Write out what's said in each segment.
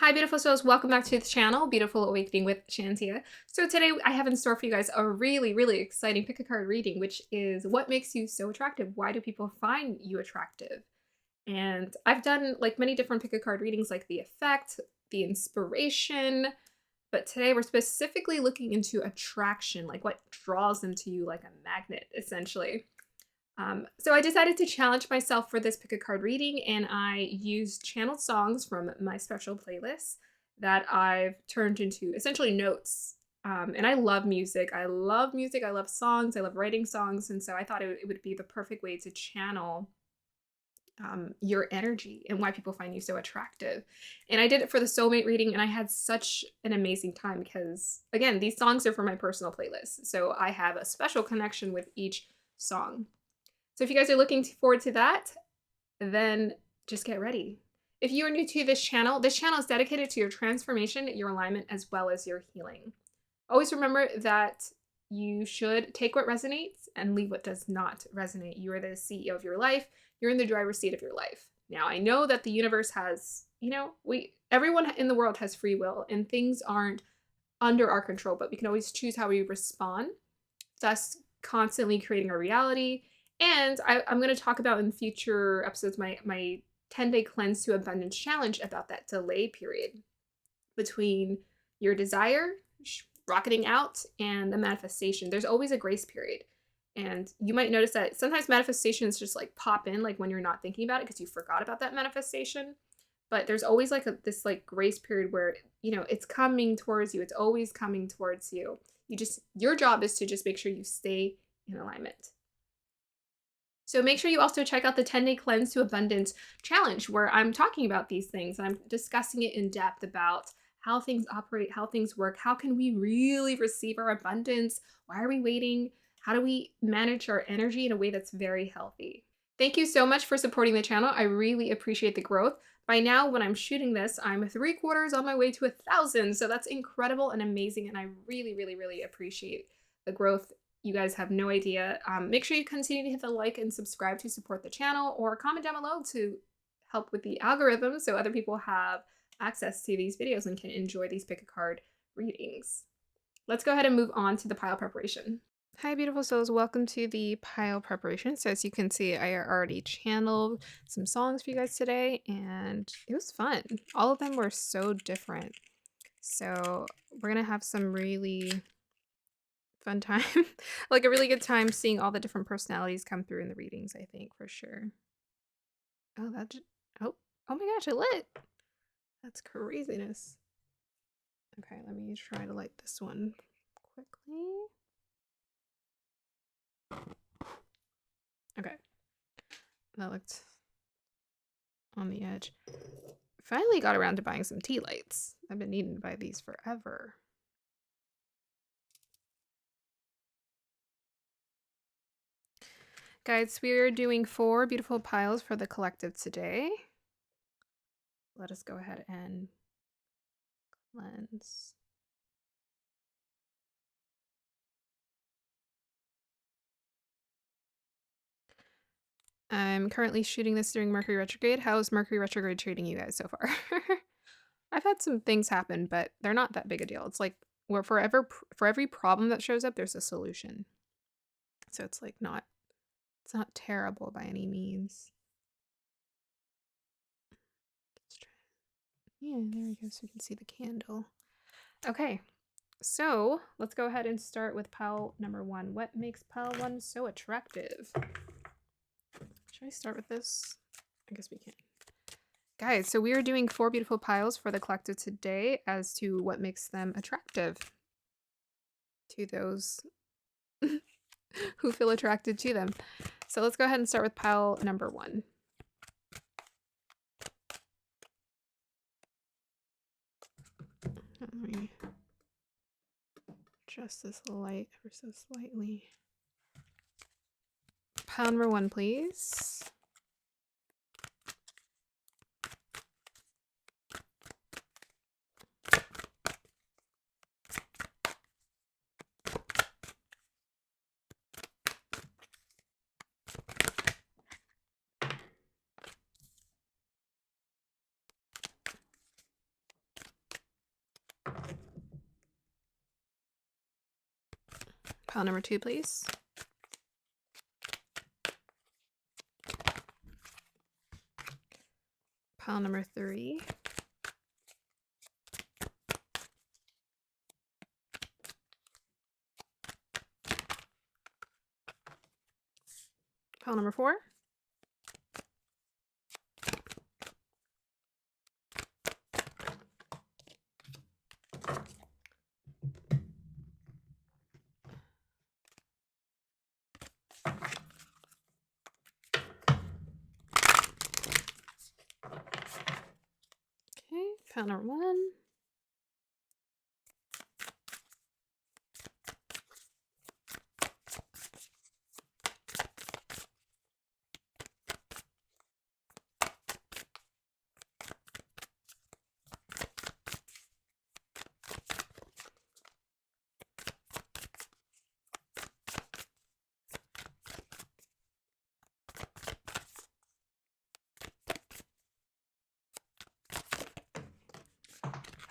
Hi, beautiful souls. Welcome back to the channel, Beautiful Awakening with Shantia. So today I have in store for you guys a really exciting pick a card reading, which is what makes you so attractive? Why do people find you attractive? And I've done like many different pick a card readings, like the effect, the inspiration, but today we're specifically looking into attraction, like what draws them to you like a magnet, essentially. So I decided to challenge myself for this pick a card reading, and I used channeled songs from my special playlist that I've turned into essentially notes. And I love music. I love music. I love songs. I love writing songs. And so I thought it would be the perfect way to channel your energy and why people find you so attractive. And I did it for the soulmate reading, and I had such an amazing time because, again, these songs are for my personal playlist. So I have a special connection with each song. So if you guys are looking forward to that, then just get ready. If you are new to this channel is dedicated to your transformation, your alignment, as well as your healing. Always remember that you should take what resonates and leave what does not resonate. You are the CEO of your life. You're in the driver's seat of your life. Now, I know that the universe has, everyone in the world has free will and things aren't under our control, but we can always choose how we respond, thus constantly creating our reality. And I'm going to talk about in future episodes my 10-day cleanse to abundance challenge about that delay period between your desire rocketing out and the manifestation. There's always a grace period. And you might notice that sometimes manifestations just like pop in like when you're not thinking about it because you forgot about that manifestation. But there's always like this like grace period where, it's coming towards you. It's always coming towards you. Your job is to just make sure you stay in alignment. So make sure you also check out the 10-day cleanse to abundance challenge where I'm talking about these things. I'm discussing it in depth about how things operate, how things work, how can we really receive our abundance? Why are we waiting? How do we manage our energy in a way that's very healthy? Thank you so much for supporting the channel. I really appreciate the growth. By now, when I'm shooting this, I'm 3/4 on my way to 1,000. So that's incredible and amazing. And I really appreciate the growth. You guys have no idea. Make sure you continue to hit the like and subscribe to support the channel, or comment down below to help with the algorithm so other people have access to these videos and can enjoy these pick a card readings. Let's go ahead and move on to the pile preparation. Hi, beautiful souls. Welcome to the pile preparation. So as you can see, I already channeled some songs for you guys today, and it was fun. All of them were so different. So we're going to have some really fun time, like a really good time seeing all the different personalities come through in the readings, I think, for sure. Oh, oh my gosh, it lit. That's craziness. Okay, let me try to light this one quickly. Okay, that looked on the edge. Finally got around to buying some tea lights. I've been needing to buy these forever. Guys, we're doing 4 beautiful piles for the collective today. Let us go ahead and cleanse. I'm currently shooting this during Mercury retrograde. How's Mercury retrograde treating you guys so far? I've had some things happen, but they're not that big a deal. It's like for every problem that shows up, there's a solution. So it's like it's not terrible by any means. Yeah, there we go. So you can see the candle. Okay, so let's go ahead and start with pile number 1. What makes pile 1 so attractive? Should I start with this? I guess we can. Guys, so we are doing 4 beautiful piles for the collective today as to what makes them attractive to those who feel attracted to them. So let's go ahead and start with pile number 1. Let me adjust this light ever so slightly. Pile number 1, please. Pile number 2, please. Pile number 3. Pile number 4. Okay, pile number 1.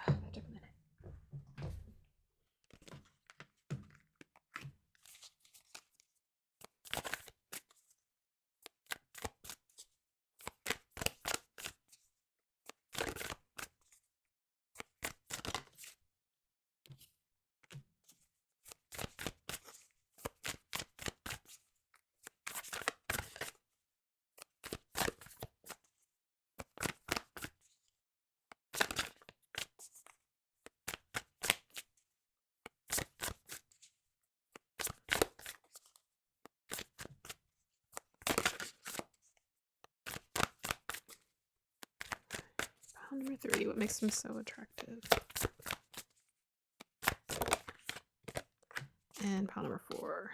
That took a minute. Pile number 3, what makes them so attractive? And pile number 4.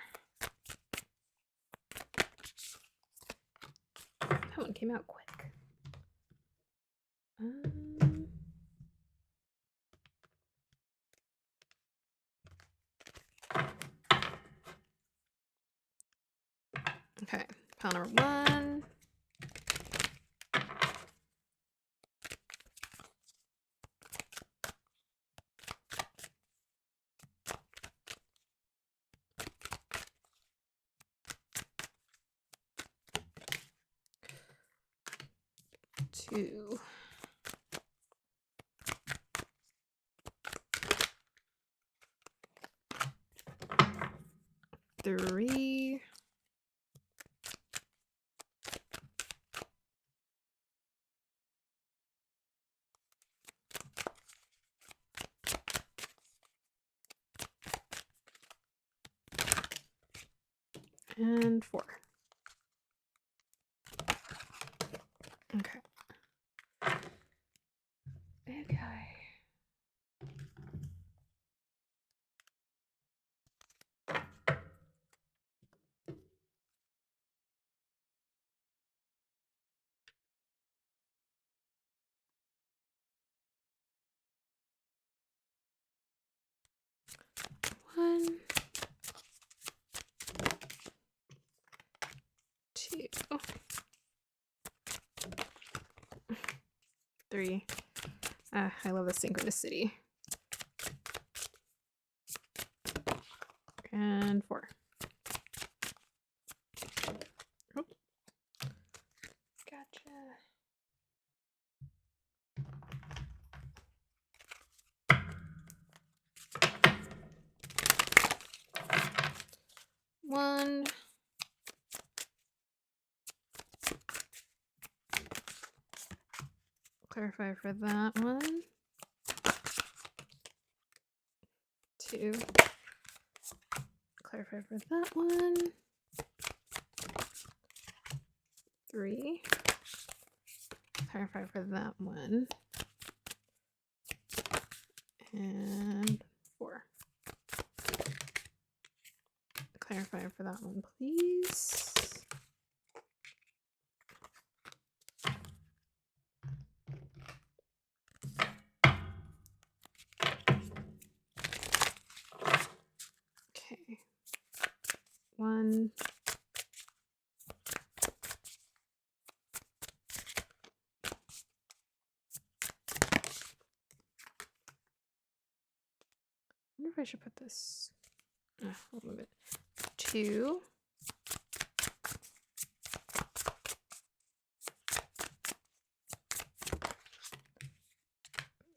That one came out quick. Okay, pile number 1. Two. 3. 4. Okay. Okay. One, 2, 3. I love the synchronicity. And 4. Oh. Gotcha. One. Clarify for that one. 2. Clarify for that one. 3. Clarify for that one. And 4. Clarify for that one, please. Okay. 1. I wonder if I should put this. We'll move it. 2.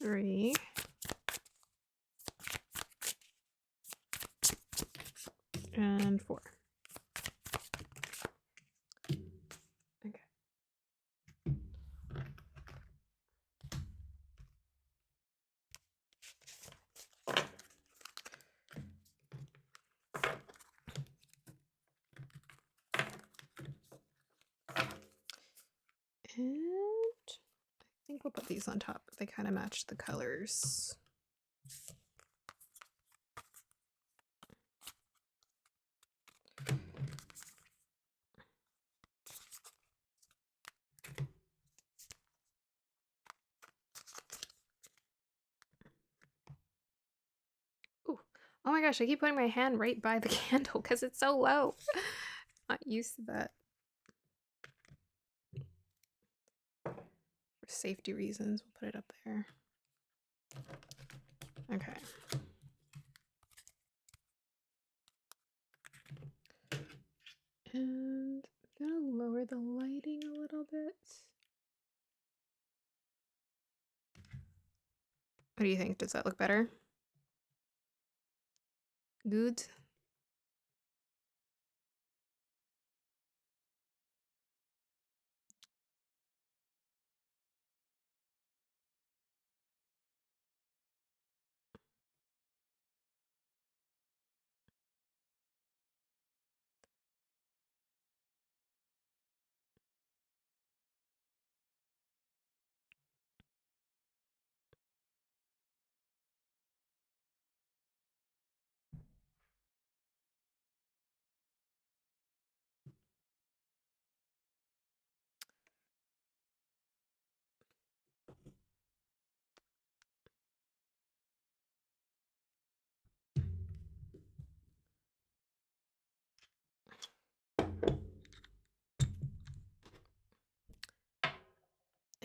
3. And 4. Okay. And I think we'll put these on top. They kind of match the colors. Ooh. Oh my gosh, I keep putting my hand right by the candle because it's so low. Not used to that. For safety reasons, we'll put it up there. Okay. And I'm gonna lower the lighting a little bit. What do you think? Does that look better? Good.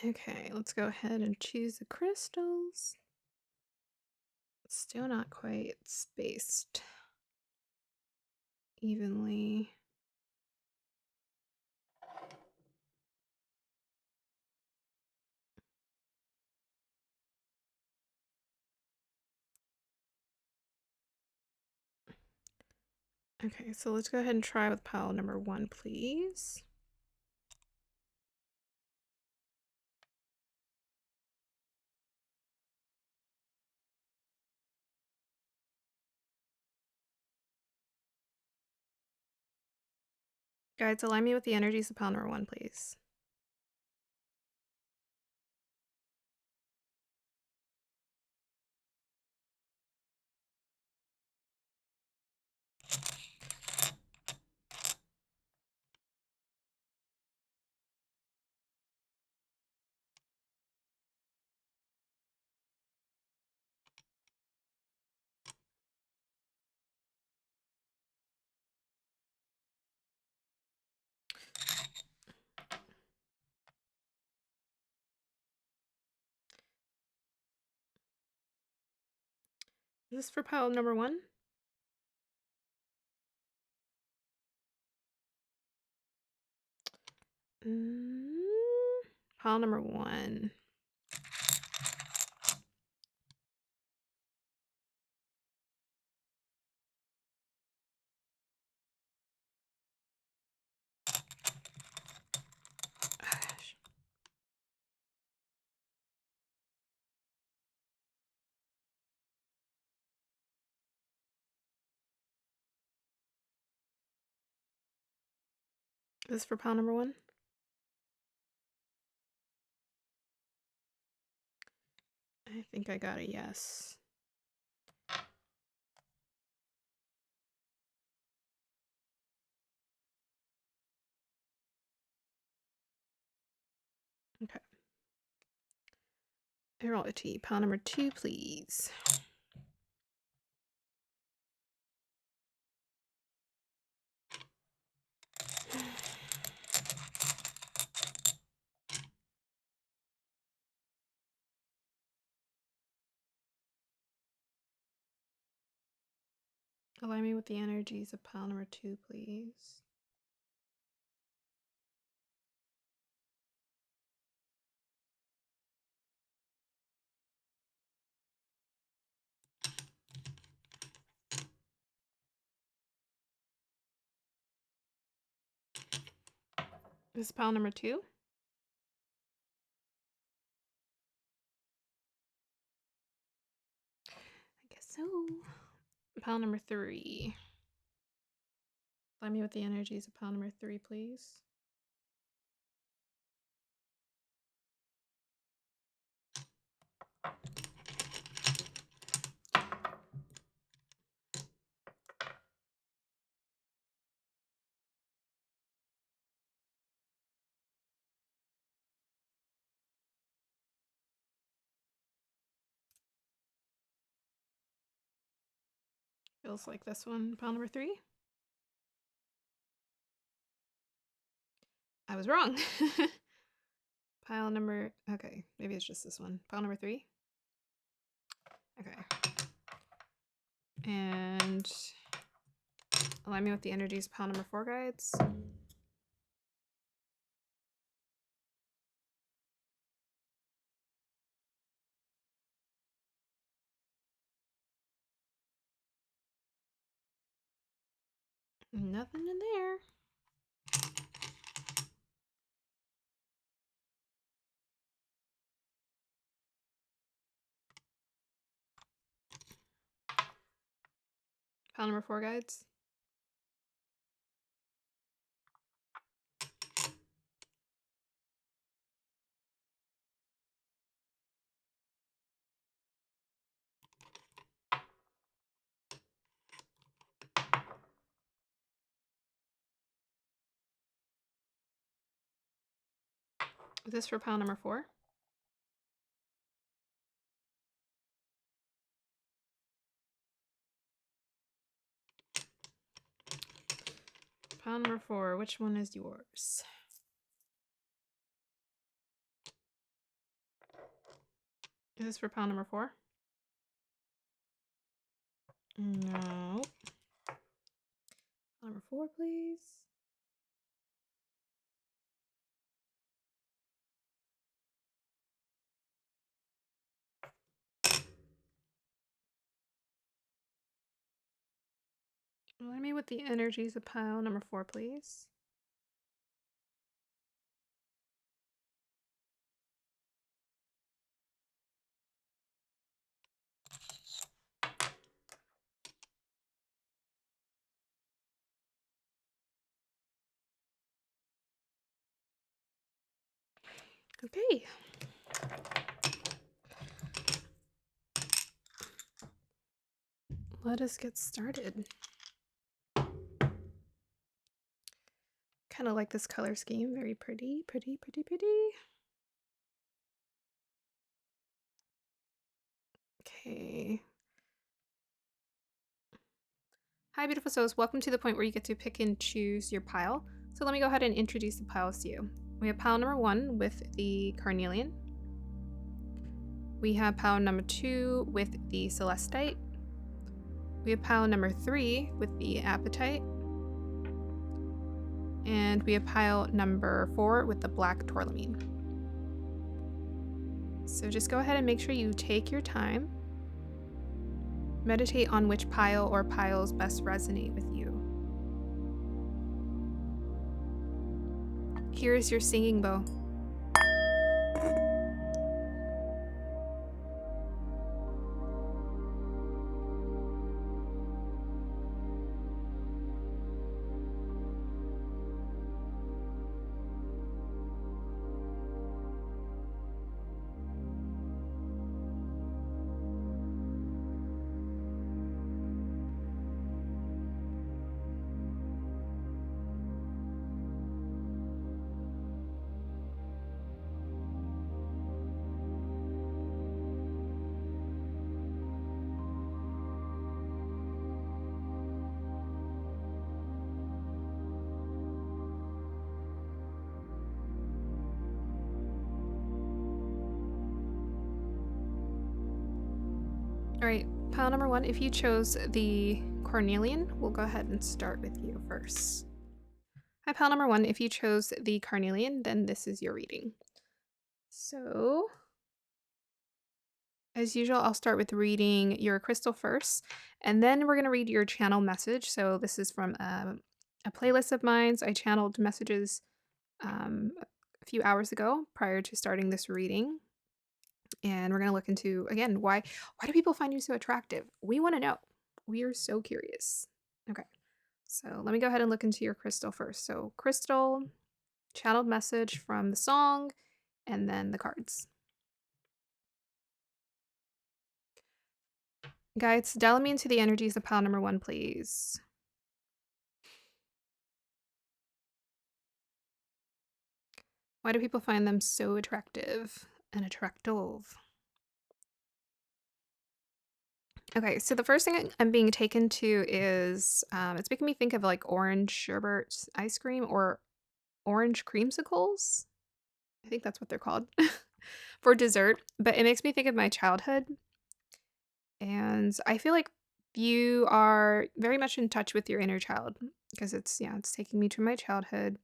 Okay, let's go ahead and choose the crystals. Still not quite spaced evenly. Okay, so let's go ahead and try with pile number 1, please. Guides, align me with the energies of pile number 1, please. Is this for pile number 1? Pile number 1. Gosh. Is this for pile number 1? I think I got a yes. Okay. Astrology, pile number 2, please. Align me with the energies of pile number 2, please. This is pile number 2. I guess so. Pile number 3. Align me with the energies of pile number 3, please. Feels like this one, pile number 3. I was wrong. Pile number, okay, maybe it's just this one. Pile number 3. Okay. And align me with the energies of pile number 4, guides. Nothing in there. Pile number 4, guides. Is this for pile number 4? Pile number 4, which one is yours? Is this for pile number 4? No. Pile number 4, please. Align me with the energies of pile number 4, please. Okay. Let us get started. Kind of like this color scheme. Very pretty, pretty, pretty, pretty. Okay. Hi, beautiful souls. Welcome to the point where you get to pick and choose your pile. So let me go ahead and introduce the piles to you. We have pile number 1 with the carnelian. We have pile number 2 with the celestite. We have pile number 3 with the apatite. And we have pile number 4 with the black tourmaline. So just go ahead and make sure you take your time. Meditate on which pile or piles best resonate with you. Here is your singing bow. All right, pile number 1, if you chose the Cornelian. We'll go ahead and start with you first. Hi, pal number 1. If you chose the Carnelian, then this is your reading. So, as usual, I'll start with reading your crystal first, and then we're going to read your channel message. So this is from a playlist of mine. I channeled messages a few hours ago prior to starting this reading. And we're going to look into, again, why do people find you so attractive? We want to know. We are so curious. Okay. So let me go ahead and look into your crystal first. So crystal, channeled message from the song, and then the cards. Guys, dial me into the energies of pile number 1, please. Why do people find them so attractive and attractive? Okay, so the first thing I'm being taken to is it's making me think of like orange sherbet ice cream or orange creamsicles. I think that's what they're called for dessert. But it makes me think of my childhood. And I feel like you are very much in touch with your inner child because it's taking me to my childhood,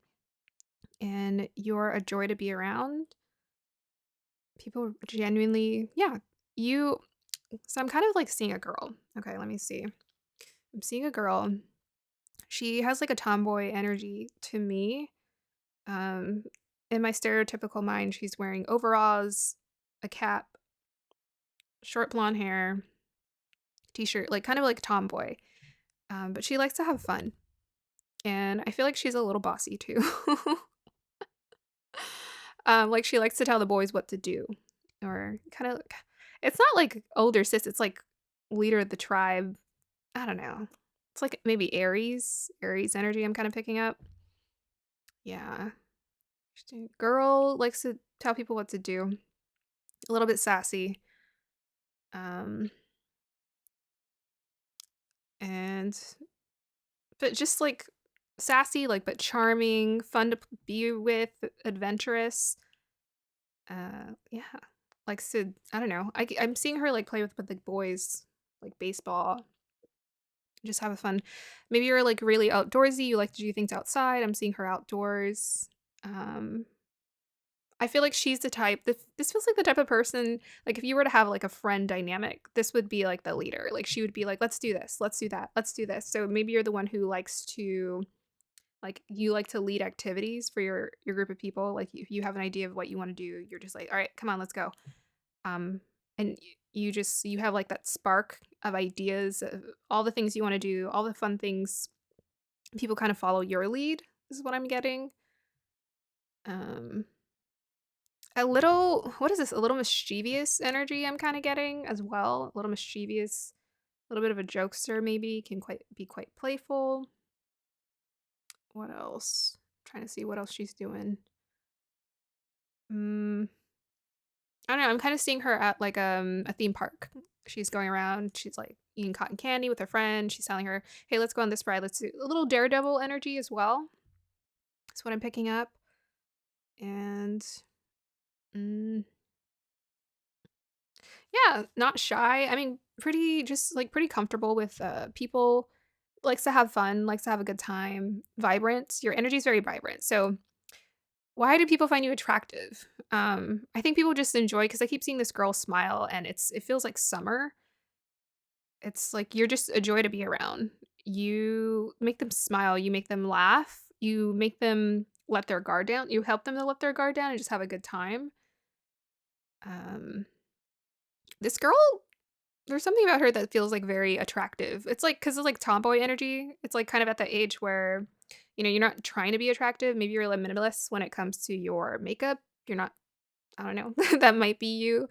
and you're a joy to be around. People genuinely, you. So I'm kind of like seeing a girl. Okay, let me see. I'm seeing a girl. She has like a tomboy energy to me. Um, in my stereotypical mind, she's wearing overalls, a cap, short blonde hair, t-shirt, like kind of like tomboy. But she likes to have fun. And I feel like she's a little bossy too. Like she likes to tell the boys what to do. Or kind of, it's not like older sis, it's like leader of the tribe. I don't know. It's like maybe Aries energy I'm kind of picking up. Yeah. Interesting. Girl likes to tell people what to do. A little bit sassy. Um and but just like sassy, like but charming, fun to be with, adventurous. Yeah. Likes to, I don't know. I'm seeing her like play with the boys, like baseball. Just have a fun. Maybe you're like really outdoorsy. You like to do things outside. I'm seeing her outdoors. Um, I feel like she's the type. This feels like the type of person. Like if you were to have like a friend dynamic, this would be like the leader. Like she would be like, "Let's do this. Let's do that. Let's do this." So maybe you're the one who likes to, like, you like to lead activities for your group of people. Like if you have an idea of what you want to do, you're just like, "All right, come on, let's go." Um, and you have like that spark of ideas of all the things you want to do, all the fun things. People kind of follow your lead. This is what I'm getting. Um, a little, what is this? A little mischievous energy I'm kind of getting as well. A little mischievous, a little bit of a jokester maybe, can be quite playful. What else? Trying to see what else she's doing. Mm, I don't know. I'm kind of seeing her at like a theme park. She's going around. She's like eating cotton candy with her friend. She's telling her, "Hey, let's go on this ride. Let's do a little daredevil energy as well." That's what I'm picking up. And mm, yeah, not shy. I mean, pretty comfortable with people. Likes to have fun. Likes to have a good time. Vibrant. Your energy is very vibrant. So why do people find you attractive? I think people just enjoy because I keep seeing this girl smile, and it feels like summer. It's like you're just a joy to be around. You make them smile, you make them laugh, you make them let their guard down. You help them to let their guard down and just have a good time. Um, this girl, there's something about her that feels like very attractive. It's like because it's like tomboy energy. It's like kind of at the age where, you're not trying to be attractive. Maybe you're a limitless when it comes to your makeup. You're not, I don't know, that might be you.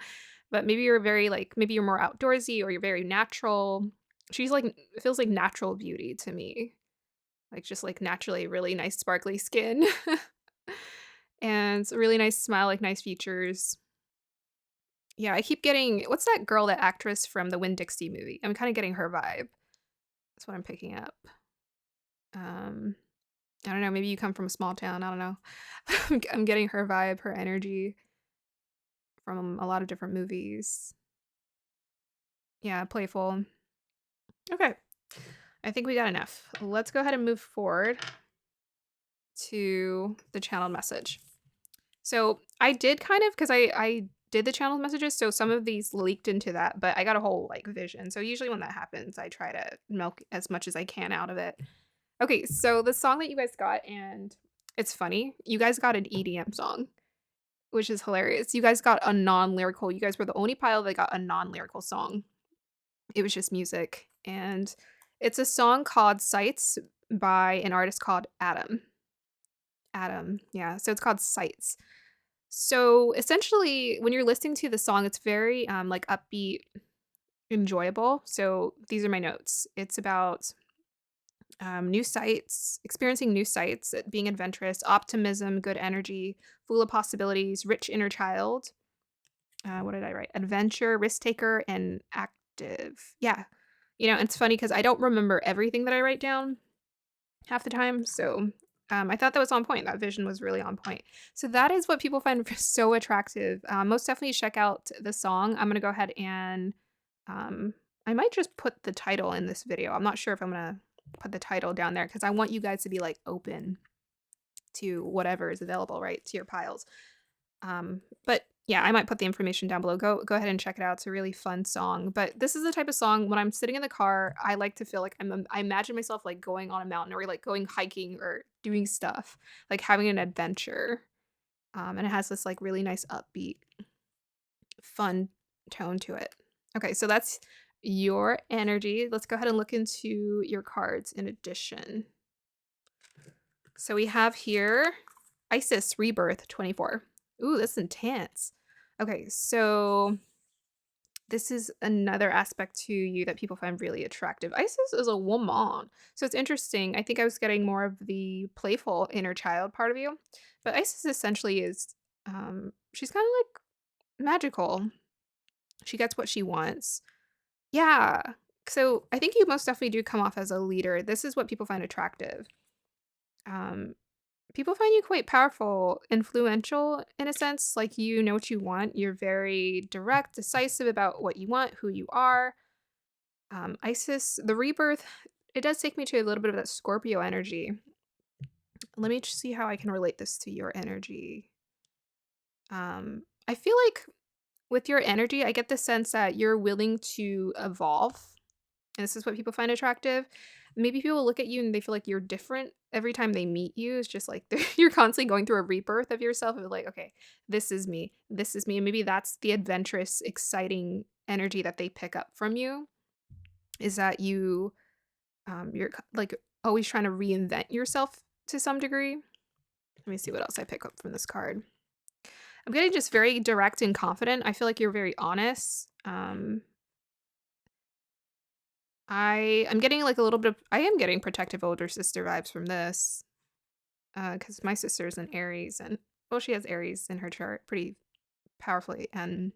But maybe you're very like maybe you're more outdoorsy or you're very natural. She's like it feels like natural beauty to me. Like just like naturally really nice sparkly skin. And a really nice smile, like nice features. Yeah, I keep getting what's that girl, that actress from the Winn-Dixie movie? I'm kind of getting her vibe. That's what I'm picking up. Um I don't know, maybe you come from a small town, I don't know. I'm getting her vibe, her energy from a lot of different movies. Yeah, playful. Okay. I think we got enough. Let's go ahead and move forward to the channeled message. So I did kind of, because I did the channeled messages, so some of these leaked into that, but I got a whole like vision. So usually when that happens, I try to milk as much as I can out of it. Okay, so the song that you guys got, and it's funny, you guys got an EDM song, which is hilarious. You guys got a non-lyrical. You guys were the only pile that got a non-lyrical song. It was just music, and it's a song called Sights by an artist called Attom. Attom, yeah. So it's called Sights. So essentially, when you're listening to the song, it's very like upbeat, enjoyable. So these are my notes. It's about new sights, experiencing new sights, being adventurous, optimism, good energy, full of possibilities, rich inner child. What did I write? Adventure, risk taker, and active. Yeah. It's funny because I don't remember everything that I write down half the time. So I thought that was on point. That vision was really on point. So that is what people find so attractive. Most definitely check out the song. I'm going to go ahead and I might just put the title in this video. I'm not sure if I'm going to put the title down there because I want you guys to be like open to whatever is available, right, to your piles. But yeah, I might put the information down below. Go ahead and check it out. It's a really fun song. But this is the type of song when I'm sitting in the car, I like to feel like I imagine myself like going on a mountain or like going hiking or doing stuff, like having an adventure. And it has this like really nice upbeat, fun tone to it. Okay, so that's your energy. Let's go ahead and look into your cards in addition. So we have here Isis Rebirth 24. Ooh, that's intense. Okay, so this is another aspect to you that people find really attractive. Isis is a woman. So it's interesting. I think I was getting more of the playful inner child part of you. But Isis essentially is she's kind of like magical. She gets what she wants. Yeah. So I think you most definitely do come off as a leader. This is what people find attractive. Um, People find you quite powerful, influential in a sense, like you know what you want. You're very direct, decisive about what you want, who you are. Isis, the rebirth, it does take me to a little bit of that Scorpio energy. Let me see how I can relate this to your energy. I feel like with your energy, I get the sense that you're willing to evolve. And this is what people find attractive. Maybe people look at you and they feel like you're different every time they meet you. It's just like you're constantly going through a rebirth of yourself of like, okay, this is me. This is me. And maybe that's the adventurous, exciting energy that they pick up from you is that you're like always trying to reinvent yourself to some degree. Let me see what else I pick up from this card. I'm getting just very direct and confident. I feel like you're very honest. I'm getting like a little bit of I am getting protective older sister vibes from this. Because my sister's an Aries and well, she has Aries in her chart pretty powerfully, and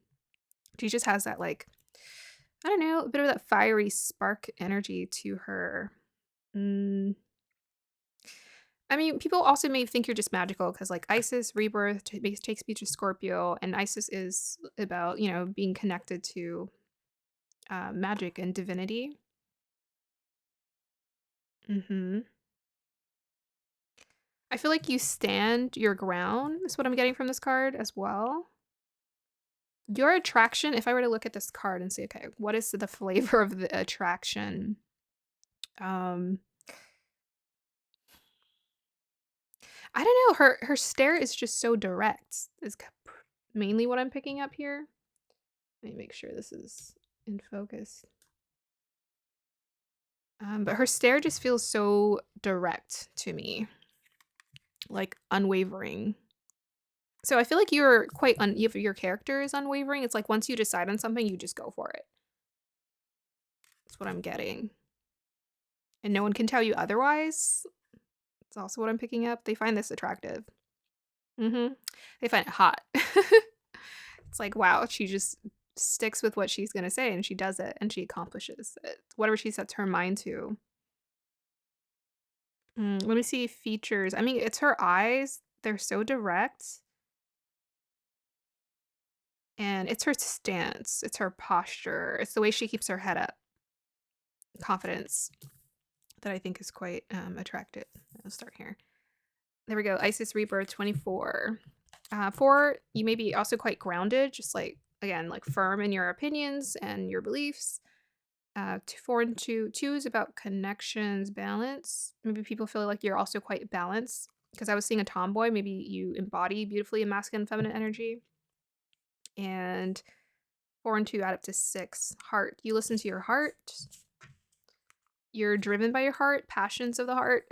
she just has that like I don't know, a bit of that fiery spark energy to her. Mm. I mean, people also may think you're just magical because like Isis rebirth takes me to Scorpio, and Isis is about being connected to magic and divinity. Hmm. I feel like you stand your ground is what I'm getting from this card as well. Your attraction, if I were to look at this card and say, okay, what is the flavor of the attraction? Um, I don't know. Her stare is just so direct. Is mainly what I'm picking up here. Let me make sure this is in focus. But her stare just feels so direct to me, like unwavering. So I feel like you're quite your character is unwavering. It's like once you decide on something, you just go for it. That's what I'm getting. And no one can tell you otherwise. That's also what I'm picking up. They find this attractive. They find it hot. It's like, wow, she just sticks with what she's going to say and she does it and she accomplishes it. Whatever she sets her mind to. Let me see features. I mean, it's her eyes. They're so direct. And it's her stance. It's her posture. It's the way she keeps her head up. Confidence. that I think is quite attractive. Let's start here. There we go. Isis Rebirth 24. 4, you may be also quite grounded, just like, again, like firm in your opinions and your beliefs. 4 and 2. 2 is about connections, balance. Maybe people feel like you're also quite balanced. Because I was seeing a tomboy, maybe you embody beautifully a masculine and feminine energy. And 4 and 2 add up to 6. Heart. You listen to your heart. You're driven by your heart, passions of the heart.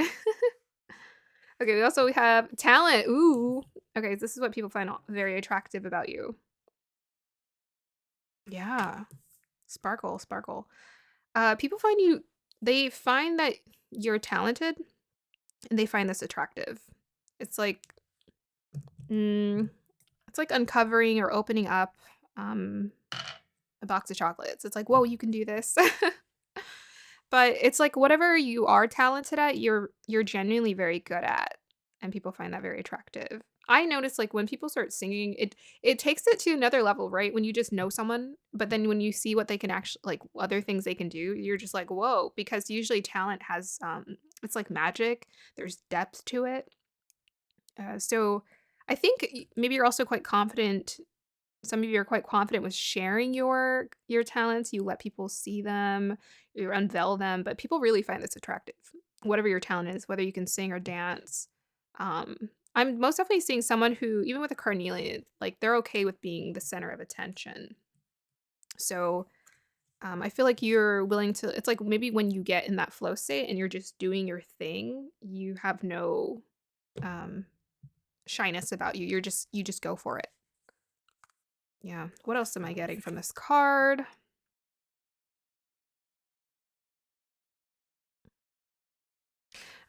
Okay, we also have talent. Ooh. Okay, this is what people find very attractive about you. Yeah. Sparkle, sparkle. People they find that you're talented and they find this attractive. It's like, it's like uncovering or opening up a box of chocolates. It's like, whoa, you can do this. But it's like whatever you are talented at, you're genuinely very good at, and people find that very attractive. I notice like when people start singing, it takes it to another level, right? When you just know someone, but then when you see what they can actually like other things they can do, you're just like, whoa, because usually talent has it's like magic. There's depth to it. So I think maybe you're also quite confident. Some of you are quite confident with sharing your talents. You let people see them, you unveil them, but people really find this attractive. Whatever your talent is, whether you can sing or dance. I'm most definitely seeing someone who, even with a carnelian, like they're okay with being the center of attention. So I feel like you're willing to, it's like maybe when you get in that flow state and you're just doing your thing, you have no shyness about you. You just go for it. Yeah. What else am I getting from this card?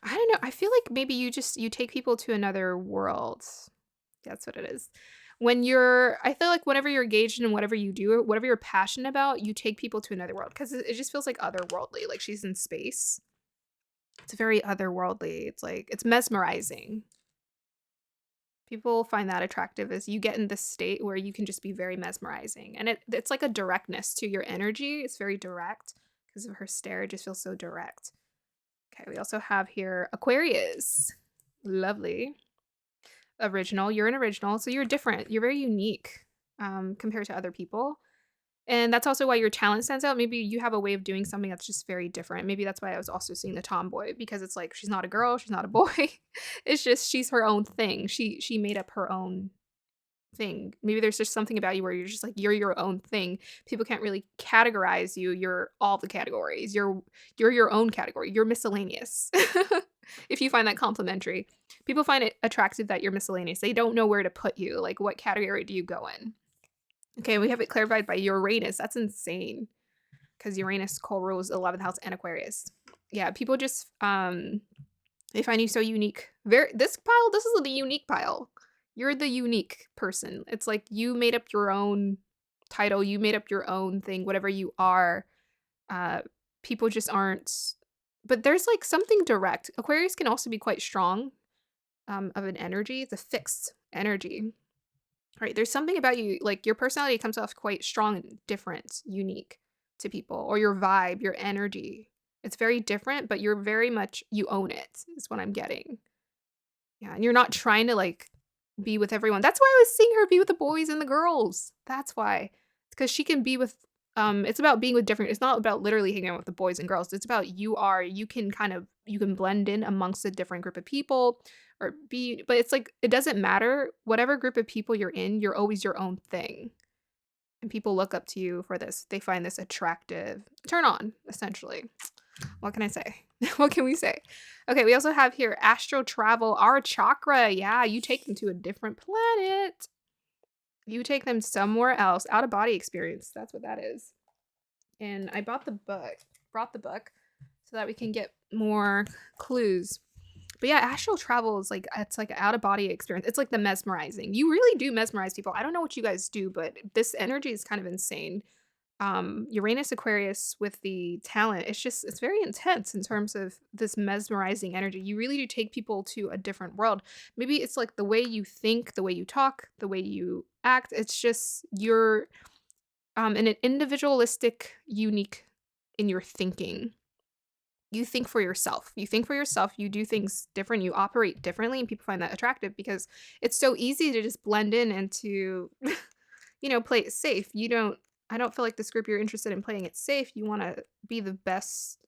I don't know. I feel like maybe you take people to another world. That's what it is. I feel like whenever you're engaged in whatever you do, whatever you're passionate about, you take people to another world because it just feels like otherworldly. Like she's in space. It's very otherworldly. It's like it's mesmerizing. People find that attractive as you get in this state where you can just be very mesmerizing. And it's like a directness to your energy. It's very direct because of her stare. It just feels so direct. Okay, we also have here Aquarius. Lovely. Original. You're an original, so you're different. You're very unique compared to other people. And that's also why your talent stands out. Maybe you have a way of doing something that's just very different. Maybe that's why I was also seeing the tomboy, because it's like she's not a girl, she's not a boy. It's just she's her own thing. She made up her own thing. Maybe there's just something about you where you're just like you're your own thing. People can't really categorize you. You're all the categories. You're your own category. You're miscellaneous. If you find that complimentary. People find it attractive that you're miscellaneous. They don't know where to put you. Like what category do you go in? Okay, we have it clarified by Uranus. That's insane. Because Uranus co-rules 11th house and Aquarius. Yeah, people just they find you so unique. This is the unique pile. You're the unique person. It's like you made up your own title, you made up your own thing, whatever you are. People just aren't, but there's like something direct. Aquarius can also be quite strong of an energy. It's a fixed energy. Right, there's something about you, like your personality comes off quite strong and different, unique to people, or your vibe, your energy. It's very different, but you're very much, you own it, is what I'm getting. Yeah, and you're not trying to like be with everyone. That's why I was seeing her be with the boys and the girls. That's why. It's because she can be with, it's about being with different, it's not about literally hanging out with the boys and girls. It's about you can blend in amongst a different group of people but it's like, it doesn't matter. Whatever group of people you're in, you're always your own thing. And people look up to you for this. They find this attractive. Turn on, essentially. What can I say? What can we say? Okay, we also have here astral travel, our chakra. Yeah, you take them to a different planet. You take them somewhere else. Out of body experience. That's what that is. And I brought the book so that we can get more clues. But yeah, astral travel is like, it's like an out of body experience. It's like the mesmerizing. You really do mesmerize people. I don't know what you guys do, but this energy is kind of insane. Uranus Aquarius with the talent, it's very intense in terms of this mesmerizing energy. You really do take people to a different world. Maybe it's like the way you think, the way you talk, the way you act. It's just you're an individualistic, unique in your thinking. You think for yourself. You think for yourself, you do things different, you operate differently, and people find that attractive because it's so easy to just blend in and to, play it safe. I don't feel like this group you're interested in playing it safe. You wanna be the best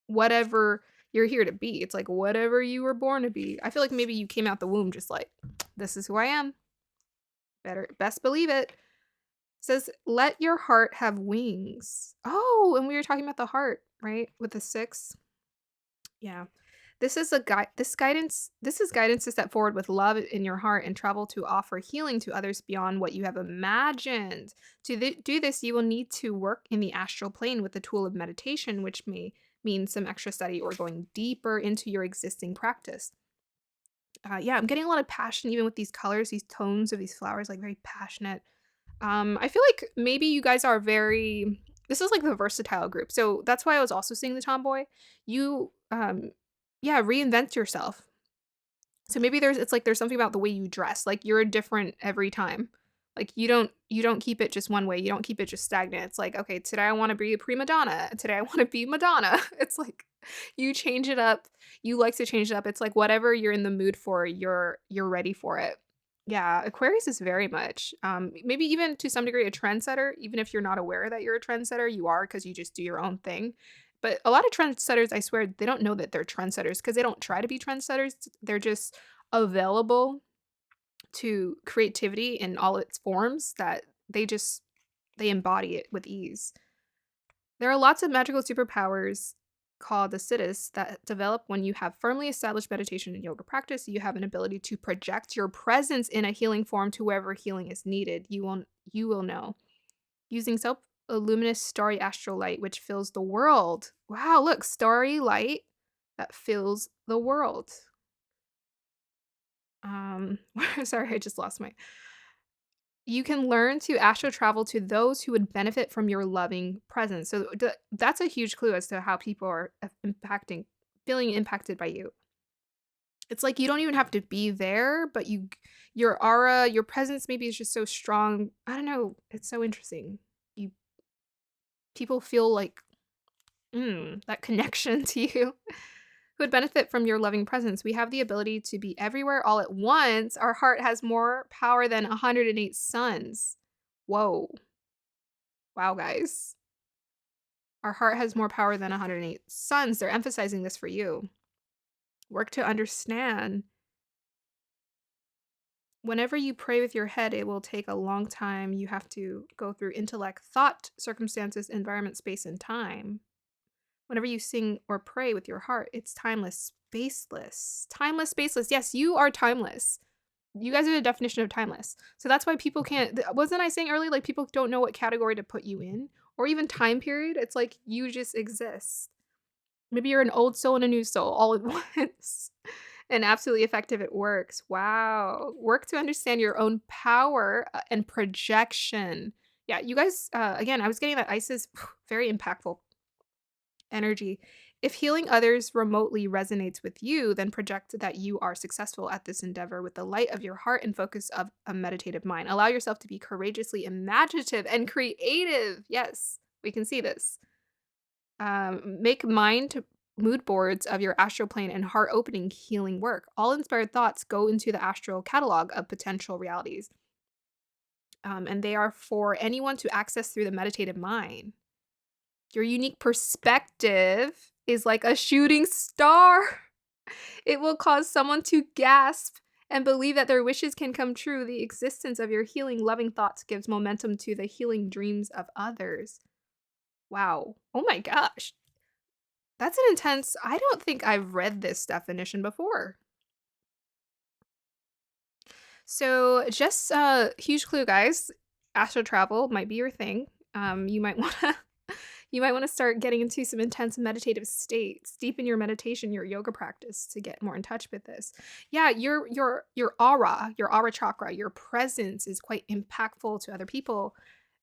whatever you're here to be. It's like whatever you were born to be. I feel like maybe you came out the womb just like, "This is who I am." Best believe it. Says, "Let your heart have wings." Oh, and we were talking about the heart, right? With the 6. Yeah. This is guidance to step forward with love in your heart and travel to offer healing to others beyond what you have imagined. Do this, you will need to work in the astral plane with the tool of meditation, which may mean some extra study or going deeper into your existing practice. Yeah, I'm getting a lot of passion even with these colors, these tones of these flowers, like very passionate. I feel like maybe you guys are very this is like the versatile group. So that's why I was also seeing the tomboy. You yeah, reinvent yourself. So maybe it's like there's something about the way you dress. Like you're different every time. Like you don't keep it just one way. You don't keep it just stagnant. It's like, okay, today I want to be a prima donna. Today I want to be Madonna. It's like you change it up. You like to change it up. It's like whatever you're in the mood for, you're ready for it. Yeah, Aquarius is very much maybe even to some degree a trendsetter, even if you're not aware that you're a trendsetter, you are because you just do your own thing. But a lot of trendsetters, I swear, they don't know that they're trendsetters because they don't try to be trendsetters. They're just available to creativity in all its forms that they embody it with ease. There are lots of magical superpowers called the siddhis that develop when you have firmly established meditation and yoga practice. You have an ability to project your presence in a healing form to wherever healing is needed. You will know. Using self a luminous starry astral light which fills the world. Wow, look, starry light that fills the world. Sorry, I just lost my. You can learn to astral travel to those who would benefit from your loving presence. So that's a huge clue as to how people are feeling impacted by you. It's like you don't even have to be there, but your aura, your presence maybe is just so strong. I don't know. It's so interesting. You People feel like that connection to you who would benefit from your loving presence. We have the ability to be everywhere all at once. Our heart has more power than 108 suns. Whoa. Wow, guys. Our heart has more power than 108 suns. They're emphasizing this for you. Work to understand. Whenever you pray with your head, it will take a long time. You have to go through intellect, thought, circumstances, environment, space, and time. Whenever you sing or pray with your heart, it's timeless, spaceless. Timeless, spaceless. Yes, you are timeless. You guys are the definition of timeless. So that's why people can't. Wasn't I saying earlier, like people don't know what category to put you in or even time period? It's like you just exist. Maybe you're an old soul and a new soul all at once. And absolutely effective. It works. Wow. Work to understand your own power and projection. Yeah, you guys, again, I was getting that Isis, very impactful energy. If healing others remotely resonates with you, then project that you are successful at this endeavor with the light of your heart and focus of a meditative mind. Allow yourself to be courageously imaginative and creative. Yes, we can see this. Make mind mood boards of your astral plane and heart opening healing work. All inspired thoughts go into the astral catalog of potential realities. And they are for anyone to access through the meditative mind. Your unique perspective is like a shooting star. It will cause someone to gasp and believe that their wishes can come true. The existence of your healing, loving thoughts gives momentum to the healing dreams of others. Wow. Oh my gosh. That's an intense. I don't think I've read this definition before. So, just a huge clue, guys. Astral travel might be your thing. You might want to you might want to start getting into some intense meditative states, deepen your meditation, your yoga practice to get more in touch with this. Yeah, your aura chakra, your presence is quite impactful to other people.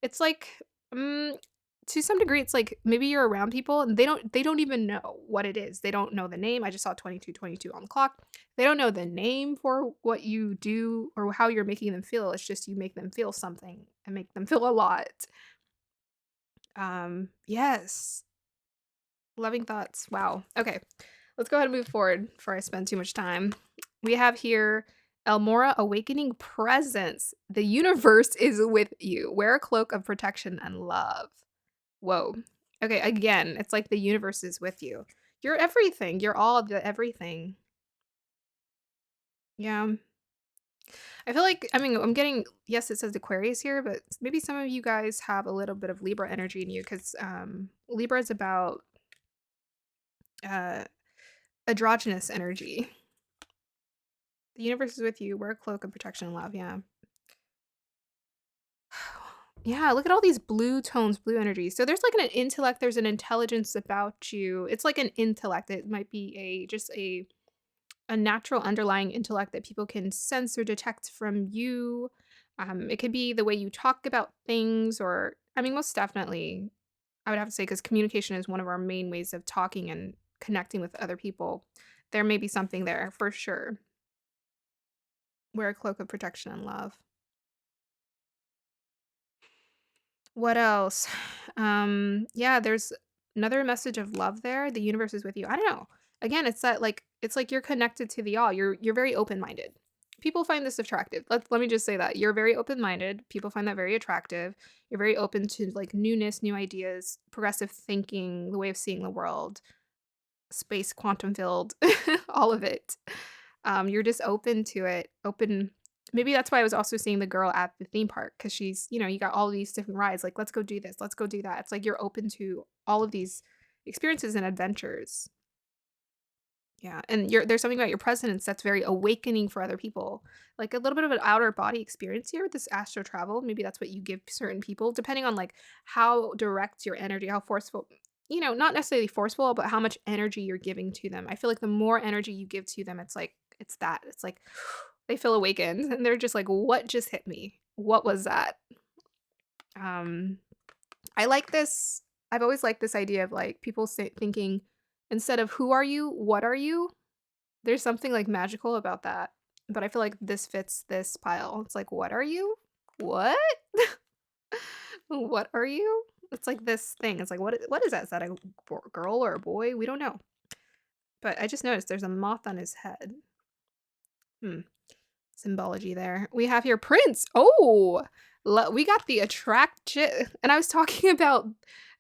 It's like to some degree it's like maybe you're around people and they don't even know what it is. They don't know the name. I just saw 2222 on the clock. They don't know the name for what you do or how you're making them feel. It's just you make them feel something and make them feel a lot. Yes. Loving thoughts. Wow. Okay. Let's go ahead and move forward before I spend too much time. We have here Elmora Awakening Presence. The universe is with you. Wear a cloak of protection and love. Whoa. Okay, again, it's like the universe is with you. You're everything. You're all the everything. Yeah. I feel like, I mean, I'm getting, yes, it says Aquarius here, but maybe some of you guys have a little bit of Libra energy in you because Libra is about uh, androgynous energy. The universe is with you. Wear a cloak of protection and love. Yeah. Yeah, look at all these blue tones, blue energy. So there's like an intellect, there's an intelligence about you. It's like an intellect. It might be a natural underlying intellect that people can sense or detect from you. It could be the way you talk about things, or I mean, most definitely, I would have to say, because communication is one of our main ways of talking and connecting with other people. There may be something there for sure. Wear a cloak of protection and love. What else? Yeah, there's another message of love there. The universe is with you. I don't know. Again, it's that like it's like you're connected to the all. You're very open-minded. People find this attractive. Let me just say that. You're very open-minded. People find that very attractive. You're very open to like newness, new ideas, progressive thinking, the way of seeing the world, space, quantum field, all of it. You're just open to it. Open. Maybe that's why I was also seeing the girl at the theme park because she's, you got all these different rides. Like, let's go do this. Let's go do that. It's like you're open to all of these experiences and adventures. Yeah, and there's something about your presence that's very awakening for other people. Like a little bit of an outer body experience here with this astro travel. Maybe that's what you give certain people, depending on like how direct your energy, how forceful, not necessarily forceful, but how much energy you're giving to them. I feel like the more energy you give to them, it's like it's that. It's like they feel awakened and they're just like, what just hit me? What was that? Um, I like this. I've always liked this idea of like people thinking instead of who are you, what are you? There's something like magical about that. But I feel like this fits this pile. It's like, what are you? What? What are you? It's like this thing. It's like, what is that? Is that a girl or a boy? We don't know. But I just noticed there's a moth on his head. Symbology there. We have here Prince. Oh, we got the attraction. And I was talking about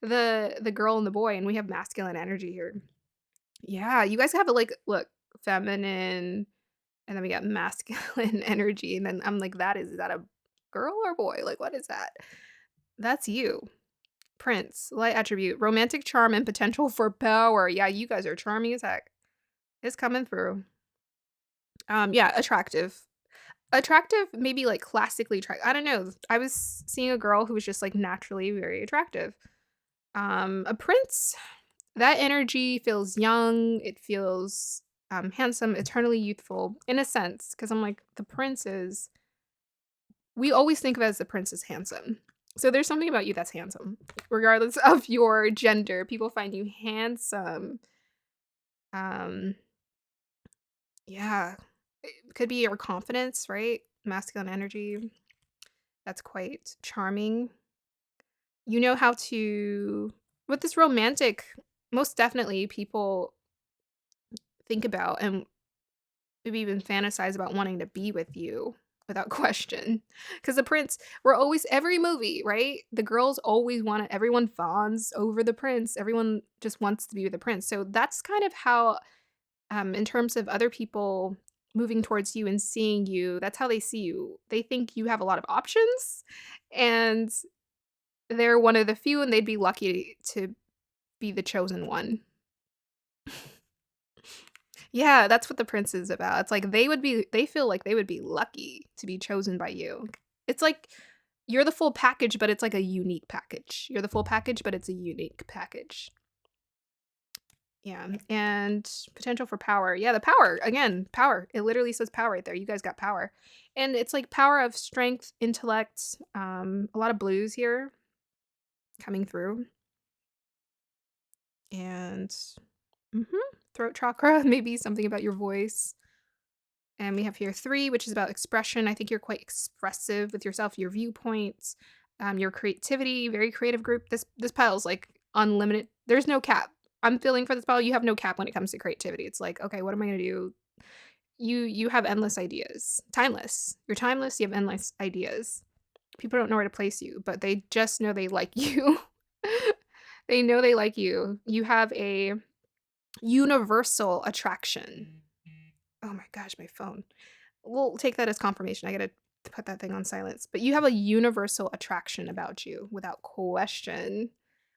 the girl and the boy, and we have masculine energy here. Yeah, you guys have a like look feminine, and then we got masculine energy, and then I'm like, is that a girl or boy? Like, what is that? That's you. Prince, light attribute, romantic charm and potential for power. Yeah, you guys are charming as heck. It's coming through. Yeah, attractive. Attractive, maybe like classically attractive. I don't know. I was seeing a girl who was just like naturally very attractive. A prince, that energy feels young. It feels handsome, eternally youthful in a sense. Because I'm like, we always think of it as the prince is handsome. So there's something about you that's handsome, regardless of your gender. People find you handsome. Yeah, it could be your confidence, right? Masculine energy. That's quite charming. You know how to, with this romantic, most definitely people think about and maybe even fantasize about wanting to be with you without question. Because the prince, we're always, every movie, right? The girls always want to, everyone fawns over the prince. Everyone just wants to be with the prince. So that's kind of how, in terms of other people moving towards you and seeing you, that's how they see you. They think you have a lot of options and they're one of the few and they'd be lucky to be the chosen one. Yeah, that's what the prince is about. It's like they feel like they would be lucky to be chosen by you. It's like you're the full package, but it's like a unique package. You're the full package, but it's a unique package. Yeah, and potential for power. Yeah, the power. Again, power. It literally says power right there. You guys got power. And it's like power of strength, intellect, a lot of blues here coming through. And throat chakra, maybe something about your voice. And we have here 3, which is about expression. I think you're quite expressive with yourself, your viewpoints, your creativity, very creative group. This pile's like unlimited. There's no cap. I'm feeling for this pile, you have no cap when it comes to creativity. It's like, okay, what am I gonna do? You have endless ideas. Timeless. You're timeless, you have endless ideas. People don't know where to place you, but they just know they like you. They know they like you. You have a universal attraction. Oh my gosh, my phone. We'll take that as confirmation. I gotta put that thing on silence. But you have a universal attraction about you without question.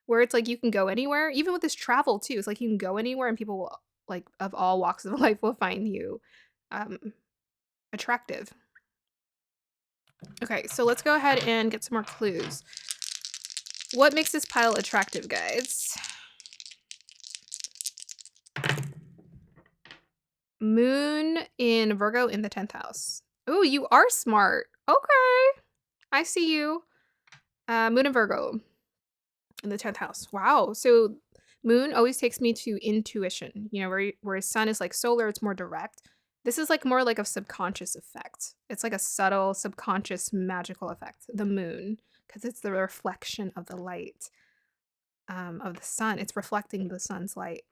Where it's like you can go anywhere, even with this travel too. It's like you can go anywhere and people will, like, of all walks of life will find you um attractive. Okay, so let's go ahead and get some more clues. What makes this pile attractive, guys? Moon in Virgo in the 10th house. Oh, you are smart. Okay. I see you. Moon in Virgo in the 10th house. Wow. So moon always takes me to intuition, you know, whereas sun is like solar, it's more direct. This is like more like a subconscious effect. It's like a subtle, subconscious, magical effect. The moon, because it's the reflection of the light of the sun. It's reflecting the sun's light.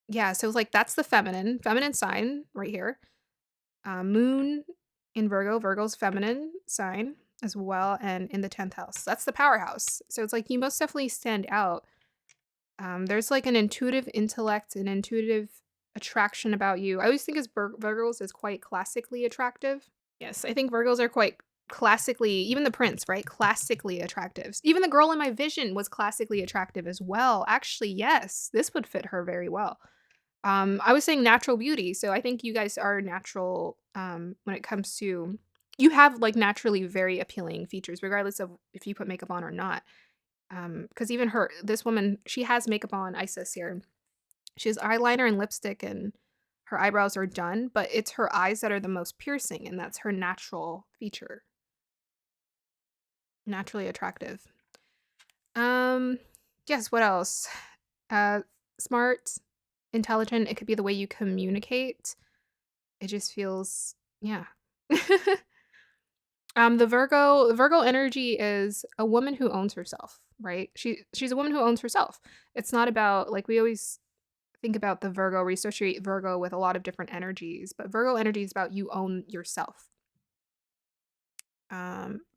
Yeah, so it's like that's the feminine sign right here. Moon in Virgo, Virgo's feminine sign as well, and in the 10th house. That's the powerhouse. So it's like you most definitely stand out. There's like an intuitive intellect, an intuitive attraction about you. I always think as Virgos is quite classically attractive. Yes, I think Virgos are quite classically, even the prince, right? Classically attractive. Even the girl in my vision was classically attractive as well. Actually, yes, this would fit her very well. I was saying natural beauty, so I think you guys are natural, when it comes to you have, like, naturally very appealing features regardless of if you put makeup on or not. Because even this woman, she has makeup on, Isis here. She has eyeliner and lipstick, and her eyebrows are done, but it's her eyes that are the most piercing, and that's her natural feature. Naturally attractive. Um, yes, what else? Uh, smart, intelligent, it could be the way you communicate. It just feels yeah. The Virgo energy is a woman who owns herself, right? She's a woman who owns herself. It's not about like we always think about the Virgo, we associate Virgo with a lot of different energies, but Virgo energy is about you own yourself.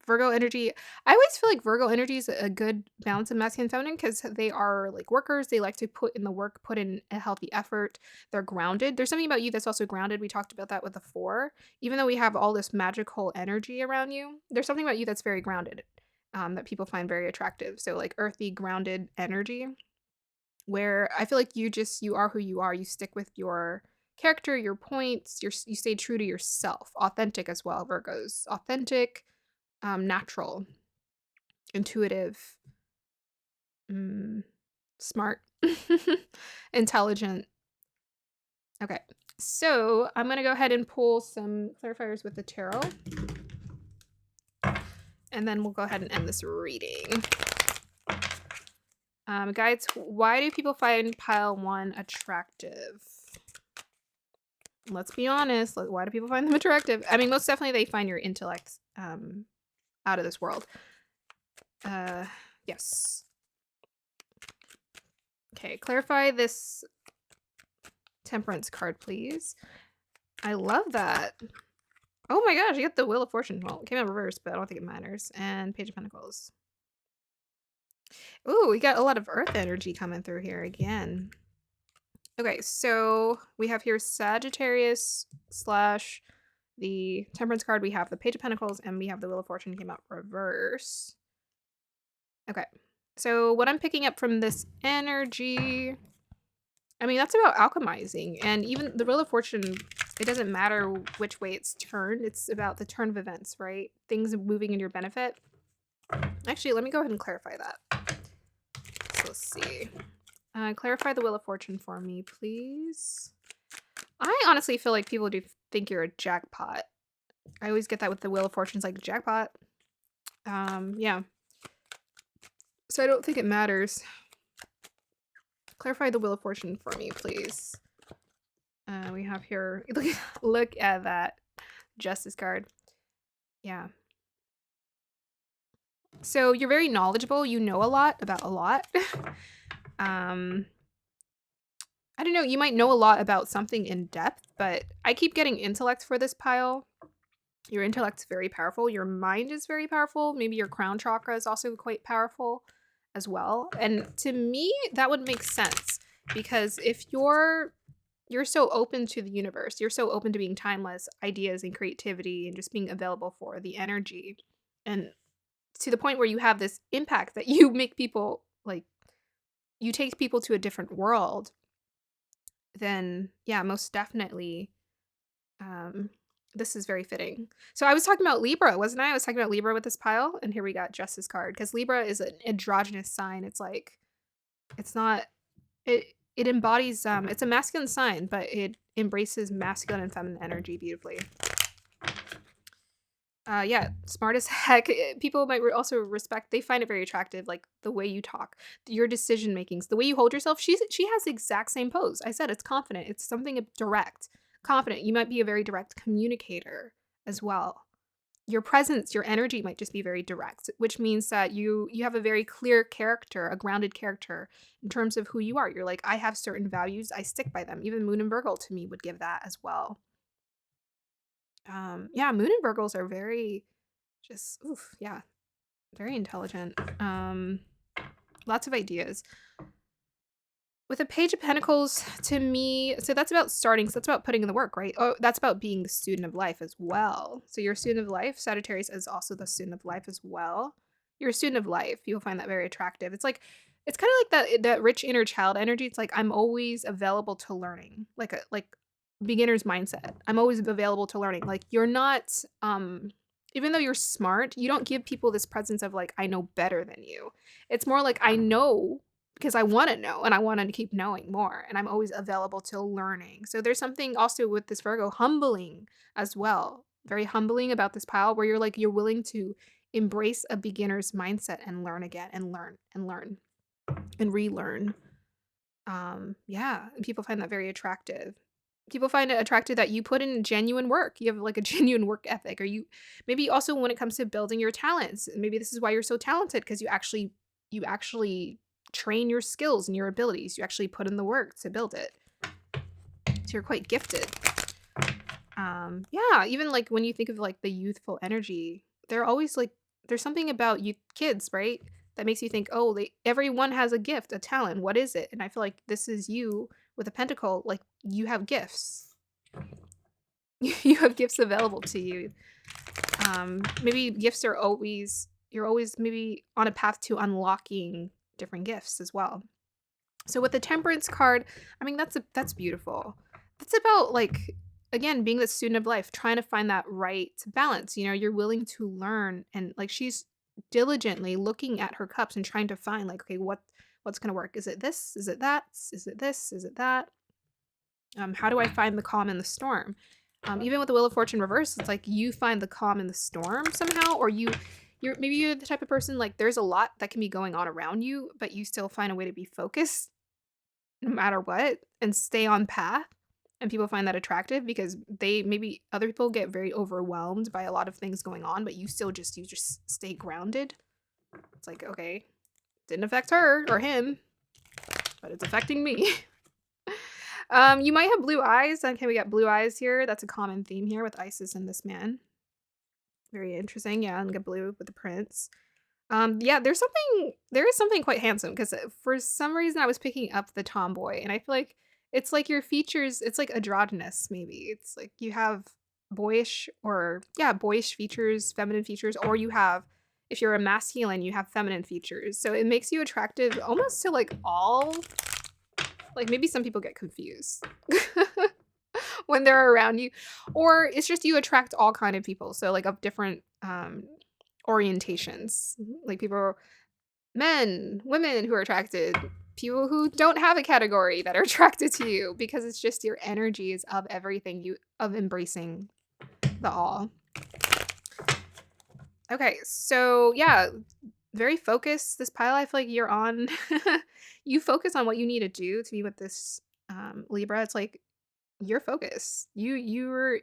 Virgo energy, I always feel like Virgo energy is a good balance of masculine and feminine because they are like workers. They like to put in the work, put in a healthy effort. They're grounded. There's something about you that's also grounded. We talked about that with the 4. Even though we have all this magical energy around you, there's something about you that's very grounded, that people find very attractive. So like earthy, grounded energy, where I feel like you are who you are. You stick with your character, your points. You stay true to yourself. Authentic as well, Virgos. Authentic, natural, intuitive, smart, intelligent. Okay, so I'm gonna go ahead and pull some clarifiers with the tarot, and then we'll go ahead and end this reading. Guides, why do people find pile 1 attractive? Let's be honest. Why do people find them attractive? I mean, most definitely they find your intellect out of this world. Yes. Okay, clarify this Temperance card, please. I love that. Oh my gosh, you get the Wheel of Fortune. Well, it came out reversed, but I don't think it matters. And Page of Pentacles. Ooh, we got a lot of Earth energy coming through here again. Okay, so we have here Sagittarius / the Temperance card. We have the Page of Pentacles, and we have the Wheel of Fortune came out reverse. Okay, so what I'm picking up from this energy, I mean, that's about alchemizing. And even the Wheel of Fortune, it doesn't matter which way it's turned. It's about the turn of events, right? Things moving in your benefit. Actually, let me go ahead and clarify that. So let's see. Clarify the Wheel of Fortune for me, please. I honestly feel like people do think you're a jackpot. I always get that with the Wheel of Fortune's like jackpot. Yeah. So I don't think it matters. Clarify the Wheel of Fortune for me, please. We have here, look at that Justice card. Yeah. So you're very knowledgeable. You know a lot about a lot. I don't know, you might know a lot about something in depth, but I keep getting intellect for this pile. Your intellect's very powerful. Your mind is very powerful. Maybe your crown chakra is also quite powerful as well. And to me, that would make sense because if you're so open to the universe, you're so open to being timeless, ideas and creativity and just being available for the energy. And to the point where you have this impact that you make people like you take people to a different world, then yeah, most definitely um this is very fitting. So I was talking about Libra, wasn't I? I was talking about Libra with this pile, and here we got Justice card because Libra is an androgynous sign. It's like it's not it embodies it's a masculine sign, but it embraces masculine and feminine energy beautifully. Yeah, smart as heck. People might also respect. They find it very attractive, like the way you talk, your decision makings, the way you hold yourself. She has the exact same pose. I said it's confident. It's something direct, confident. You might be a very direct communicator as well. Your presence, your energy might just be very direct, which means that you have a very clear character, a grounded character in terms of who you are. You're like, I have certain values, I stick by them. Even Moon and Virgo to me would give that as well. Yeah, Moon and Virgos are very just oof, yeah, very intelligent. Lots of ideas. With a Page of Pentacles, to me, so that's about starting, so that's about putting in the work, right? Oh, that's about being the student of life as well. So you're a student of life. Sagittarius is also the student of life as well. You're a student of life. You'll find that very attractive. It's like it's kind of like that rich inner child energy. It's like I'm always available to learning, like a beginner's mindset. I'm always available to learning. Like you're not even though you're smart, you don't give people this presence of like I know better than you. It's more like I know because I want to know and I want to keep knowing more and I'm always available to learning. So there's something also with this Virgo humbling as well. Very humbling about this pile where you're like you're willing to embrace a beginner's mindset and learn again and learn and relearn. Yeah, and people find that very attractive. People find it attractive that you put in genuine work. You have like a genuine work ethic, or you maybe also when it comes to building your talents. Maybe this is why you're so talented because you actually train your skills and your abilities. You actually put in the work to build it. So you're quite gifted. Yeah, even like when you think of like the youthful energy, they're always like there's something about you kids, right? That makes you think, oh, everyone has a gift, a talent. What is it? And I feel like this is you with a pentacle. Like you have gifts. You have gifts available to you. Maybe gifts are always you're always maybe on a path to unlocking different gifts as well. So with the Temperance card, I mean that's beautiful. That's about like again being the student of life, trying to find that right balance. You know, you're willing to learn and like she's diligently looking at her cups and trying to find like okay, what's going to work? Is it this? Is it that? Is it this? Is it that? How do I find the calm in the storm? Even with the Wheel of Fortune reverse, it's like you find the calm in the storm somehow, or you're the type of person like there's a lot that can be going on around you, but you still find a way to be focused no matter what and stay on path. And people find that attractive because they maybe other people get very overwhelmed by a lot of things going on, but you just stay grounded. It's like, okay, didn't affect her or him, but it's affecting me. You might have blue eyes. Okay, we got blue eyes here. That's a common theme here with Isis and this man. Very interesting. Yeah, and get blue with the prince. Yeah, there is something quite handsome because for some reason I was picking up the tomboy, and I feel like it's like your features. It's like androgynous. Maybe it's like you have boyish or yeah, boyish features, feminine features, or you have if you're a masculine, you have feminine features. So it makes you attractive almost to like all like maybe some people get confused when they're around you or it's just you attract all kind of people so like of different orientations like people men women who are attracted people who don't have a category that are attracted to you because it's just your energies of everything you of embracing the all. Okay, so yeah, very focused. This pile, I feel like you're on. You focus on what you need to do to be with this Libra. It's like you're focused. You're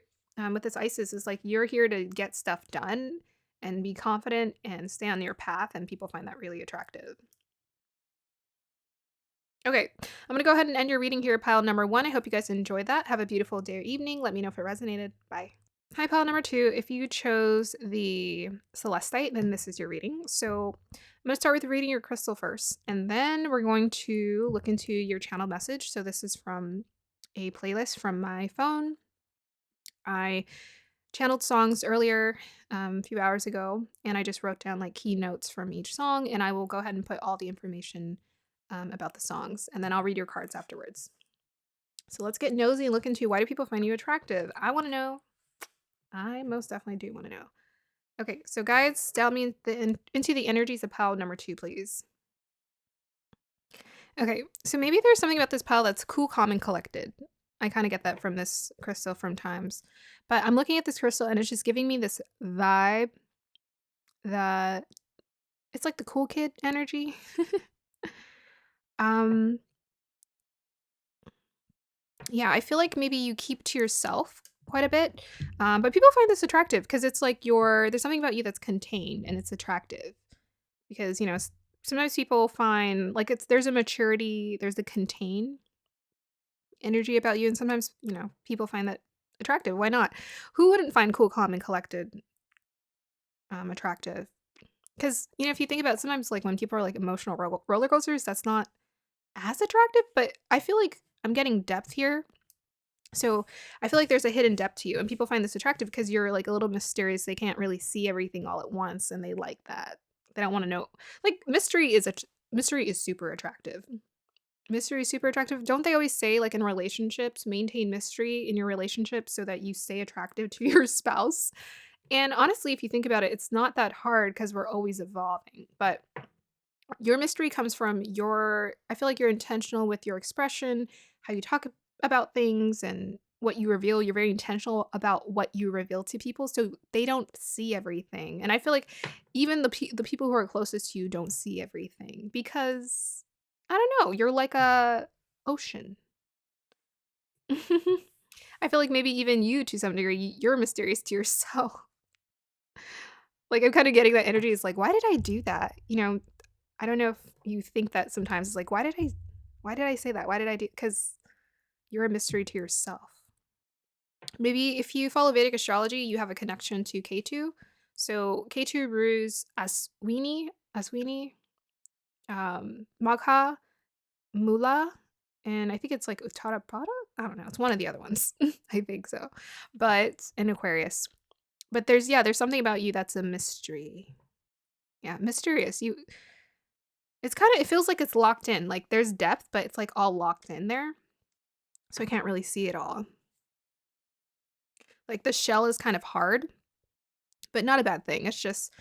with this Isis is like you're here to get stuff done and be confident and stay on your path, and people find that really attractive. Okay, I'm gonna go ahead and end your reading here, pile number 1. I hope you guys enjoyed that. Have a beautiful day or evening. Let me know if it resonated. Bye. Hi, pile number 2. If you chose the Celestite, then this is your reading. So I'm gonna start with reading your crystal first, and then we're going to look into your channel message. So this is from a playlist from my phone. I channeled songs earlier, a few hours ago, and I just wrote down like key notes from each song, and I will go ahead and put all the information about the songs, and then I'll read your cards afterwards. So let's get nosy and look into why do people find you attractive? I want to know. I most definitely do want to know. Okay, so guys, dial me into the energies of pile number 2, please. Okay, so maybe there's something about this pile that's cool, calm, and collected. I kind of get that from this crystal from times. But I'm looking at this crystal and it's just giving me this vibe that it's like the cool kid energy. um yeah, I feel like maybe you keep to yourself quite a bit. But people find this attractive because it's like there's something about you that's contained and it's attractive. Because, sometimes people find like there's a maturity, there's the contain energy about you, and sometimes, people find that attractive. Why not? Who wouldn't find cool, calm, and collected attractive? Because, if you think about it, sometimes like when people are like emotional roller coasters, that's not as attractive, but I feel like I'm getting depth here. So I feel like there's a hidden depth to you, and people find this attractive because you're like a little mysterious. They can't really see everything all at once, and they like that. They don't want to know. Like mystery is super attractive. Mystery is super attractive. Don't they always say, like, in relationships, maintain mystery in your relationship so that you stay attractive to your spouse? And honestly, if you think about it, it's not that hard because we're always evolving. But your mystery comes from I feel like you're intentional with your expression, how you talk about things, and what you reveal. You're very intentional about what you reveal to people so they don't see everything. And I feel like even the people who are closest to you don't see everything because I don't know, you're like a ocean. I feel like maybe even you to some degree, you're mysterious to yourself. Like I'm kind of getting that energy. It's like, why did I do that? I don't know if you think that sometimes. It's like, why did I say that? Why did I do? Because you're a mystery to yourself. Maybe if you follow Vedic astrology, you have a connection to Ketu. So Ketu rules Aswini, Magha, Mula, and I think it's like Uttarapada. I don't know. It's one of the other ones. I think so. But in Aquarius. But there's something about you that's a mystery. Yeah, mysterious. It feels like it's locked in. Like there's depth, but it's like all locked in there. So I can't really see it all. Like the shell is kind of hard, but not a bad thing. It's just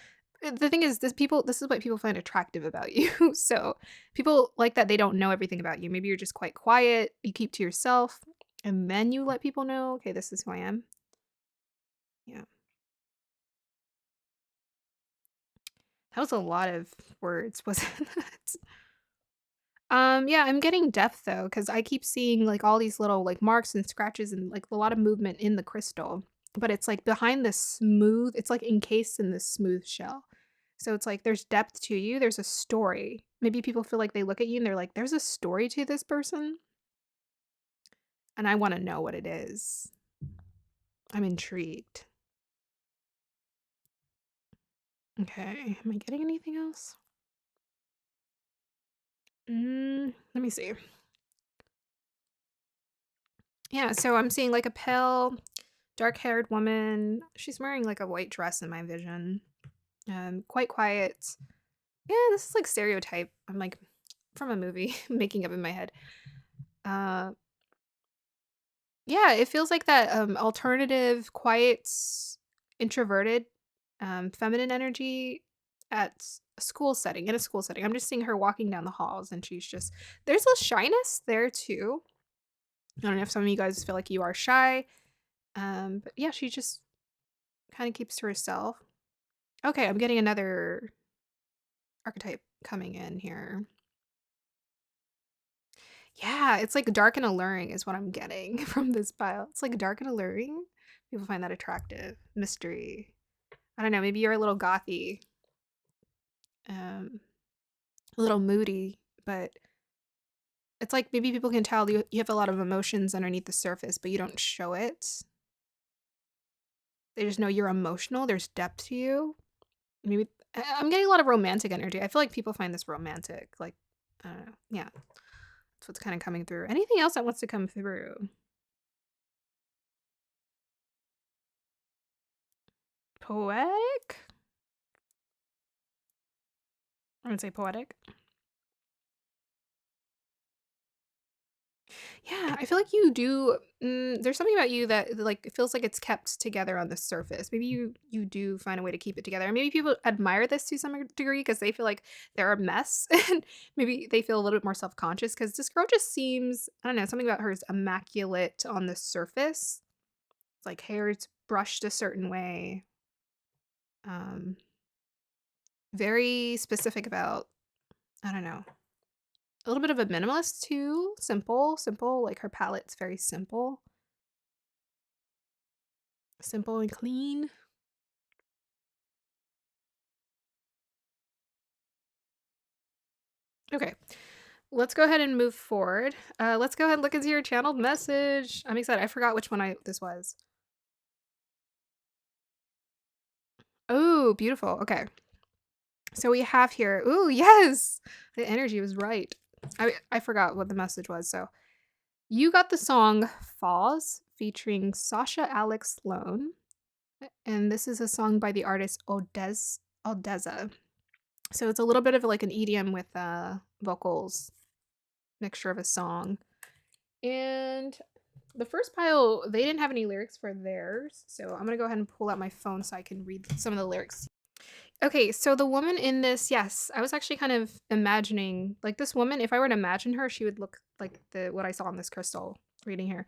the thing is this is what people find attractive about you. So people like that they don't know everything about you. Maybe you're just quite quiet, you keep to yourself, and then you let people know, okay, this is who I am. Yeah. That was a lot of words, wasn't it? Yeah, I'm getting depth though, because I keep seeing like all these little like marks and scratches and like a lot of movement in the crystal. But it's like behind this smooth, it's like encased in this smooth shell. So it's like there's depth to you, there's a story. Maybe people feel like they look at you and they're like, there's a story to this person, and I want to know what it is. I'm intrigued. Okay, am I getting anything else? Let me see. Yeah, so I'm seeing like a pale, dark-haired woman. She's wearing like a white dress in my vision. Quite quiet. Yeah, this is like stereotype. I'm like from a movie making up in my head. Uh yeah, it feels like that alternative, quiet, introverted, feminine energy a school setting, in a school setting. I'm just seeing her walking down the halls and there's a shyness there too. I don't know if some of you guys feel like you are shy. But yeah, she just kind of keeps to herself. Okay, I'm getting another archetype coming in here. Yeah, it's like dark and alluring is what I'm getting from this pile. It's like dark and alluring. People find that attractive. Mystery. I don't know, maybe you're a little gothy, a little moody, but It's like maybe people can tell you have a lot of emotions underneath the surface, but you don't show it. They just know you're emotional. There's depth to you. Maybe I'm getting a lot of romantic energy. I feel like people find this romantic. Like, I don't know. Yeah, that's what's kind of coming through. Anything else that wants to come through? Poetic? I would say poetic. Yeah, I feel like you do. There's something about you that like it feels like it's kept together on the surface. Maybe you do find a way to keep it together. And maybe people admire this to some degree because they feel like they're a mess, and maybe they feel a little bit more self conscious because this girl just seems, I don't know, something about her is immaculate on the surface. Like hair is brushed a certain way. Um, very specific about, I don't know, a little bit of a minimalist too. Simple. Like her palette's very simple. Simple and clean. Okay, let's go ahead and move forward. Let's go ahead and look into your channeled message. I'm excited. I forgot which one this was. Oh, beautiful. Okay. So we have here. Ooh, yes. The energy was right. I forgot what the message was. So you got the song Falls featuring Sasha Alex Sloan. And this is a song by the artist Odesza. So it's a little bit of like an EDM with vocals, mixture of a song. And the first pile, they didn't have any lyrics for theirs, so I'm gonna go ahead and pull out my phone so I can read some of the lyrics. Okay, so the woman in this, yes, I was actually kind of imagining like this woman. If I were to imagine her, she would look like the what I saw on this crystal reading here.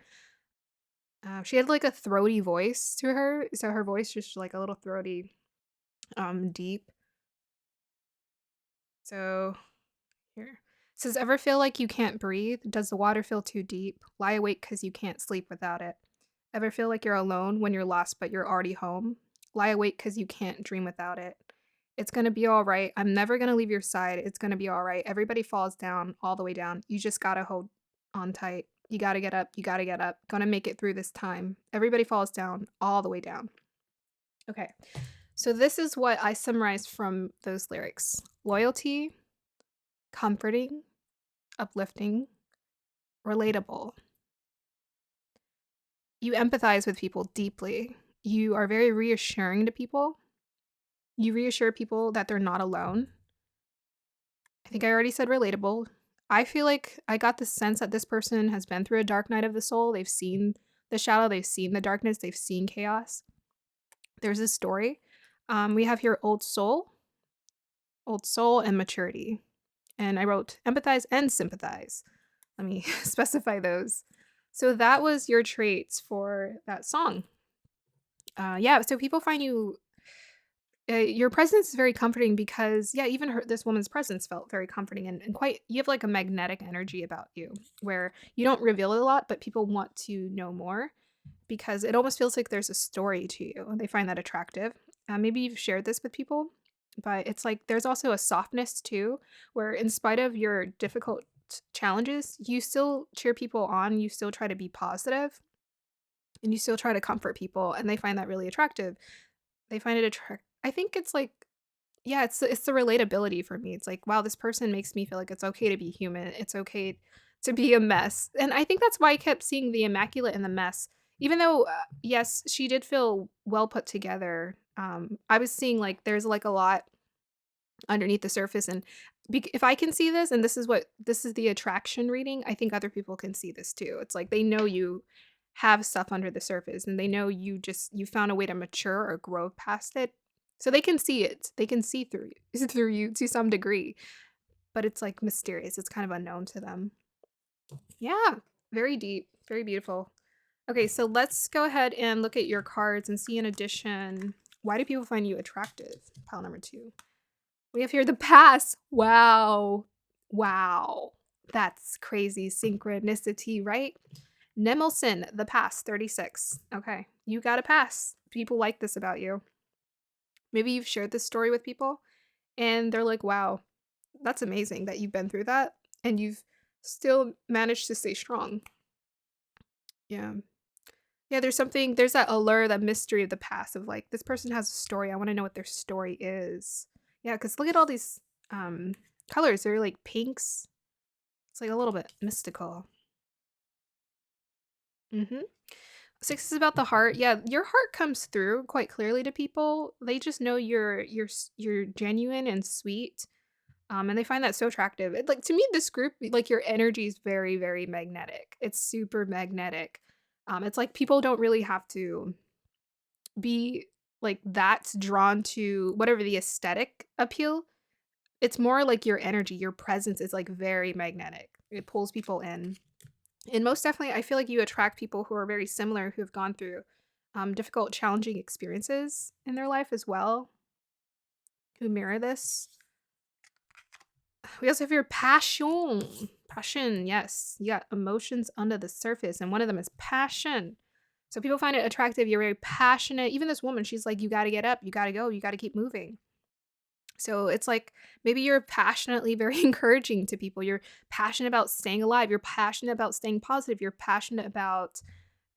She had like a throaty voice to her, so her voice just like a little throaty, deep. So here. It says, ever feel like you can't breathe? Does the water feel too deep? Lie awake because you can't sleep without it. Ever feel like you're alone when you're lost but you're already home? Lie awake because you can't dream without it. It's gonna be all right. I'm never gonna leave your side. It's gonna be all right. Everybody falls down, all the way down. You just gotta hold on tight. You gotta get up. You gotta get up. Gonna make it through this time. Everybody falls down, all the way down. Okay. So this is what I summarized from those lyrics. Loyalty, comforting, uplifting, relatable. You empathize with people deeply. You are very reassuring to people. You reassure people that they're not alone. I think I already said relatable. I feel like I got the sense that this person has been through a dark night of the soul. They've seen the shadow, they've seen the darkness, they've seen chaos. There's a story. We have here old soul, and maturity. And I wrote empathize and sympathize. Let me specify those. So that was your traits for that song. Yeah, so people find you your presence is very comforting because yeah, even this woman's presence felt very comforting and quite you have like a magnetic energy about you where you don't reveal it a lot, but people want to know more because it almost feels like there's a story to you and they find that attractive. Maybe you've shared this with people, but it's like there's also a softness too, where in spite of your difficult challenges, you still cheer people on, you still try to be positive, and you still try to comfort people, and they find that really attractive. They find it I think it's like yeah, it's the relatability for me. It's like, wow, this person makes me feel like it's okay to be human. It's okay to be a mess. And I think that's why I kept seeing the immaculate and the mess. Even though yes, she did feel well put together. I was seeing like there's like a lot underneath the surface and if I can see this and this is the attraction reading, I think other people can see this too. It's like they know you have stuff under the surface and they know you found a way to mature or grow past it. So they can see it. They can see through you, through you to some degree, but it's like mysterious. It's kind of unknown to them. Yeah, very deep, very beautiful. Okay, so let's go ahead and look at your cards and see in addition, why do people find you attractive? Pile number 2. We have here the past. Wow. Wow. That's crazy synchronicity, right? Nemelson, the past, 36. Okay. You got a pass. People like this about you. Maybe you've shared this story with people and they're like, wow, that's amazing that you've been through that and you've still manage to stay strong. Yeah. Yeah, there's that allure, that mystery of the past of like, this person has a story. I want to know what their story is. Yeah, because look at all these um colors. They're like pinks. It's like a little bit mystical. Mm-hmm. Six is about the heart. Yeah, your heart comes through quite clearly to people. They just know you're genuine and sweet. And they find that so attractive. Like to me, this group, like your energy is very, very magnetic. It's super magnetic. It's like people don't really have to be like that's drawn to whatever the aesthetic appeal. It's more like your energy, your presence is like very magnetic. It pulls people in. And most definitely, I feel like you attract people who are very similar, who have gone through difficult, challenging experiences in their life as well, who mirror this. We also have your passion. Passion, yes. You got emotions under the surface, and one of them is passion. So people find it attractive. You're very passionate. Even this woman, she's like, you got to get up, you got to go, you got to keep moving. So it's like maybe you're passionately very encouraging to people. You're passionate about staying alive. You're passionate about staying positive. You're passionate about,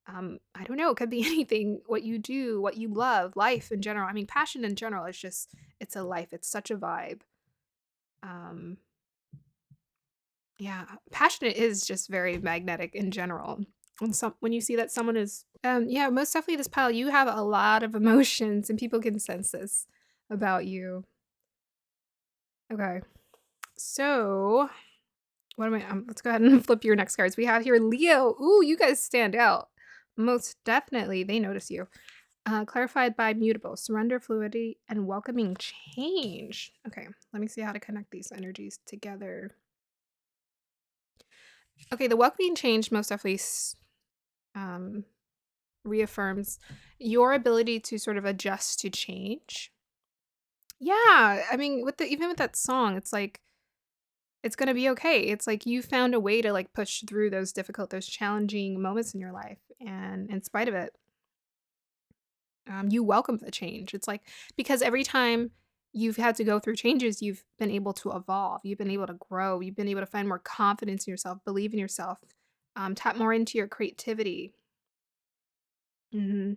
I don't know, it could be anything, what you do, what you love, life in general. I mean, passion in general is just, it's a life. It's such a vibe. Um, yeah, passionate is just very magnetic in general. When you see that someone is, yeah, most definitely this pile, you have a lot of emotions and people can sense this about you. Okay. So, what am I? Let's go ahead and flip your next cards. We have here Leo. Ooh, you guys stand out. Most definitely, they notice you. Clarified by mutable, surrender, fluidity, and welcoming change. Okay, let me see how to connect these energies together. Okay, the welcoming change most definitely um, reaffirms your ability to sort of adjust to change. Yeah, I mean, even with that song, it's like it's gonna be okay. It's like you found a way to like push through those difficult, those challenging moments in your life, and in spite of it, you welcome the change. It's like because every time you've had to go through changes, you've been able to evolve, you've been able to grow, you've been able to find more confidence in yourself, believe in yourself, tap more into your creativity. Hmm.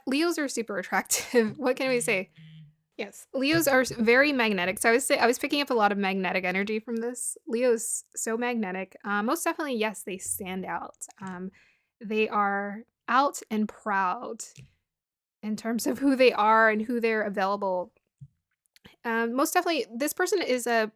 Leos are super attractive. What can we say? Yes, Leos are very magnetic. So I was picking up a lot of magnetic energy from this. Leo's so magnetic. Most definitely, yes, they stand out. They are out and proud in terms of who they are and who they're available. Most definitely, this person is a.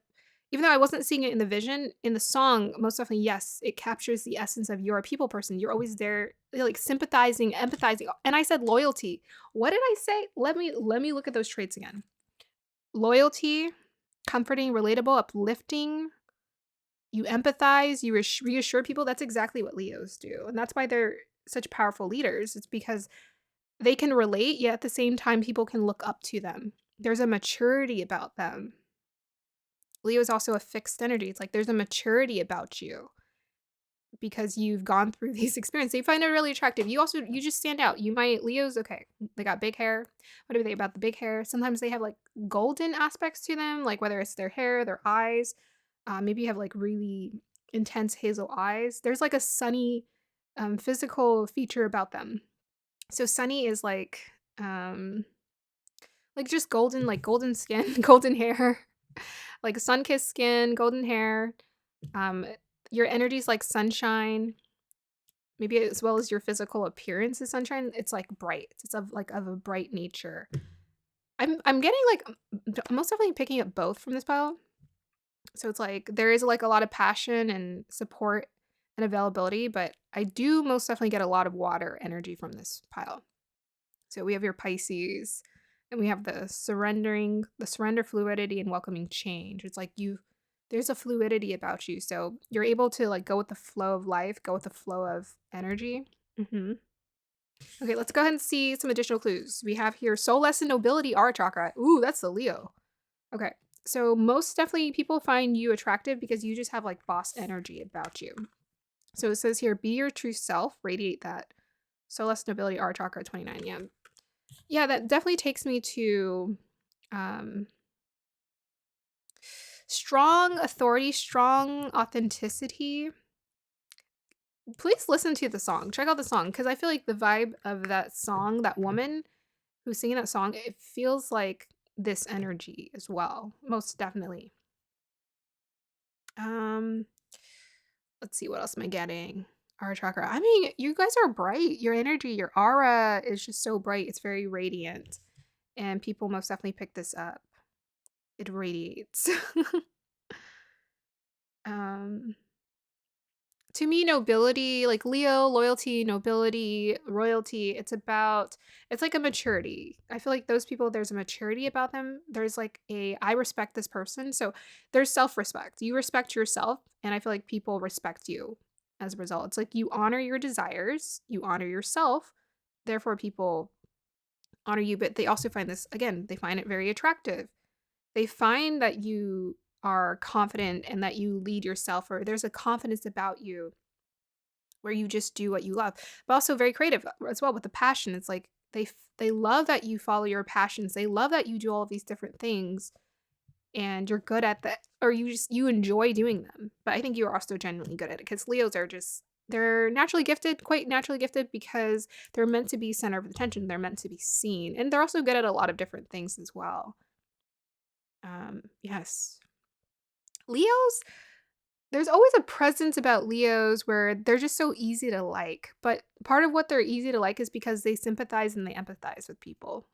Even though I wasn't seeing it in the vision, in the song, most definitely, yes, it captures the essence of you're a people person. You're always there, like sympathizing, empathizing, and I said loyalty. What did I say? Let me look at those traits again. Loyalty, comforting, relatable, uplifting. You empathize, you reassure people. That's exactly what Leos do. And that's why they're such powerful leaders. It's because they can relate, yet at the same time, people can look up to them. There's a maturity about them. Leo is also a fixed energy. It's like there's a maturity about you because you've gone through these experiences. You find it really attractive. You just stand out. Leos, okay, they got big hair. What are they about the big hair? Sometimes they have like golden aspects to them, like whether it's their hair, their eyes. Maybe you have like really intense hazel eyes. There's like a sunny physical feature about them. So sunny is like just golden, like golden skin, golden hair, like sun-kissed skin, golden hair. Um, your energy's like sunshine, maybe as well as your physical appearance is sunshine. It's like bright. It's of a bright nature. I'm getting like I'm most definitely picking up both from this pile. So it's like there is like a lot of passion and support and availability, but I do most definitely get a lot of water energy from this pile. So we have your Pisces and we have the surrender, fluidity, and welcoming change. It's like there's a fluidity about you. So you're able to like go with the flow of life, go with the flow of energy. Hmm. Okay, let's go ahead and see some additional clues. We have here soul lesson, nobility, R chakra. Ooh, that's the Leo. Okay, so most definitely people find you attractive because you just have like boss energy about you. So it says here, be your true self, radiate that. Soul lesson, nobility, R chakra, 29. Yeah. Yeah, that definitely takes me to um Strong authority, strong authenticity. Please listen to the song. Check out the song because I feel like the vibe of that song, that woman who's singing that song, it feels like this energy as well. Most definitely. Um, let's see, what else am I getting? Aura chakra. I mean, you guys are bright. Your energy, your aura is just so bright. It's very radiant. And people most definitely pick this up. It radiates. um to me, nobility, like Leo, loyalty, nobility, royalty, it's like a maturity. I feel like those people, there's a maturity about them. There's like I respect this person. So there's self-respect. You respect yourself, and I feel like people respect you as a result. It's like you honor your desires, you honor yourself, therefore people honor you, but they also find this, again, they find it very attractive. They find that you are confident and that you lead yourself, or there's a confidence about you where you just do what you love, but also very creative as well with the passion. It's like they love that you follow your passions. They love that you do all of these different things and you're good at that, or you enjoy doing them. But I think you're also genuinely good at it because Leos are just they're naturally gifted, quite naturally gifted because they're meant to be center of attention. They're meant to be seen, and they're also good at a lot of different things as well. Yes. Leos, there's always a presence about Leos where they're just so easy to like, but part of what they're easy to like is because they sympathize and they empathize with people.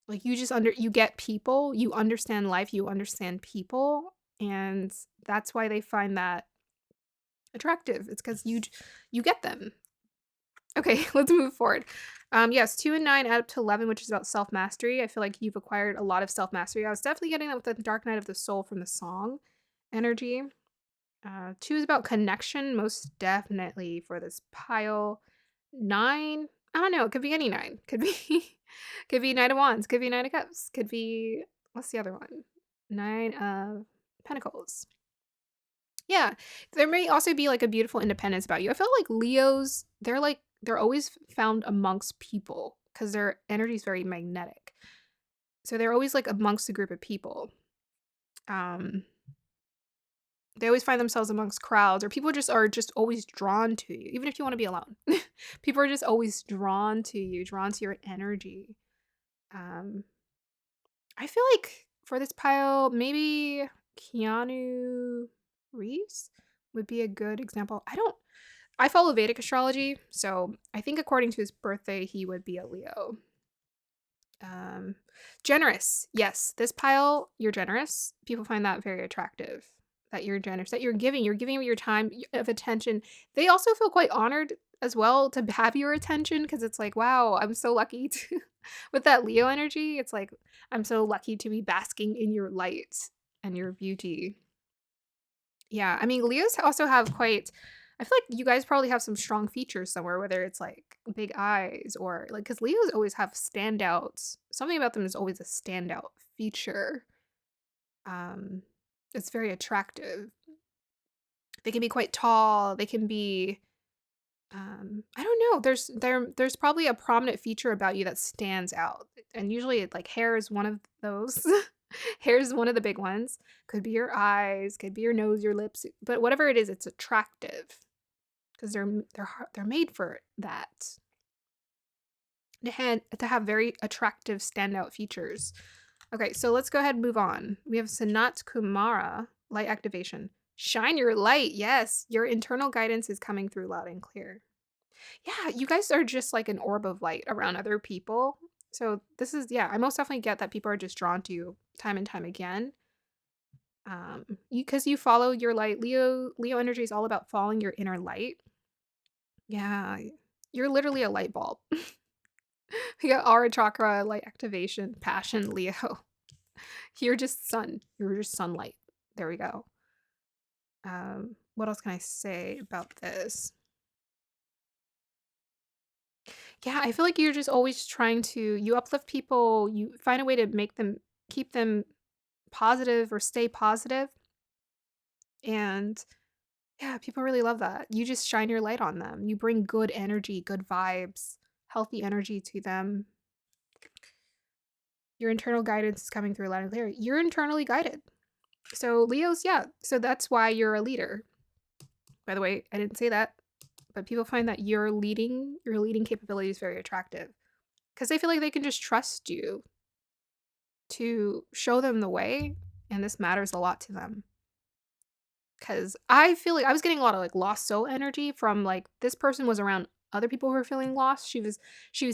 Like you get people, you understand life, you understand people, and that's why they find that attractive. It's because you get them. Okay, let's move forward. Yes, 2 and 9 add up to 11, which is about self mastery. I feel like you've acquired a lot of self mastery. I was definitely getting that with the Dark Night of the Soul from the song energy. 2 is about connection, most definitely for this pile. 9, I don't know, it could be any 9. Could be could be Knight of Wands, could be Knight of Cups, could be what's the other one? 9 of Pentacles. Yeah, there may also be like a beautiful independence about you. I feel like Leos, they're always found amongst people because their energy is very magnetic. So they're always like amongst a group of people. Um they always find themselves amongst crowds, or people just are just always drawn to you, even if you want to be alone. People are just always drawn to you, drawn to your energy. Um, I feel like for this pile, maybe Keanu Reeves would be a good example. I follow Vedic astrology, so I think according to his birthday, he would be a Leo. Um, Generous. Yes, this pile, you're generous. People find that very attractive. That you're generous, that you're giving your time of attention. They also feel quite honored as well to have your attention because it's like, wow, I'm so lucky to with that Leo energy. It's like I'm so lucky to be basking in your light and your beauty. Yeah, I mean, Leos also have quite I feel like you guys probably have some strong features somewhere, whether it's like big eyes or like because Leos always have standouts. Something about them is always a standout feature. Um, it's very attractive. They can be quite tall. They can be I don't know. There's probably a prominent feature about you that stands out. And usually like hair is one of those. Hair is one of the big ones. Could be your eyes, could be your nose, your lips, but whatever it is, it's attractive because they're made for that. To have very attractive standout features. Okay, so let's go ahead and move on. We have Sanat Kumara, light activation. Shine your light. Yes, your internal guidance is coming through loud and clear. Yeah, you guys are just like an orb of light around other people. So this is, yeah, I most definitely get that people are just drawn to you time and time again. Because you follow your light. Leo energy is all about following your inner light. Yeah, you're literally a light bulb. We got aura chakra, light activation, passion, Leo. You're just sun. You're just sunlight. There we go. What else can I say about this? Yeah, I feel like you're just always trying to you uplift people, you find a way to make them keep them positive or stay positive. And yeah, people really love that. You just shine your light on them. You bring good energy, good vibes, healthy energy to them. Your internal guidance is coming through loud and clear. You're internally guided. So Leos, yeah. So that's why you're a leader. By the way, I didn't say that, but people find that your leading capability is very attractive because they feel like they can just trust you to show them the way, and this matters a lot to them. Because I feel like I was getting a lot of like lost soul energy from like this person was around other people who are feeling lost. She was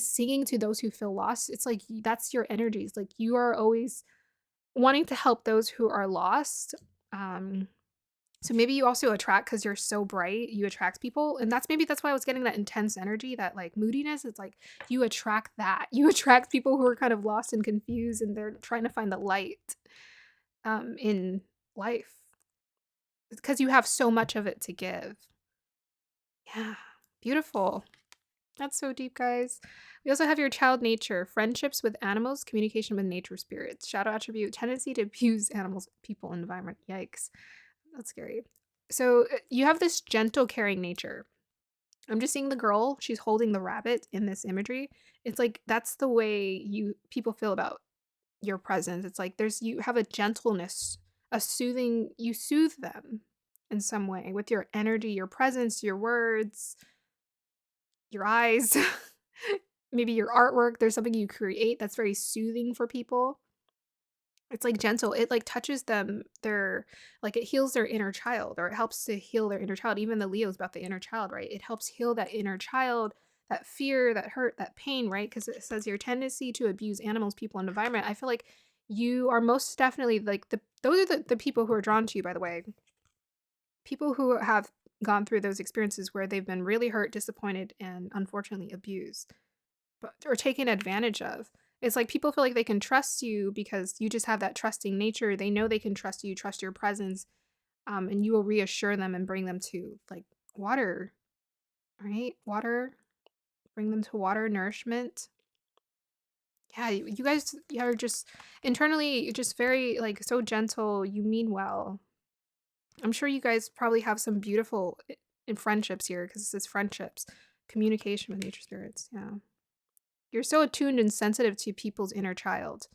singing to those who feel lost. It's like that's your energies. Like you are always wanting to help those who are lost. Um, so maybe you also attract because you're so bright, you attract people. And that's why I was getting that intense energy, that like moodiness. It's like you attract that. You attract people who are kind of lost and confused and they're trying to find the light in life because you have so much of it to give. Yeah. Beautiful. That's so deep, guys. We also have your child nature, friendships with animals, communication with nature spirits, shadow attribute, tendency to abuse animals, people, environment. Yikes. That's scary. So you have this gentle, caring nature. I'm just seeing the girl. She's holding the rabbit in this imagery. It's like that's the way people feel about your presence. It's like you have a gentleness, a soothing. You soothe them in some way with your energy, your presence, your words, your eyes, maybe your artwork. There's something you create that's very soothing for people. It's like gentle. It like touches them. Like it heals their inner child, or it helps to heal their inner child. Even the Leo's about the inner child, right? It helps heal that inner child, that fear, that hurt, that pain, right? Because it says your tendency to abuse animals, people, and environment. I feel like you are most definitely like those are the people who are drawn to you, by the way. People who have gone through those experiences where they've been really hurt, disappointed, and unfortunately abused, or taken advantage of. It's like people feel like they can trust you because you just have that trusting nature. They know they can trust you, trust your presence, and you will reassure them and bring them to like water, right? Water, bring them to water, nourishment. Yeah, you guys are just internally just very like so gentle. You mean well. I'm sure you guys probably have some beautiful in friendships here because this is friendships, communication with nature spirits. Yeah. You're so attuned and sensitive to people's inner child.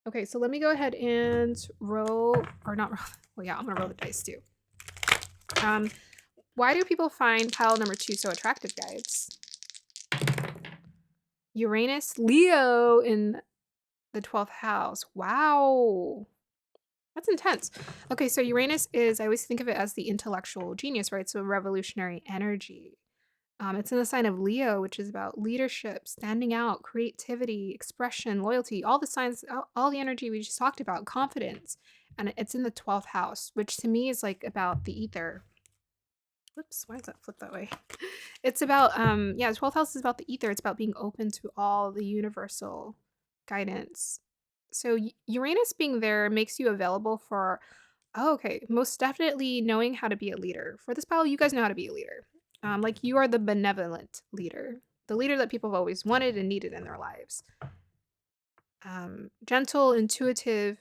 Okay, so let me go ahead and roll, or not roll. Well, yeah, I'm gonna roll the dice too. Why do people find pile number 2 so attractive, guys? Uranus, Leo in the 12th house. Wow. That's intense. Okay, so Uranus is, I always think of it as the intellectual genius, right? So revolutionary energy. It's in the sign of Leo, which is about leadership, standing out, creativity, expression, loyalty, all the signs, all the energy we just talked about, confidence. And it's in the 12th house, which to me is like about the ether. Whoops, why is that flipped that way? It's about, yeah, 12th house is about the ether. It's about being open to all the universal guidance. So Uranus being there makes you available for, oh, okay, most definitely knowing how to be a leader. For this pile, you guys know how to be a leader. Like you are the benevolent leader, the leader that people have always wanted and needed in their lives. Gentle, intuitive,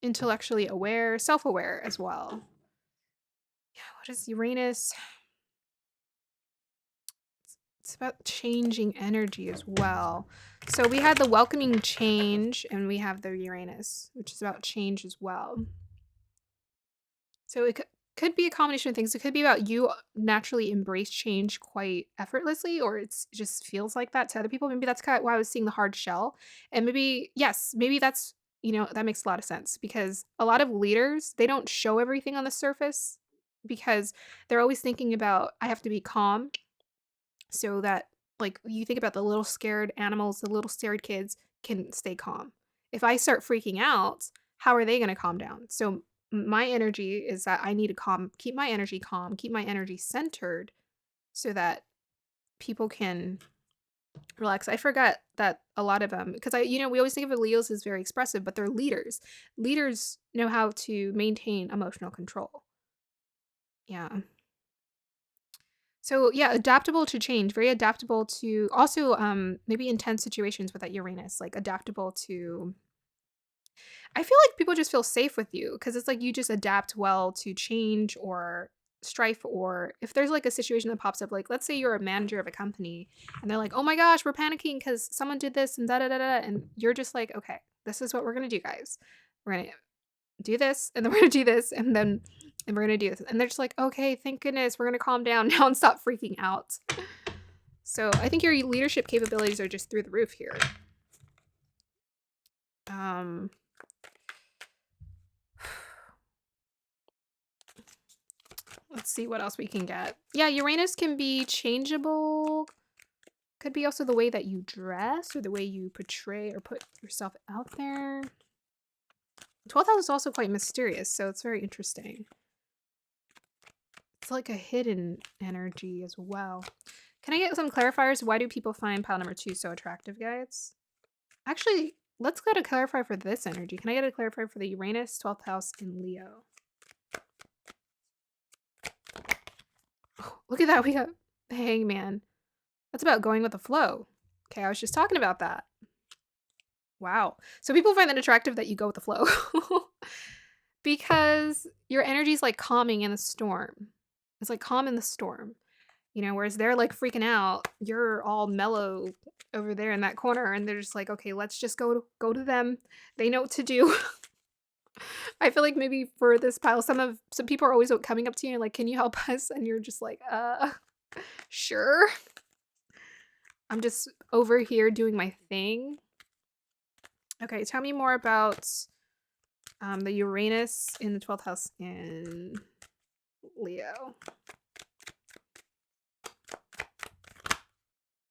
intellectually aware, self-aware as well. Yeah, what is Uranus? It's about changing energy as well. So we had the welcoming change, and we have the Uranus, which is about change as well. So it could be a combination of things. It could be about you naturally embrace change quite effortlessly, or it just feels like that to other people. Maybe that's kind of why I was seeing the hard shell. And maybe, yes, maybe that's, that makes a lot of sense because a lot of leaders, they don't show everything on the surface because they're always thinking about, I have to be calm so that, like, you think about the little scared animals, the little scared kids can stay calm. If I start freaking out, how are they going to calm down? So my energy is that I need to keep my energy calm, keep my energy centered so that people can relax. I forgot that a lot of them, because we always think of Leos as very expressive, but they're leaders. Leaders know how to maintain emotional control. Yeah. So yeah, adaptable to change, very adaptable to also maybe intense situations with that Uranus, like adaptable to, I feel like people just feel safe with you because it's like you just adapt well to change or strife, or if there's like a situation that pops up, like let's say you're a manager of a company and they're like, oh my gosh, we're panicking because someone did this and da da da da, and you're just like, okay, this is what we're gonna do, guys. We're gonna do this, and then we're gonna do this, and we're gonna do this, and they're just like, okay, thank goodness, we're gonna calm down now and stop freaking out. So I think your leadership capabilities are just through the roof here. Let's see what else we can get. Yeah, Uranus can be changeable. Could be also the way that you dress or the way you portray or put yourself out there. 12th house is also quite mysterious, so it's very interesting. It's like a hidden energy as well. Can I get some clarifiers? Why do people find pile number 2 so attractive, guys? Actually, let's get a clarifier for this energy. Can I get a clarifier for the Uranus, 12th house, in Leo? Oh, look at that. We got the Hangman. That's about going with the flow. Okay, I was just talking about that. Wow. So people find that attractive that you go with the flow. Because your energy is like calming in a storm. It's like calm in the storm. You know, whereas they're like freaking out, you're all mellow over there in that corner, and they're just like, okay, let's just go to them. They know what to do. I feel like maybe for this pile, some people are always coming up to you and like, can you help us? And you're just like, sure. I'm just over here doing my thing. Okay, tell me more about the Uranus in the 12th house in Leo.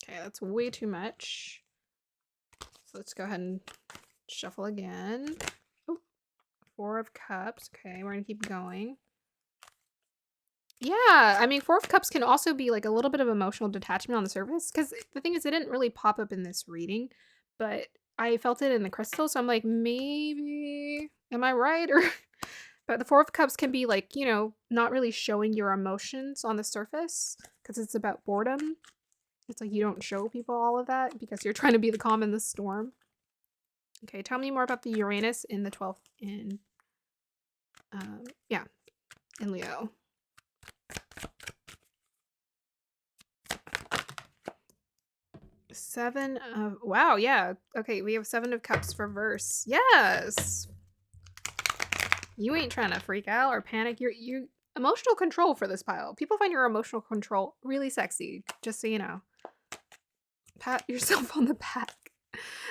Okay, that's way too much. So let's go ahead and shuffle again. Oh, 4 of Cups. Okay, we're gonna keep going. Yeah, I mean, 4 of Cups can also be like a little bit of emotional detachment on the surface, because the thing is, it didn't really pop up in this reading, but I felt it in the crystal, so I'm like, maybe, am I right? Or, but the 4 of Cups can be like, you know, not really showing your emotions on the surface, because it's about boredom. It's like you don't show people all of that because you're trying to be the calm in the storm. Okay, tell me more about the Uranus in the 12th in, in Leo. Wow, yeah. Okay, we have 7 of Cups for verse. Yes! You ain't trying to freak out or panic. You're emotional control for this pile. People find your emotional control really sexy, just so you know. Pat yourself on the back.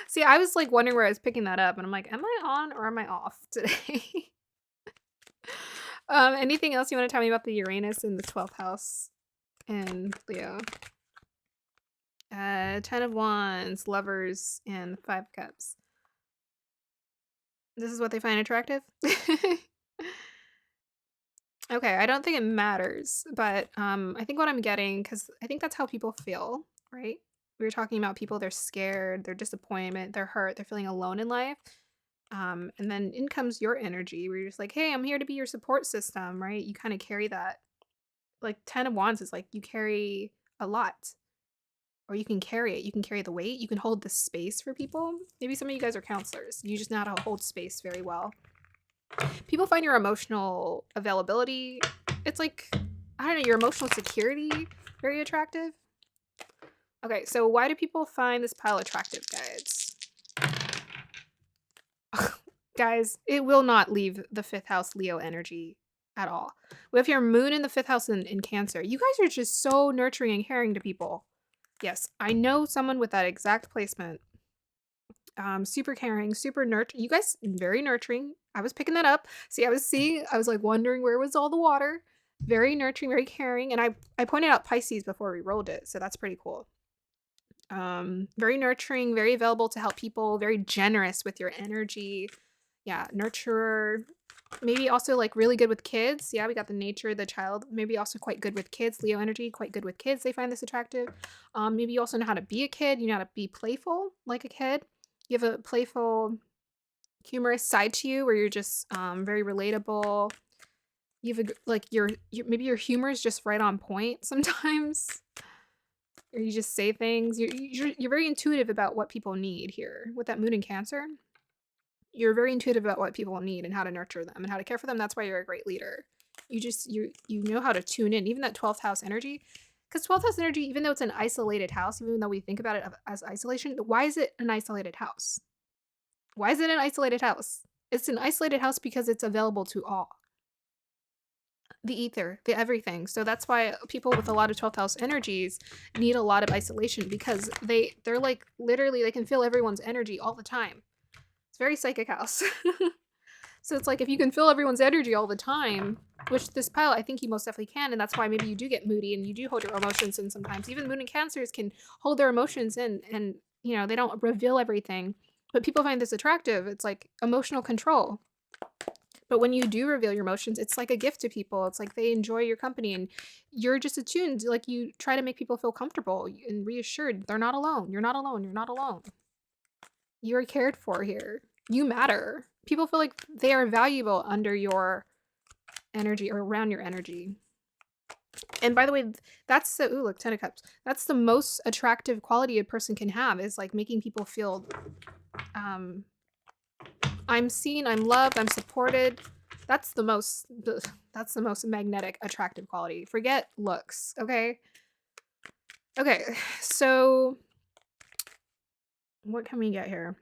See, I was like wondering where I was picking that up, and I'm like, am I on or am I off today? Anything else you want to tell me about the Uranus in the 12th house in Leo? 10 of Wands, Lovers, and 5 of Cups. This is what they find attractive? Okay, I don't think it matters, but I think what I'm getting, because I think that's how people feel, right? We were talking about people, they're scared, they're disappointment, they're hurt, they're feeling alone in life. And then in comes your energy where you're just like, hey, I'm here to be your support system, right? You kind of carry that. Like 10 of Wands is like you carry a lot. Or you can carry it. You can carry the weight. You can hold the space for people. Maybe some of you guys are counselors. You just know how to hold space very well. People find your emotional availability. It's like, I don't know, your emotional security very attractive. Okay, so why do people find this pile attractive, guys? Guys, it will not leave the 5th house Leo energy at all. We have your moon in the 5th house in Cancer. You guys are just so nurturing and caring to people. Yes, I know someone with that exact placement. Super caring, super nurturing. You guys, very nurturing. I was picking that up. See, I was like wondering where was all the water. Very nurturing, very caring. And I pointed out Pisces before we rolled it, so that's pretty cool. Very nurturing, very available to help people, very generous with your energy. Yeah, nurturer. Maybe also like really good with kids. Yeah, we got the nature, the child. Maybe also quite good with kids. Leo energy, quite good with kids. They find this attractive. Maybe you also know how to be a kid. You know how to be playful like a kid. You have a playful, humorous side to you where you're just very relatable. You have maybe your humor is just right on point sometimes. Or you just say things. You're very intuitive about what people need here with that moon in Cancer. You're very intuitive about what people need and how to nurture them and how to care for them. That's why you're a great leader. You know how to tune in, even that 12th house energy. Because 12th house energy, even though it's an isolated house, even though we think about it as isolation, why is it an isolated house? Why is it an isolated house? It's an isolated house because it's available to all. The ether, the everything. So that's why people with a lot of 12th house energies need a lot of isolation, because they're like literally they can feel everyone's energy all the time. It's very psychic house. So it's like if you can feel everyone's energy all the time, which this pile I think you most definitely can, and that's why maybe you do get moody and you do hold your emotions in sometimes. Even moon and cancers can hold their emotions in, and they don't reveal everything. But people find this attractive. It's like emotional control. But when you do reveal your emotions, it's like a gift to people. It's like they enjoy your company and you're just attuned. Like you try to make people feel comfortable and reassured. They're not alone. You're not alone. You're not alone. You are cared for here. You matter. People feel like they are valuable under your energy or around your energy. And by the way, that's the, ooh, look, 10 of Cups. That's the most attractive quality a person can have, is like making people feel I'm seen, I'm loved, I'm supported. That's the most magnetic, attractive quality. Forget looks, okay? Okay, so what can we get here?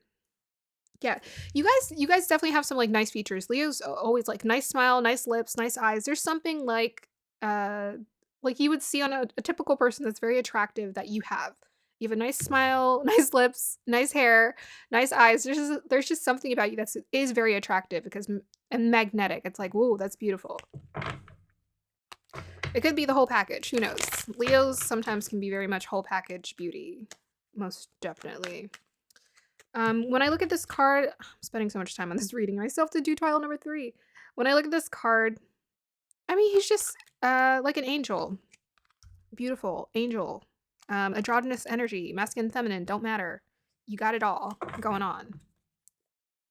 Yeah, you guys definitely have some like nice features. Leo's always like nice smile, nice lips, nice eyes. There's something like you would see on a typical person that's very attractive that you have. You have a nice smile, nice lips, nice hair, nice eyes. There's just something about you that is very attractive and magnetic. It's like, whoa, that's beautiful. It could be the whole package. Who knows? Leos sometimes can be very much whole package beauty. Most definitely. When I look at this card, I'm spending so much time on this reading. I still have to do trial number 3. When I look at this card, I mean, he's just like an angel. Beautiful angel. Androgynous energy, masculine, feminine, don't matter. You got it all going on.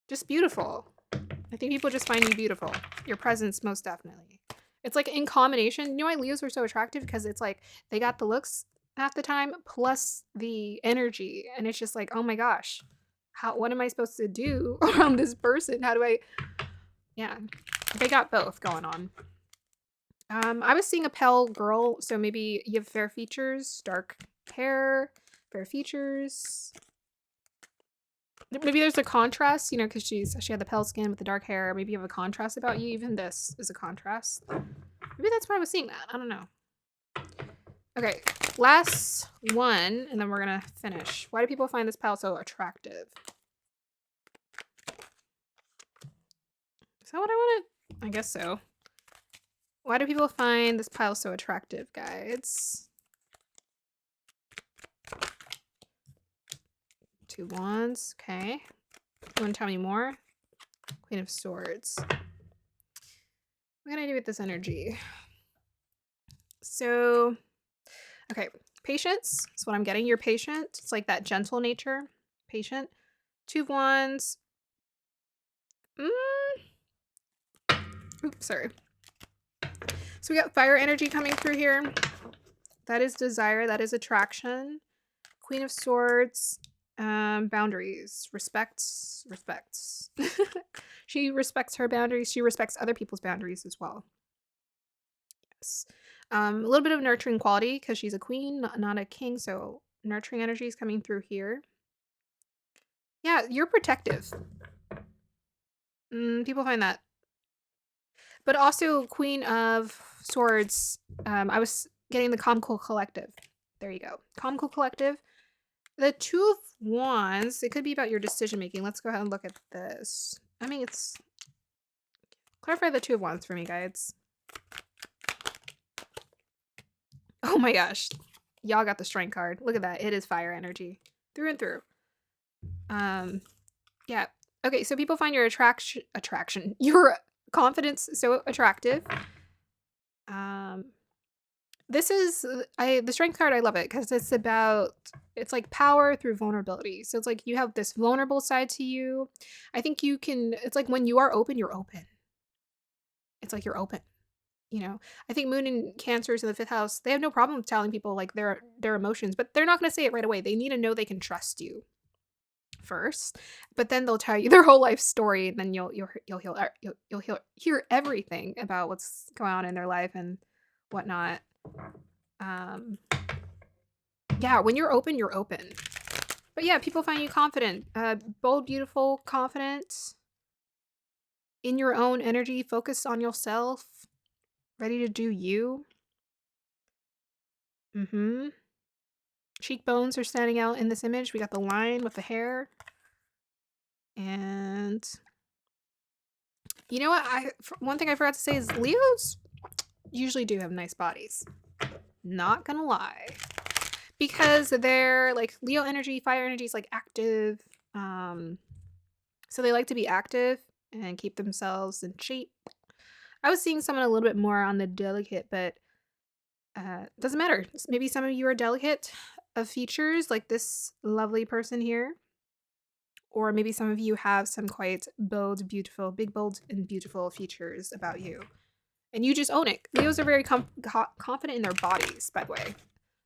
Just beautiful. I think people just find you beautiful. Your presence, most definitely. It's like in combination. You know why Leos are so attractive? Because it's like they got the looks half the time plus the energy. And it's just like, oh my gosh. What am I supposed to do around this person? How do I... Yeah. They got both going on. I was seeing a pale girl, so maybe you have fair features, dark hair, fair features. Maybe there's a contrast, because she had the pale skin with the dark hair. Maybe you have a contrast about you. Even this is a contrast. Maybe that's why I was seeing that. I don't know. Okay, last one, and then we're gonna finish. Why do people find this pile so attractive? Is that what I wanted? I guess so. Why do people find this pile so attractive, guys? 2 wands. Okay. You want to tell me more? Queen of Swords. What can I do with this energy? So, okay. Patience is what I'm getting. You're patient. It's like that gentle nature. Patient. 2 wands. Oops, sorry. So we got fire energy coming through here. That is desire. That is attraction. Queen of Swords. Boundaries. Respects. She respects her boundaries. She respects other people's boundaries as well. Yes. A little bit of nurturing quality because she's a queen, not a king. So nurturing energy is coming through here. Yeah, you're protective. People find that. But also Queen of Swords. I was getting the Calm Cool Collective. There you go. Calm Cool Collective. The 2 of Wands. It could be about your decision making. Let's go ahead and look at this. I mean, it's... Clarify the 2 of Wands for me, guys. Oh my gosh. Y'all got the Strength card. Look at that. It is fire energy. Through and through. Yeah. Okay, so people find your attraction. Your confidence so attractive. This is the Strength card. I love it because it's like power through vulnerability. So it's like you have this vulnerable side to you. I think you can. It's like when you are open, you're open. It's like you're open. I think Moon and Cancers in the 5th house, they have no problem with telling people like their emotions, but they're not going to say it right away. They need to know they can trust you. first, but then they'll tell you their whole life story, and then you'll hear everything about what's going on in their life and whatnot. Um, yeah, when you're open, you're open. But yeah, people find you confident, bold, beautiful, confident, in your own energy, focused on yourself, ready to do you. Mm-hmm. Cheekbones are standing out in this image. We got the line with the hair. And you know what? One thing I forgot to say is Leos usually do have nice bodies. Not gonna lie. Because they're like Leo energy, fire energy is like active. So they like to be active and keep themselves in shape. I was seeing someone a little bit more on the delicate, but doesn't matter. Maybe some of you are delicate of features, like this lovely person here. Or maybe some of you have some quite bold, beautiful, big, bold, and beautiful features about you. And you just own it. Leos are very confident in their bodies, by the way.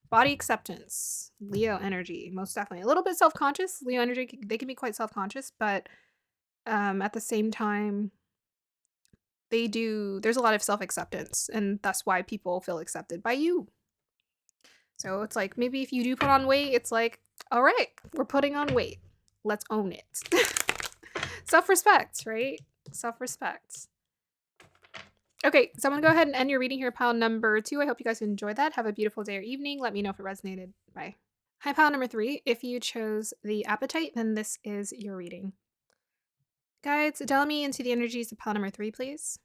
Body acceptance. Leo energy, most definitely. A little bit self-conscious. Leo energy, they can be quite self-conscious, but at the same time, there's a lot of self-acceptance, and that's why people feel accepted by you. So it's like, maybe if you do put on weight, it's like, all right, we're putting on weight. Let's own it. Self-respect, right? Self-respect. Okay, so I'm going to go ahead and end your reading here, pile number 2. I hope you guys enjoyed that. Have a beautiful day or evening. Let me know if it resonated. Bye. Hi, pile number 3. If you chose the appetite, then this is your reading. Guides, dial me into the energies of pile number 3, please.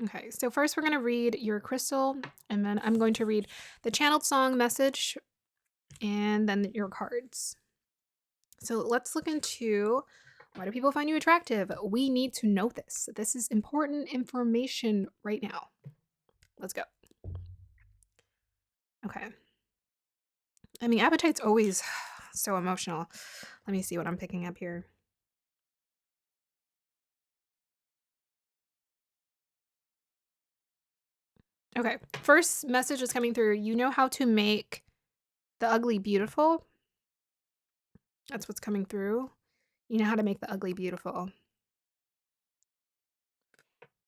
Okay, so first we're going to read your crystal, and then I'm going to read the channeled song message, and then your cards. So let's look into, why do people find you attractive? We need to know this. This is important information right now. Let's go. Okay. I mean, appetite's always so emotional. Let me see what I'm picking up here. Okay, first message is coming through. You know how to make the ugly beautiful. That's what's coming through. You know how to make the ugly beautiful.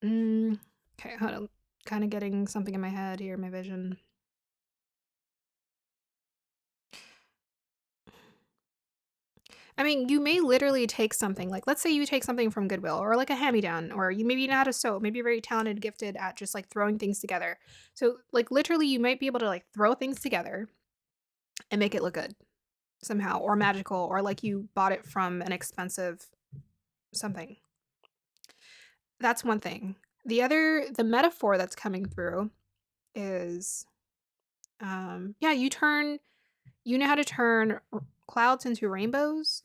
Okay, hold on. Kind of getting something in my head here, my vision. I mean, you may literally take something, like, let's say you take something from Goodwill or like a hand-me-down, or you maybe know how to sew, maybe you're very talented, gifted at just like throwing things together. So like literally you might be able to like throw things together and make it look good somehow, or magical, or like you bought it from an expensive something. That's one thing. The metaphor that's coming through is, yeah, you know how to turn clouds into rainbows.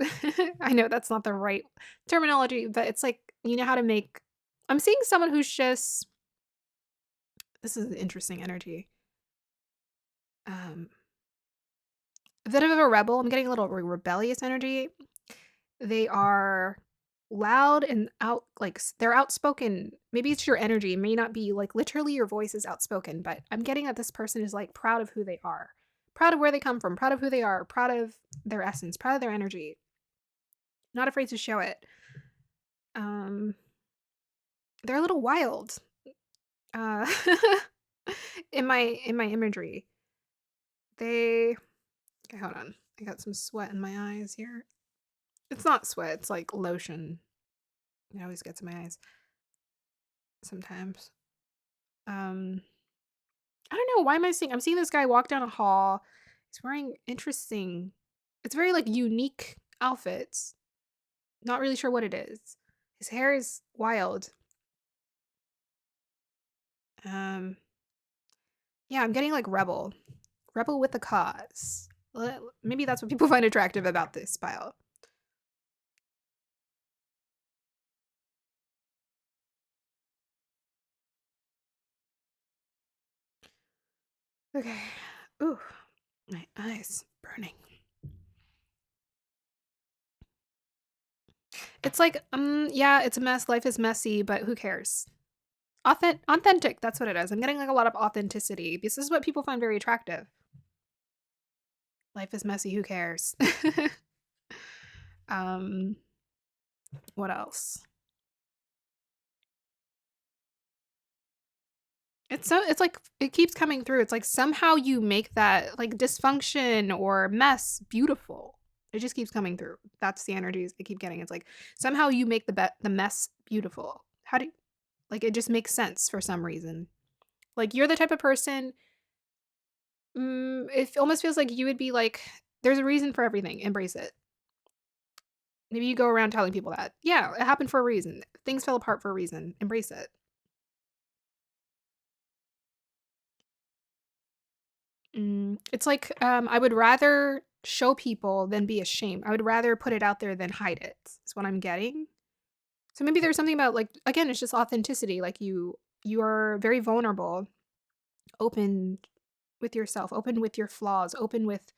I know that's not the right terminology, but it's like, you know how to make, I'm seeing someone who's just, this is an interesting energy. A bit of a rebel. I'm getting a little rebellious energy. They are loud and they're outspoken. Maybe it's your energy. It may not be like literally your voice is outspoken, but I'm getting that this person is like proud of who they are, proud of where they come from, proud of who they are, proud of their essence, proud of their energy. Not afraid to show it. They're a little wild. In my imagery. Okay, hold on. I got some sweat in my eyes here. It's not sweat, it's like lotion. It always gets in my eyes sometimes. I don't know, why am I seeing, I'm seeing this guy walk down a hall. He's wearing interesting, it's very like unique outfits. Not really sure what it is. His hair is wild. Yeah, I'm getting like rebel. Rebel with a cause. Maybe that's what people find attractive about this pile. Okay. Ooh, my eyes burning. It's like, yeah, it's a mess. Life is messy, but who cares? Authentic. That's what it is. I'm getting like a lot of authenticity. This is what people find very attractive. Life is messy. Who cares? um, what else? It's like it keeps coming through. It's like somehow you make that like dysfunction or mess beautiful. It just keeps coming through. That's the energies I keep getting. It's like somehow you make the mess beautiful. How do you, like it just makes sense for some reason. Like you're the type of person. It almost feels like you would be like, there's a reason for everything. Embrace it. Maybe you go around telling people that. Yeah, it happened for a reason. Things fell apart for a reason. Embrace it. It's like, I would rather show people than be ashamed. I would rather put it out there than hide it, is what I'm getting. So maybe there's something about, like, again, it's just authenticity. Like, you're very vulnerable, open with yourself, open with your flaws, open with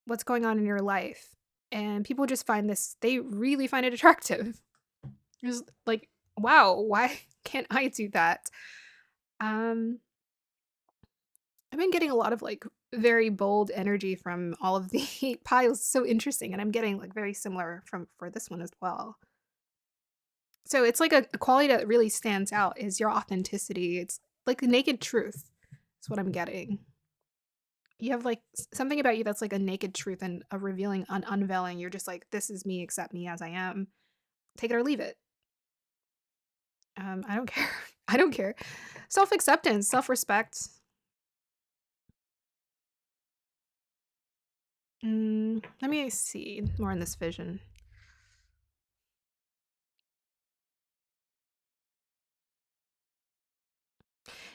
what's going on in your life. And people just find this, they really find it attractive. Just like, wow, why can't I do that? Um, I've been getting a lot of like very bold energy from all of the piles. So interesting. And I'm getting like very similar from for this one as well. So it's like a quality that really stands out is your authenticity. It's like the naked truth. That's what I'm getting. You have like something about you that's like a naked truth and a revealing, unveiling. You're just like, this is me, accept me as I am. Take it or leave it. I don't care. I don't care. Self acceptance, self respect. Let me see more in this vision.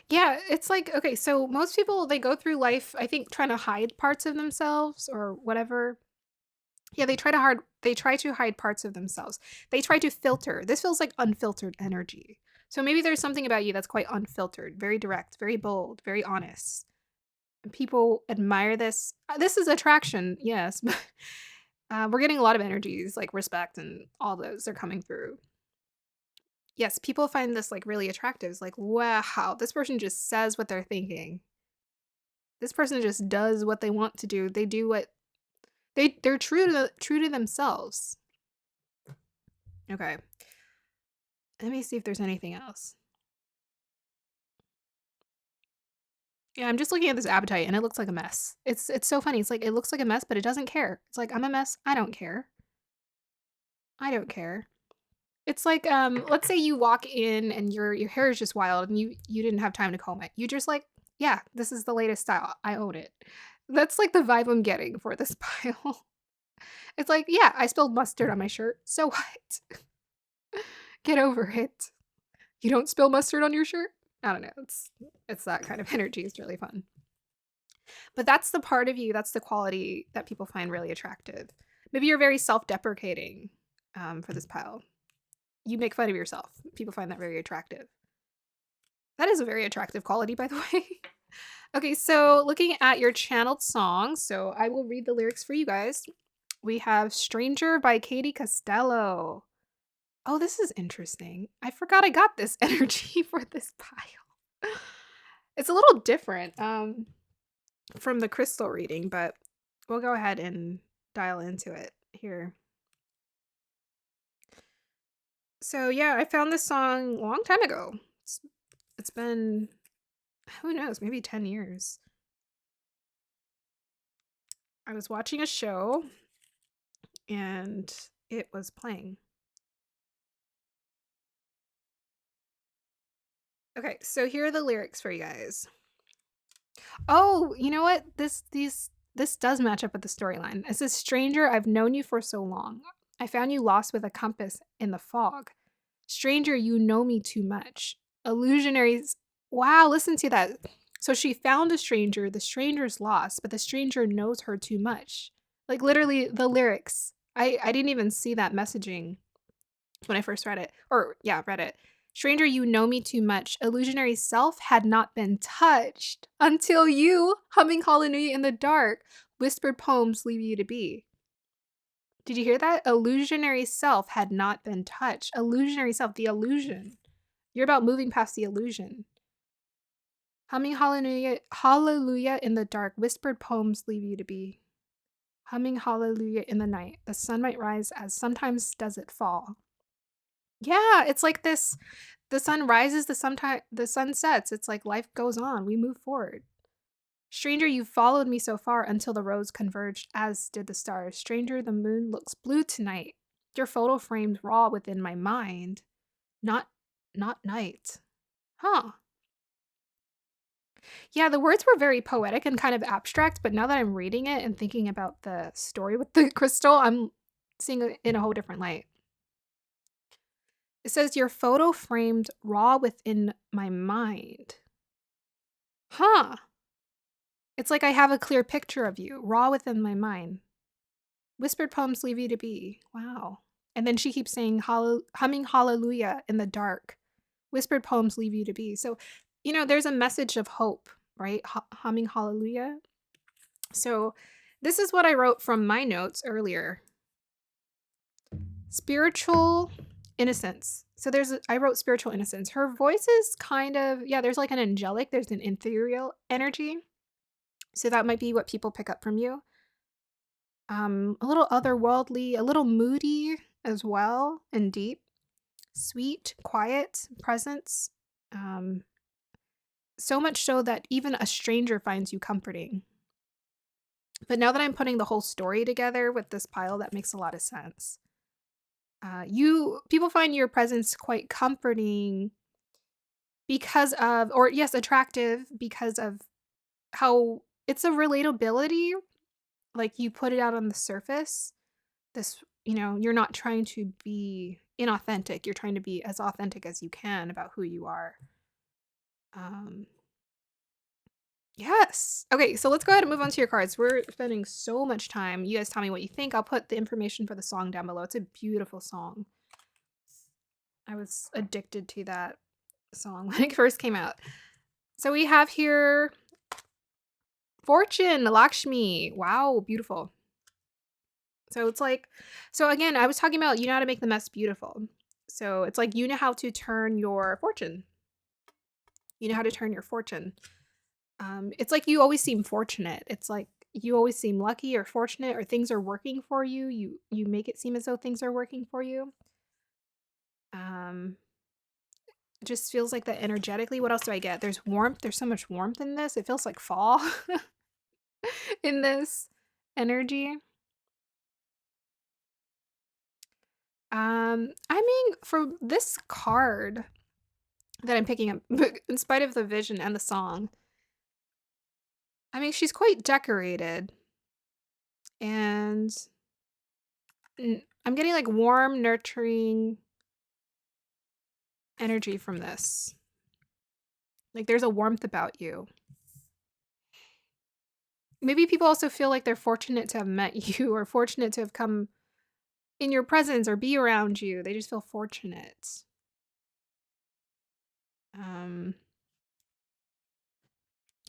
Yeah, it's like, okay, so most people, they go through life, I think, trying to hide parts of themselves or whatever. Yeah, they try to hide parts of themselves. They try to filter. This feels like unfiltered energy. So maybe there's something about you that's quite unfiltered, very direct, very bold, very honest. And people admire this. This is attraction, yes. But we're getting a lot of energies like respect and all those are coming through. Yes, people find this like really attractive. It's like, wow, this person just says what they're thinking. This person just does what they want to do. They do what they're true to themselves. Okay. Let me see if there's anything else. Yeah, I'm just looking at this appetite and it looks like a mess. It's so funny. It's like it looks like a mess, but it doesn't care. It's like I'm a mess. I don't care. I don't care. It's like let's say you walk in and your hair is just wild and you didn't have time to comb it. You just like, yeah, this is the latest style. I own it. That's like the vibe I'm getting for this pile. It's like, yeah, I spilled mustard on my shirt. So what? Get over it. You don't spill mustard on your shirt? I don't know. It's that kind of energy. It's really fun. But that's the part of you, that's the quality that people find really attractive. Maybe you're very self-deprecating for this pile. You make fun of yourself. People find that very attractive. That is a very attractive quality, by the way. Okay, so looking at your channeled song, so I will read the lyrics for you guys. We have Stranger by Katie Costello. Oh, this is interesting. I forgot I got this energy for this pile. It's a little different from the crystal reading, but we'll go ahead and dial into it here. So yeah, I found this song a long time ago. It's been, who knows, maybe 10 years. I was watching a show and it was playing. Okay, so here are the lyrics for you guys. Oh, you know what? This does match up with the storyline. It says, "Stranger, I've known you for so long. I found you lost with a compass in the fog. Stranger, you know me too much. Illusionaries." Wow, listen to that. So she found a stranger, the stranger's lost, but the stranger knows her too much. Like literally the lyrics. I didn't even see that messaging when I first read it. Or yeah, read it. Stranger, you know me too much. Illusionary self had not been touched until you, humming hallelujah in the dark, whispered poems leave you to be. Did you hear that? Illusionary self had not been touched. Illusionary self, the illusion. You're about moving past the illusion. Humming hallelujah in the dark, whispered poems leave you to be. Humming hallelujah in the night. The sun might rise as sometimes does it fall. Yeah, it's like this. The sun rises, the sun sets. It's like life goes on. We move forward. Stranger, you followed me so far until the roads converged, as did the stars. Stranger, the moon looks blue tonight. Your photo framed raw within my mind. Not not night. Huh. Yeah, the words were very poetic and kind of abstract, but now that I'm reading it and thinking about the story with the crystal, I'm seeing it in a whole different light. It says your photo framed raw within my mind. Huh. It's like I have a clear picture of you, raw within my mind. Whispered poems leave you to be. Wow. And then she keeps saying, humming hallelujah in the dark. Whispered poems leave you to be. So, there's a message of hope, right? Humming hallelujah. So, this is what I wrote from my notes earlier. Spiritual innocence. So, I wrote spiritual innocence. Her voice is kind of, there's like an angelic, there's an ethereal energy. So, that might be what people pick up from you. A little otherworldly, a little moody as well, and deep, sweet, quiet presence. So much so that even a stranger finds you comforting. But now that I'm putting the whole story together with this pile, that makes a lot of sense. People find your presence quite comforting because of, or yes, attractive because of how it's a relatability. Like you put it out on the surface. You're not trying to be inauthentic. You're trying to be as authentic as you can about who you are. Yes. Okay, so let's go ahead and move on to your cards. We're spending so much time. You guys tell me what you think. I'll put the information for the song down below. It's a beautiful song. I was addicted to that song when it first came out. So we have here Fortune, Lakshmi. Wow, beautiful. So it's like, so again, I was talking about you know how to make the mess beautiful. So it's like you know how to turn your fortune. You know how to turn your fortune. It's like you always seem fortunate. It's like you always seem lucky or fortunate or things are working for you. You make it seem as though things are working for you. It just feels like that energetically. What else do I get? There's warmth. There's so much warmth in this. It feels like fall in this energy. I mean, for this card that I'm picking up, in spite of the vision and the song, I mean, she's quite decorated. And I'm getting like warm, nurturing energy from this. Like there's a warmth about you. Maybe people also feel like they're fortunate to have met you or fortunate to have come in your presence or be around you. They just feel fortunate.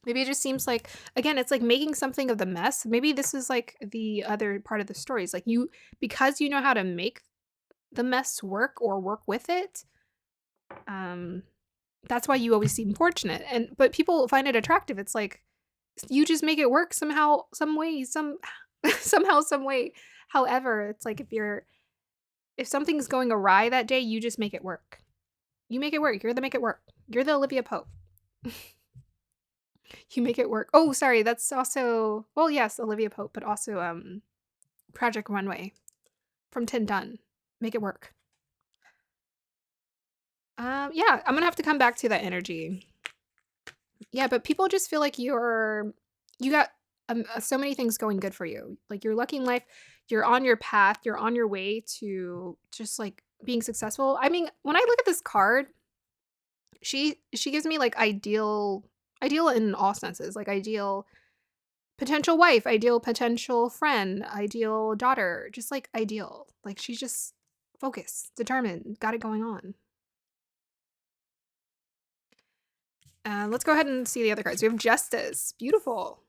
Maybe it just seems like, again, it's like making something of the mess. Maybe this is like the other part of the story. It's like because you know how to make the mess work or work with it, that's why you always seem fortunate. But people find it attractive. It's like you just make it work somehow, some way, somehow, some way. However, it's like if something's going awry that day, you just make it work. You make it work. You're the make it work. You're the Olivia Pope. You make it work. Oh, sorry. That's also, well, yes, Olivia Pope, but also Project Runway from Tin Dun. Make it work. Yeah, I'm gonna have to come back to that energy. Yeah, but people just feel like you got so many things going good for you. Like you're lucky in life. You're on your path. You're on your way to just like being successful. I mean, when I look at this card, she gives me like ideal in all senses, like ideal potential wife, ideal potential friend, ideal daughter, just like ideal. Like she's just focused, determined, got it going on. Let's go ahead and see the other cards. We have Justice. Beautiful.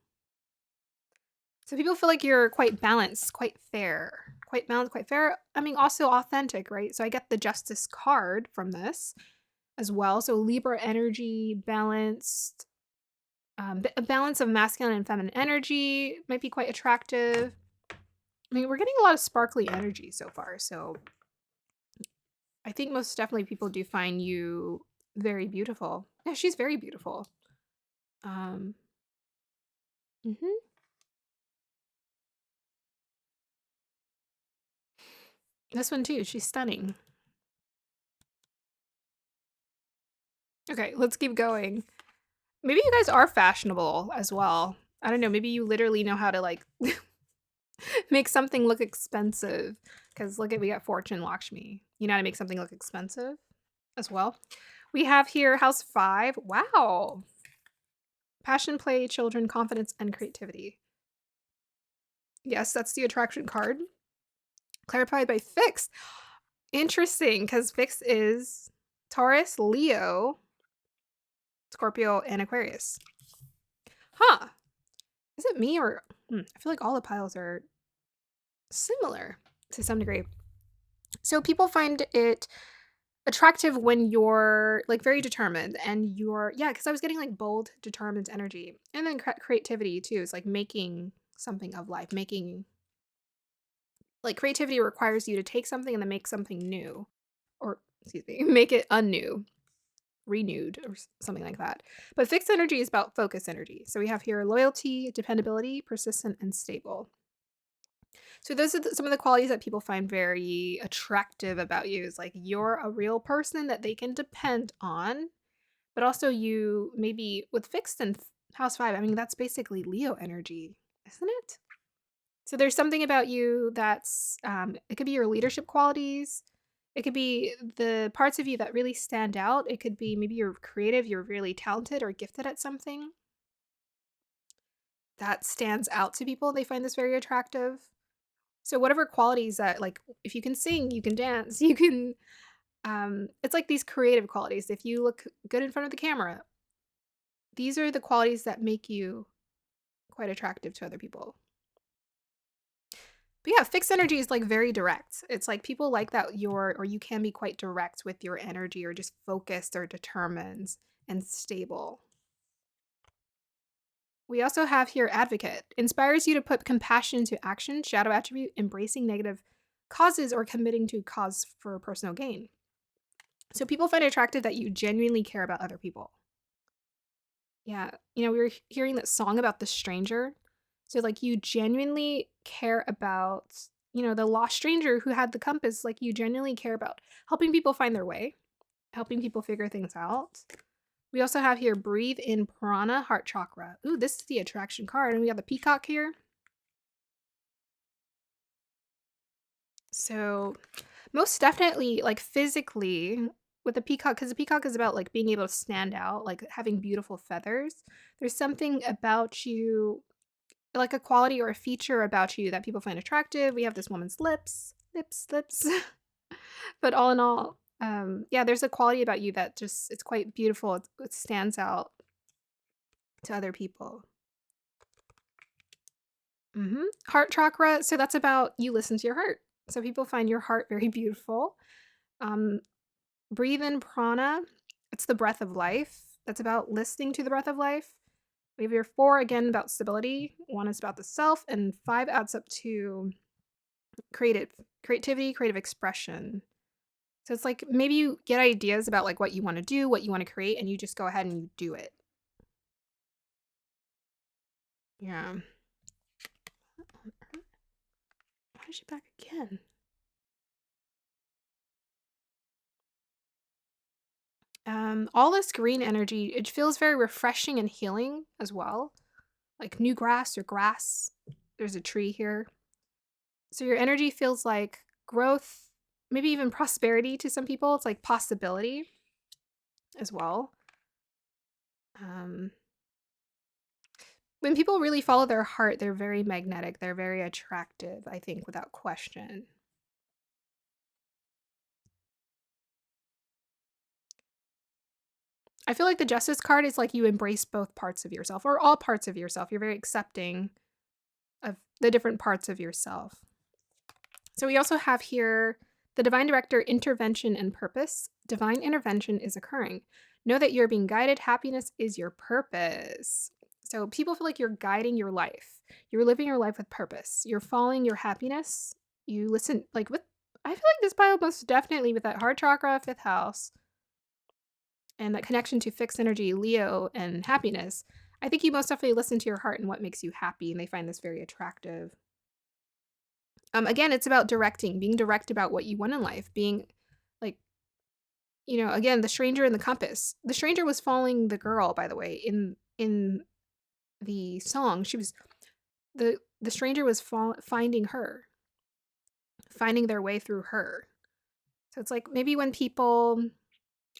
So people feel like you're quite balanced, quite fair. Quite balanced, quite fair. I mean, also authentic, right? So I get the Justice card from this as well. So Libra energy, balanced. A balance of masculine and feminine energy might be quite attractive. I mean, we're getting a lot of sparkly energy so far, so I think most definitely people do find you very beautiful. Yeah, she's very beautiful. Um, mhm. This one too, she's stunning. Okay, let's keep going. Maybe you guys are fashionable as well. I don't know, maybe you literally know how to like make something look expensive. Because look at, we got Fortune Lakshmi. You know how to make something look expensive as well. We have here House 5. Wow. Passion, play, children, confidence, and creativity. Yes, that's the attraction card. Clarified by Fix. Interesting, because Fix is Taurus, Leo, Scorpio, and Aquarius. Huh. Is it me or I feel like all the piles are similar to some degree. So people find it attractive when you're like very determined and you're because I was getting like bold, determined energy. And then creativity too is like making something of life, making like creativity requires you to take something and then make something new or excuse me, make it unnew, renewed or something like that. But fixed energy is about focus energy. So we have here loyalty, dependability, persistent, and stable. So those are some of the qualities that people find very attractive about you is like you're a real person that they can depend on, but also you maybe with fixed and house 5, I mean that's basically Leo energy, isn't it? So there's something about you that's it could be your leadership qualities. It could be the parts of you that really stand out. It could be maybe you're creative, you're really talented or gifted at something that stands out to people. They find this very attractive. So whatever qualities that like if you can sing, you can dance, you can it's like these creative qualities. If you look good in front of the camera, these are the qualities that make you quite attractive to other people. But yeah, fixed energy is like very direct. It's like people like that you can be quite direct with your energy or just focused or determined and stable. We also have here advocate. Inspires you to put compassion into action, shadow attribute, embracing negative causes or committing to cause for personal gain. So people find it attractive that you genuinely care about other people. Yeah. You know, we were hearing that song about the stranger. So like you genuinely care about, you know, the lost stranger who had the compass, like you genuinely care about helping people find their way, helping people figure things out. We also have here breathe in prana, heart chakra. Ooh, this is the attraction card. And we have the peacock here. So most definitely like physically with the peacock, because the peacock is about like being able to stand out, like having beautiful feathers. There's something about you, like a quality or a feature about you that people find attractive. We have this woman's lips. But all in all, yeah, there's a quality about you that just it's quite beautiful. It stands out to other people. Heart chakra. So that's about you listen to your heart. So people find your heart very beautiful. Um, breathe in prana. It's the breath of life. That's about listening to the breath of life. We have your 4 again about stability. 1 is about the self, and 5 adds up to creativity, creative expression. So it's like maybe you get ideas about like what you want to do, what you want to create, and you just go ahead and you do it. Yeah. Why is she back again? All this green energy, it feels very refreshing and healing as well. Like new grass or grass. There's a tree here. So your energy feels like growth, maybe even prosperity to some people. It's like possibility as well. When people really follow their heart, they're very magnetic. They're very attractive, I think, without question. I feel like the justice card is like you embrace both parts of yourself or all parts of yourself. You're very accepting of the different parts of yourself. So we also have here the divine director intervention and purpose. Divine intervention is occurring. Know that you're being guided. Happiness is your purpose. So people feel like you're guiding your life. You're living your life with purpose. You're following your happiness. You listen like with I feel like this pile most definitely with that heart chakra, fifth house, and that connection to fixed energy, Leo, and happiness. I think you most definitely listen to your heart and what makes you happy, and they find this very attractive. Again, it's about directing, being direct about what you want in life, being like, again, the stranger in the compass. The stranger was following the girl, by the way, in the song. She was the stranger was finding her, finding their way through her. So it's like maybe when people,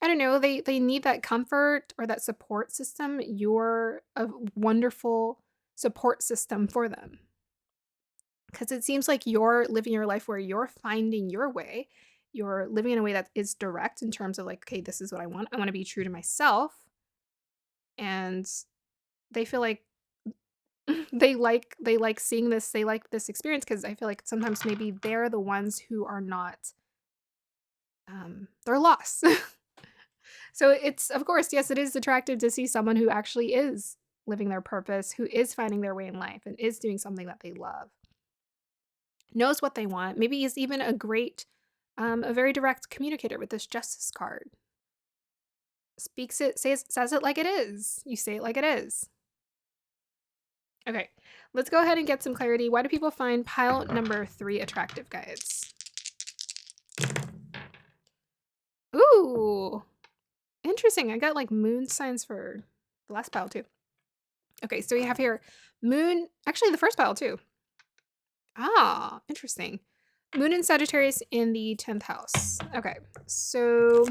I don't know, they need that comfort or that support system, you're a wonderful support system for them. Because it seems like you're living your life where you're finding your way. You're living in a way that is direct in terms of like, okay, this is what I want. I want to be true to myself. And they feel like they like seeing this, they like this experience because I feel like sometimes maybe they're the ones who are not they're lost. So it's of course, yes, it is attractive to see someone who actually is living their purpose, who is finding their way in life and is doing something that they love. Knows what they want. Maybe is even a very direct communicator with this justice card. Speaks it, says it like it is. You say it like it is. Okay, let's go ahead and get some clarity. Why do people find pile number 3 attractive, guys? Ooh, interesting. I got like moon signs for the last pile too. Okay, so we have here moon, actually the first pile too. Ah, interesting. Moon in Sagittarius in the 10th house. Okay, so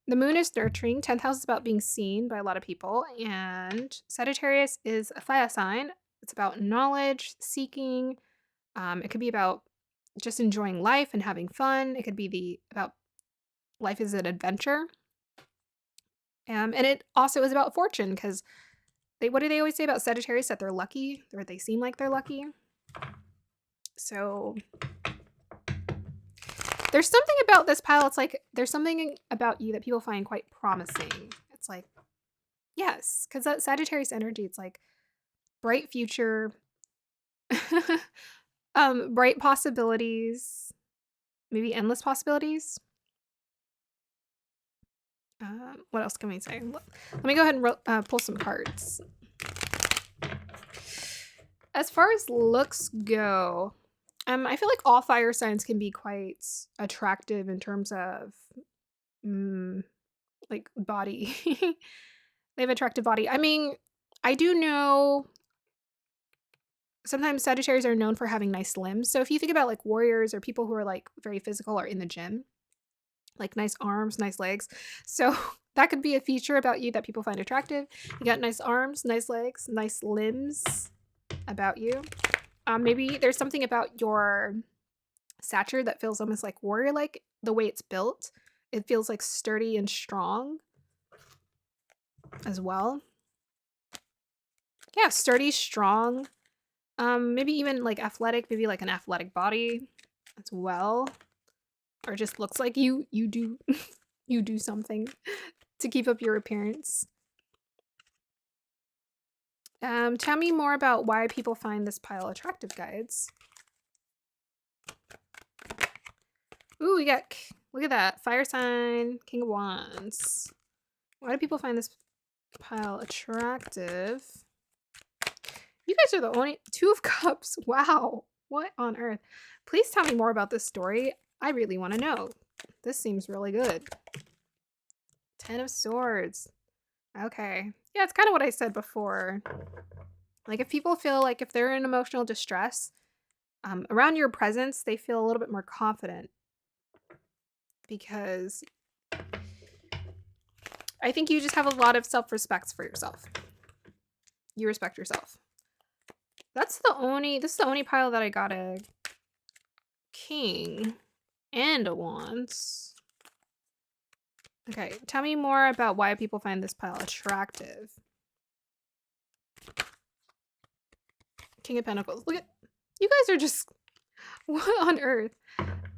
the moon is nurturing. 10th house is about being seen by a lot of people. And Sagittarius is a fire sign. It's about knowledge, seeking. It could be about just enjoying life and having fun. It could be about life is an adventure. And it also is about fortune because what do they always say about Sagittarius? That they're lucky, or they seem like they're lucky. So there's something about this pile. It's like there's something about you that people find quite promising. It's like, yes, because that Sagittarius energy, it's like bright future, bright possibilities, maybe endless possibilities. What else can we say? Let me go ahead and pull some cards. As far as looks go, I feel like all fire signs can be quite attractive in terms of like body. They have attractive body. I mean, I do know sometimes Sagittarius are known for having nice limbs. So if you think about like warriors or people who are like very physical or in the gym, like nice arms, nice legs. So that could be a feature about you that people find attractive. You got nice arms, nice legs, nice limbs about you. Maybe there's something about your stature that feels almost like warrior-like, the way it's built. It feels like sturdy and strong as well. Yeah, sturdy, strong. Maybe even like athletic, maybe like an athletic body as well. Or just looks like you do you do something to keep up your appearance. Tell me more about why people find this pile attractive, guides. Ooh, we got, look at that. Fire sign, King of Wands. Why do people find this pile attractive? You guys are the only, 2 of Cups. Wow. What on earth? Please tell me more about this story. I really want to know. This seems really good. 10 of Swords. Okay. Yeah, it's kind of what I said before. Like if people feel like if they're in emotional distress, around your presence, they feel a little bit more confident. Because I think you just have a lot of self-respect for yourself. You respect yourself. This is the only pile that I got a King and a Wands. Okay, tell me more about why people find this pile attractive. King of Pentacles. Look at, you guys are just, what on earth?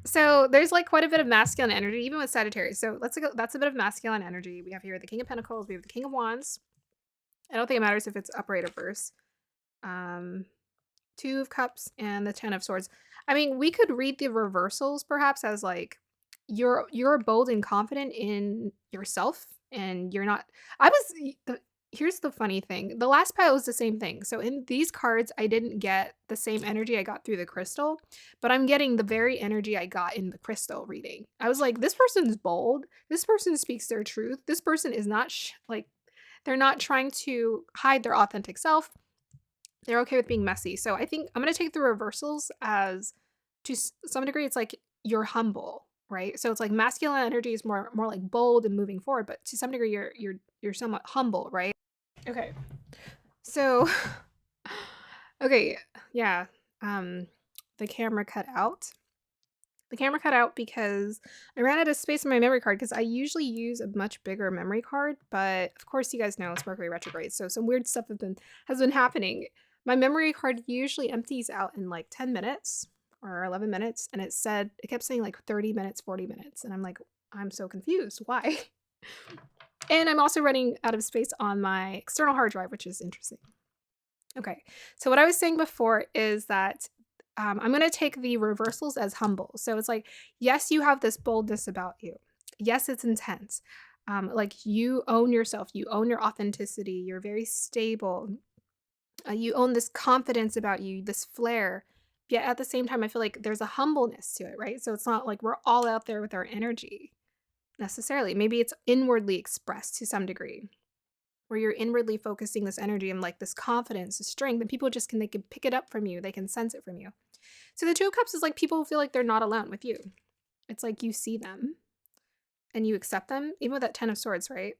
So there's like quite a bit of masculine energy, even with Sagittarius. So let's go, that's a bit of masculine energy. We have here the King of Pentacles, we have the King of Wands. I don't think it matters if it's upright or reverse. Um, Two of Cups and the Ten of Swords. I mean, we could read the reversals perhaps as like you're bold and confident in yourself and you're not. I was here's the funny thing. The last pile was the same thing. So in these cards, I didn't get the same energy I got through the crystal, but I'm getting the very energy I got in the crystal reading. I was like, this person's bold. This person speaks their truth. This person is not like they're not trying to hide their authentic self. They're okay with being messy. So I think I'm gonna take the reversals as to some degree, it's like you're humble, right? So it's like masculine energy is more like bold and moving forward, but to some degree you're somewhat humble, right? Okay. So okay, yeah. Um the camera cut out. The camera cut out because I ran out of space on my memory card because I usually use a much bigger memory card, but of course you guys know it's Mercury retrograde, so some weird stuff has been happening. My memory card usually empties out in like 10 minutes or 11 minutes, and it kept saying like 30 minutes, 40 minutes, and I'm like, I'm so confused. Why? And I'm also running out of space on my external hard drive, which is interesting. Okay, so what I was saying before is that I'm going to take the reversals as humble. So it's like, yes, you have this boldness about you. Yes, it's intense. Like you own yourself, you own your authenticity, you're very stable. You own this confidence about you, this flair. Yet at the same time, I feel like there's a humbleness to it, right? So it's not like we're all out there with our energy necessarily. Maybe it's inwardly expressed to some degree where you're inwardly focusing this energy and like this confidence, this strength, and people they can pick it up from you, they can sense it from you. So the Two of Cups is like people feel like they're not alone with you. It's like you see them and you accept them, even with that Ten of Swords, right?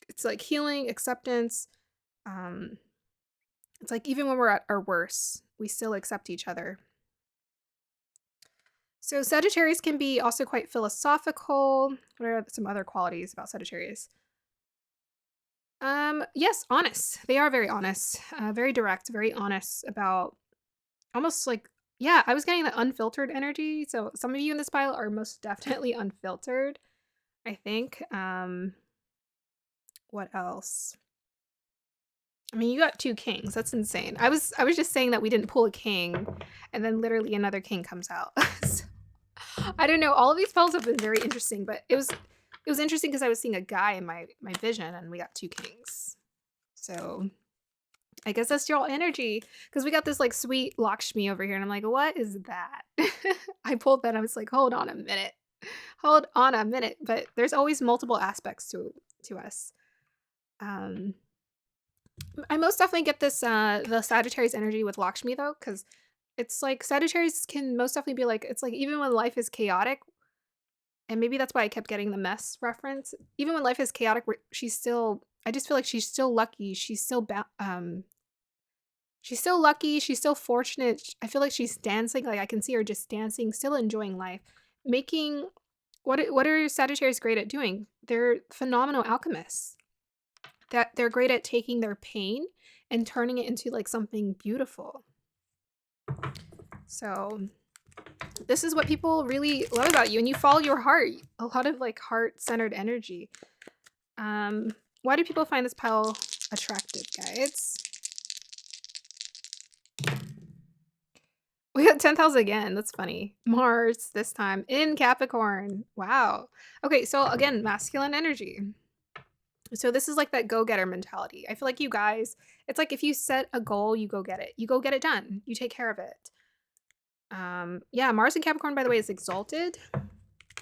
It's like healing, acceptance. It's like even when we're at our worst, we still accept each other. So Sagittarius can be also quite philosophical. What are some other qualities about Sagittarius? Yes, honest. They are very honest, very direct, very honest about almost like, yeah, I was getting the unfiltered energy. So some of you in this pile are most definitely unfiltered, I think. What else? I mean, you got two kings. That's insane. I was just saying that we didn't pull a king, and then literally another king comes out. So, I don't know. All of these piles have been very interesting, but it was interesting because I was seeing a guy in my vision, and we got two kings. So I guess that's your energy because we got this like sweet Lakshmi over here, and I'm like, what is that? I pulled that. And I was like, hold on a minute, hold on a minute. But there's always multiple aspects to us. I most definitely get this the Sagittarius energy with Lakshmi though, because it's like Sagittarius can most definitely be like, it's like even when life is chaotic, and maybe that's why I kept getting the mess reference. Even when life is chaotic, she's still. I just feel like she's still lucky. She's still lucky. She's still fortunate. I feel like she's dancing. Like I can see her just dancing, still enjoying life, making. What are Sagittarius great at doing? They're phenomenal alchemists. That they're great at taking their pain and turning it into like something beautiful. So this is what people really love about you, and you follow your heart. A lot of like heart-centered energy. Why do people find this pile attractive, guys? We got 10th house again. That's funny. Mars this time in Capricorn. Wow. Okay, so again, masculine energy. So this is like that go-getter mentality. I feel like you guys, it's like if you set a goal, you go get it. You go get it done. You take care of it. Yeah, Mars in Capricorn, by the way, is exalted.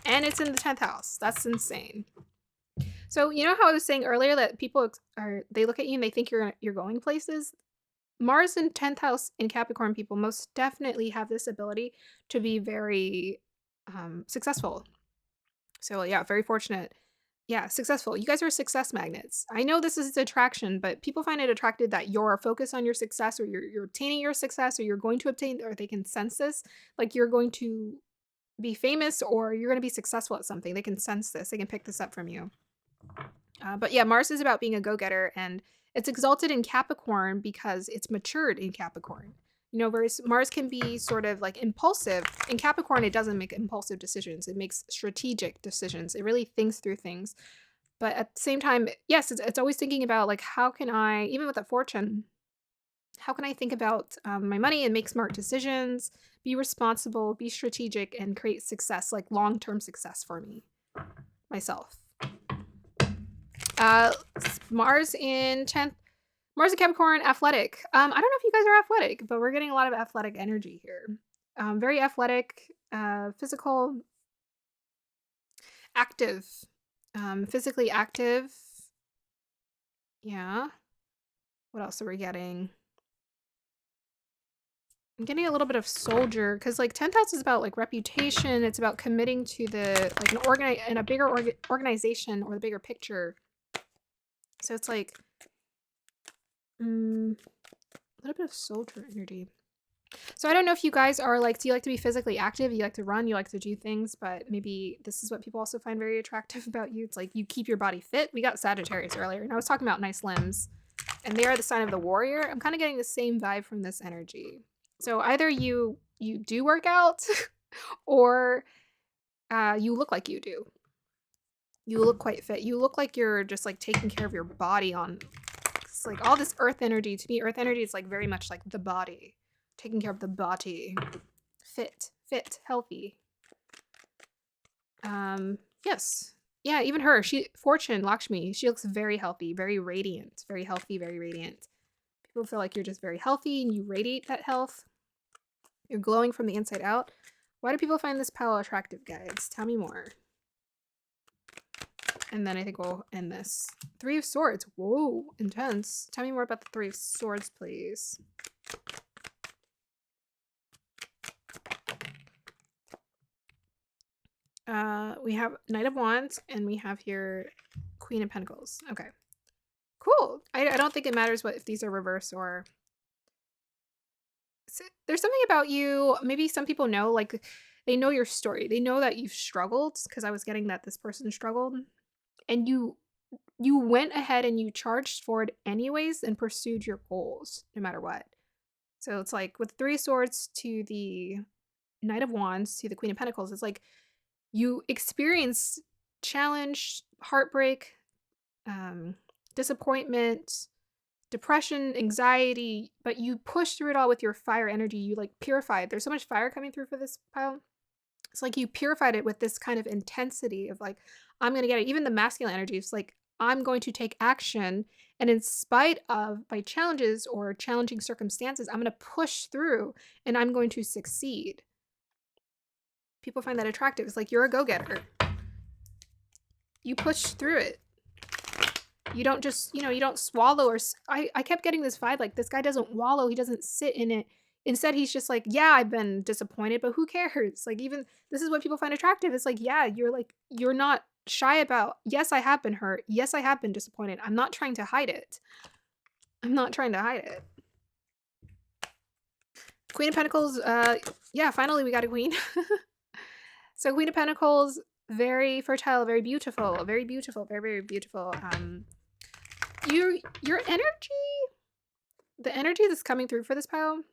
And it's in the 10th house. That's insane. So you know how I was saying earlier that people they look at you and they think you're going places? Mars in 10th house in Capricorn people most definitely have this ability to be very successful. So yeah, very fortunate. Yeah, successful. You guys are success magnets. I know this is attraction, but people find it attractive that you're focused on your success, or you're obtaining your success, or you're going to obtain, or they can sense this. Like you're going to be famous or you're going to be successful at something. They can sense this. They can pick this up from you. But yeah, Mars is about being a go-getter, and it's exalted in Capricorn because it's matured in Capricorn. You know, whereas Mars can be sort of like impulsive. In Capricorn, it doesn't make impulsive decisions. It makes strategic decisions. It really thinks through things. But at the same time, yes, it's always thinking about like how can I, even with that fortune, how can I think about my money and make smart decisions, be responsible, be strategic, and create success, like long-term success for me, myself. Uh, Mars in 10th. Mars in Capricorn, athletic. I don't know if you guys are athletic, but we're getting a lot of athletic energy here. Very athletic, physical, active, physically active. Yeah. What else are we getting? I'm getting a little bit of soldier because like 10th house is about like reputation. It's about committing to the like a bigger organization or the bigger picture. So it's like a little bit of soldier energy. So I don't know if you guys are like, do you like to be physically active? You like to run, you like to do things, but maybe this is what people also find very attractive about you. It's like you keep your body fit. We got Sagittarius earlier, and I was talking about nice limbs, and they are the sign of the warrior. I'm kind of getting the same vibe from this energy. So either you do work out or you look like you do. You look quite fit. You look like you're just like taking care of your body on, it's like all this earth energy. To me, earth energy is like very much like the body. Taking care of the body. Fit, healthy. Yes. Yeah, even her. Fortune, Lakshmi, she looks very healthy, very radiant, very healthy, very radiant. People feel like you're just very healthy and you radiate that health. You're glowing from the inside out. Why do people find this pile attractive, guys? Tell me more. And then I think we'll end this. 3 of Swords. Whoa, intense. Tell me more about the 3 of Swords, please. We have Knight of Wands, and we have here Queen of Pentacles. Okay. Cool. I don't think it matters if these are reverse or... There's something about you, maybe some people know, like, they know your story. They know that you've struggled, because I was getting that this person struggled. And you went ahead and you charged forward anyways and pursued your goals, no matter what. So it's like, with 3 of Swords to the Knight of Wands to the Queen of Pentacles, it's like, you experience challenge, heartbreak, disappointment, depression, anxiety, but you push through it all with your fire energy. You like purify it. There's so much fire coming through for this pile. It's like you purified it with this kind of intensity of like, I'm going to get it. Even the masculine energy is like, I'm going to take action. And in spite of my challenges or challenging circumstances, I'm going to push through and I'm going to succeed. People find that attractive. It's like, you're a go-getter. You push through it. You don't just, you don't swallow or... I kept getting this vibe, like, this guy doesn't wallow. He doesn't sit in it. Instead, he's just like, yeah, I've been disappointed, but who cares? Like, even, this is what people find attractive. It's like, yeah, you're not shy about, yes, I have been hurt. Yes, I have been disappointed. I'm not trying to hide it. I'm not trying to hide it. Queen of Pentacles, yeah, finally we got a queen. So Queen of Pentacles, very fertile, very beautiful, very beautiful, very, very beautiful. Your energy, the energy that's coming through for this pile,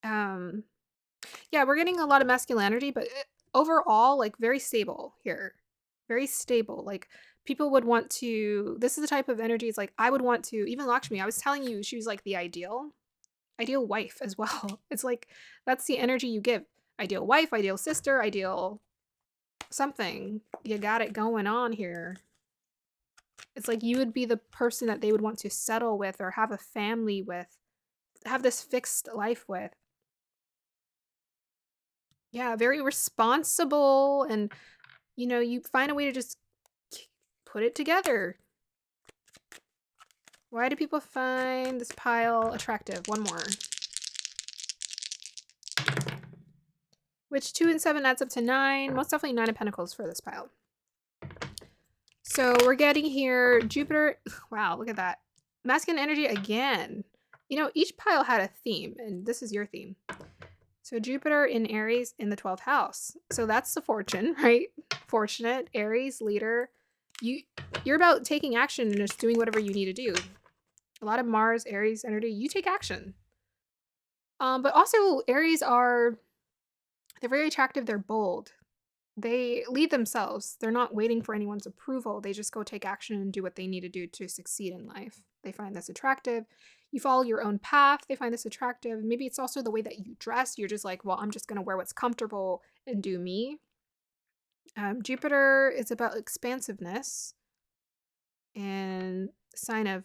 yeah, we're getting a lot of masculine energy, but overall, like, very stable here. Very stable. Like, people would want to, this is the type of energy, it's like, I would want to, even Lakshmi, I was telling you, she was like the ideal wife as well. It's like, that's the energy you give. Ideal wife, ideal sister, ideal something. You got it going on here. It's like you would be the person that they would want to settle with or have a family with, have this fixed life with. Yeah, very responsible, and you find a way to just put it together. Why do people find this pile attractive? One more. Which 2 and 7 adds up to 9. Most definitely 9 of Pentacles for this pile. So we're getting here Jupiter. Wow, look at that. Masculine energy again. Each pile had a theme, and this is your theme. So Jupiter in Aries in the 12th house. So that's the fortune, right? Fortunate, Aries, leader. You're about taking action and just doing whatever you need to do. A lot of Mars, Aries energy. You take action. But also Aries they're very attractive. They're bold. They lead themselves. They're not waiting for anyone's approval. They just go take action and do what they need to do to succeed in life. They find this attractive. You follow your own path. They find this attractive. Maybe it's also the way that you dress. You're just like, well, I'm just going to wear what's comfortable and do me. Jupiter is about expansiveness, and sign of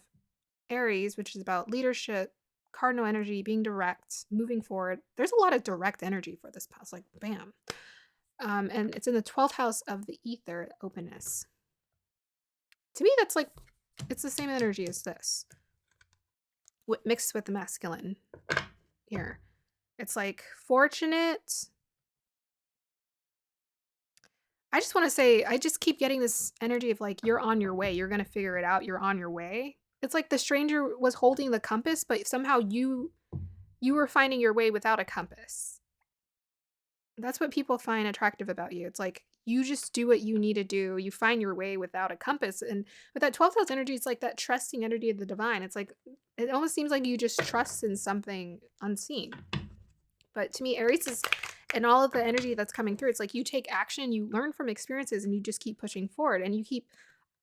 Aries, which is about leadership, cardinal energy, being direct, moving forward. There's a lot of direct energy for this past, like bam. And it's in the 12th house of the ether, openness. To me, that's like, it's the same energy as this, mixed with the masculine here. It's like fortunate. I just want to say, I just keep getting this energy of like, you're on your way. You're going to figure it out. You're on your way. It's like the stranger was holding the compass, but somehow you were finding your way without a compass. That's what people find attractive about you. It's like you just do what you need to do. You find your way without a compass. And with that 12th house energy, it's like that trusting energy of the divine. It's like it almost seems like you just trust in something unseen. But to me, Aries is, and all of the energy that's coming through, it's like you take action, you learn from experiences, and you just keep pushing forward, and you keep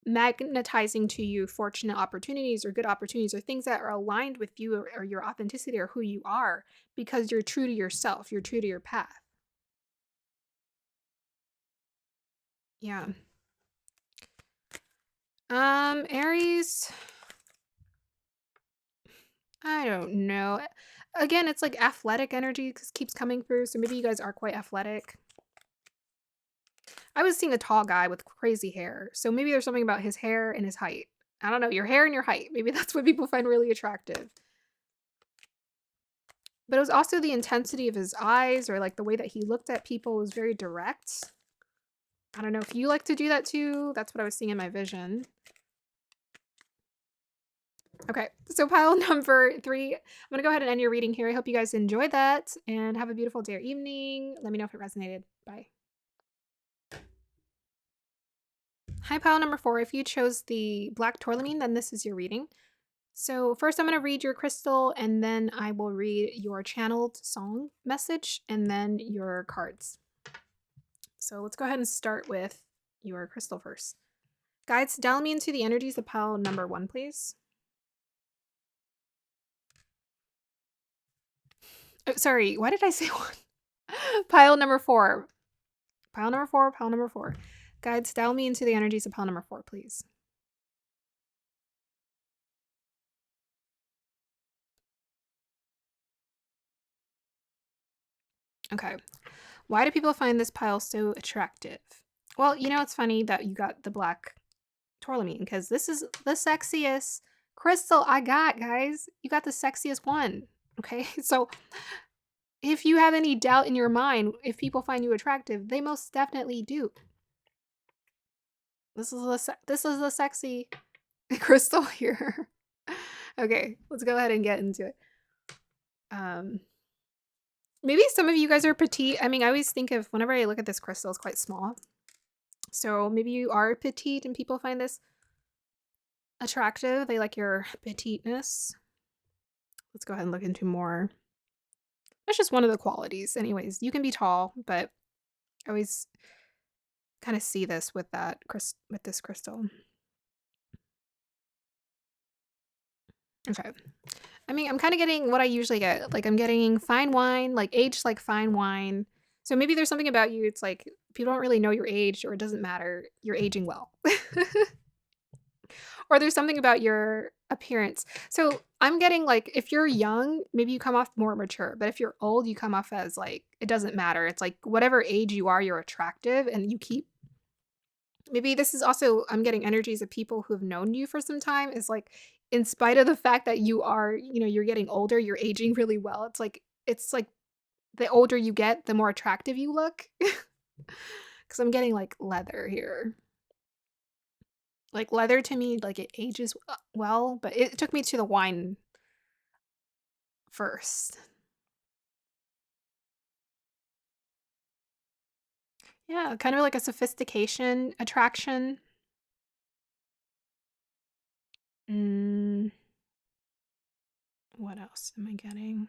magnetizing to you fortunate opportunities or good opportunities or things that are aligned with you or your authenticity or who you are, because you're true to yourself. You're true to your path. Yeah. Aries, I don't know. Again, it's like athletic energy keeps coming through, so maybe you guys are quite athletic. I was seeing a tall guy with crazy hair, so maybe there's something about his hair and his height. I don't know, your hair and your height. Maybe that's what people find really attractive. But it was also the intensity of his eyes, or like the way that he looked at people was very direct. I don't know if you like to do that too. That's what I was seeing in my vision. Okay, so pile number 3. I'm going to go ahead and end your reading here. I hope you guys enjoyed that and have a beautiful day or evening. Let me know if it resonated. Bye. Hi, pile number 4. If you chose the black tourmaline, then this is your reading. So first I'm going to read your crystal, and then I will read your channeled song message, and then your cards. So let's go ahead and start with your crystal first. Guides, dial me into the energies of pile number 1, please. Oh, sorry, why did I say 1? Pile number 4. Pile number 4, pile number 4. Guides, dial me into the energies of pile number 4, please. Okay. Why do people find this pile so attractive? Well, you know, it's funny that you got the black tourmaline, because this is the sexiest crystal I got, guys. You got the sexiest one. Okay. So if you have any doubt in your mind, if people find you attractive, they most definitely do. This is the sexy crystal here. Okay, let's go ahead and get into it. Maybe some of you guys are petite. I mean, I always think of, whenever I look at this crystal, it's quite small. So maybe you are petite and people find this attractive. They like your petiteness. Let's go ahead and look into more. That's just one of the qualities. Anyways, you can be tall, but I always kind of see this with this crystal. Okay. I mean, I'm kind of getting what I usually get. Like, I'm getting fine wine, like aged like fine wine. So maybe there's something about you, it's like people don't really know your age, or it doesn't matter. You're aging well. Or there's something about your appearance. So I'm getting like, if you're young, maybe you come off more mature. But if you're old, you come off as like, it doesn't matter. It's like whatever age you are, you're attractive, and you keep. Maybe this is also, I'm getting energies of people who have known you for some time. Is like, in spite of the fact that you are, you're getting older, you're aging really well. It's like the older you get, the more attractive you look. Because I'm getting like leather here. Like leather to me, like it ages well, but it took me to the wine first. Yeah, kind of like a sophistication attraction. Mm, what else am I getting?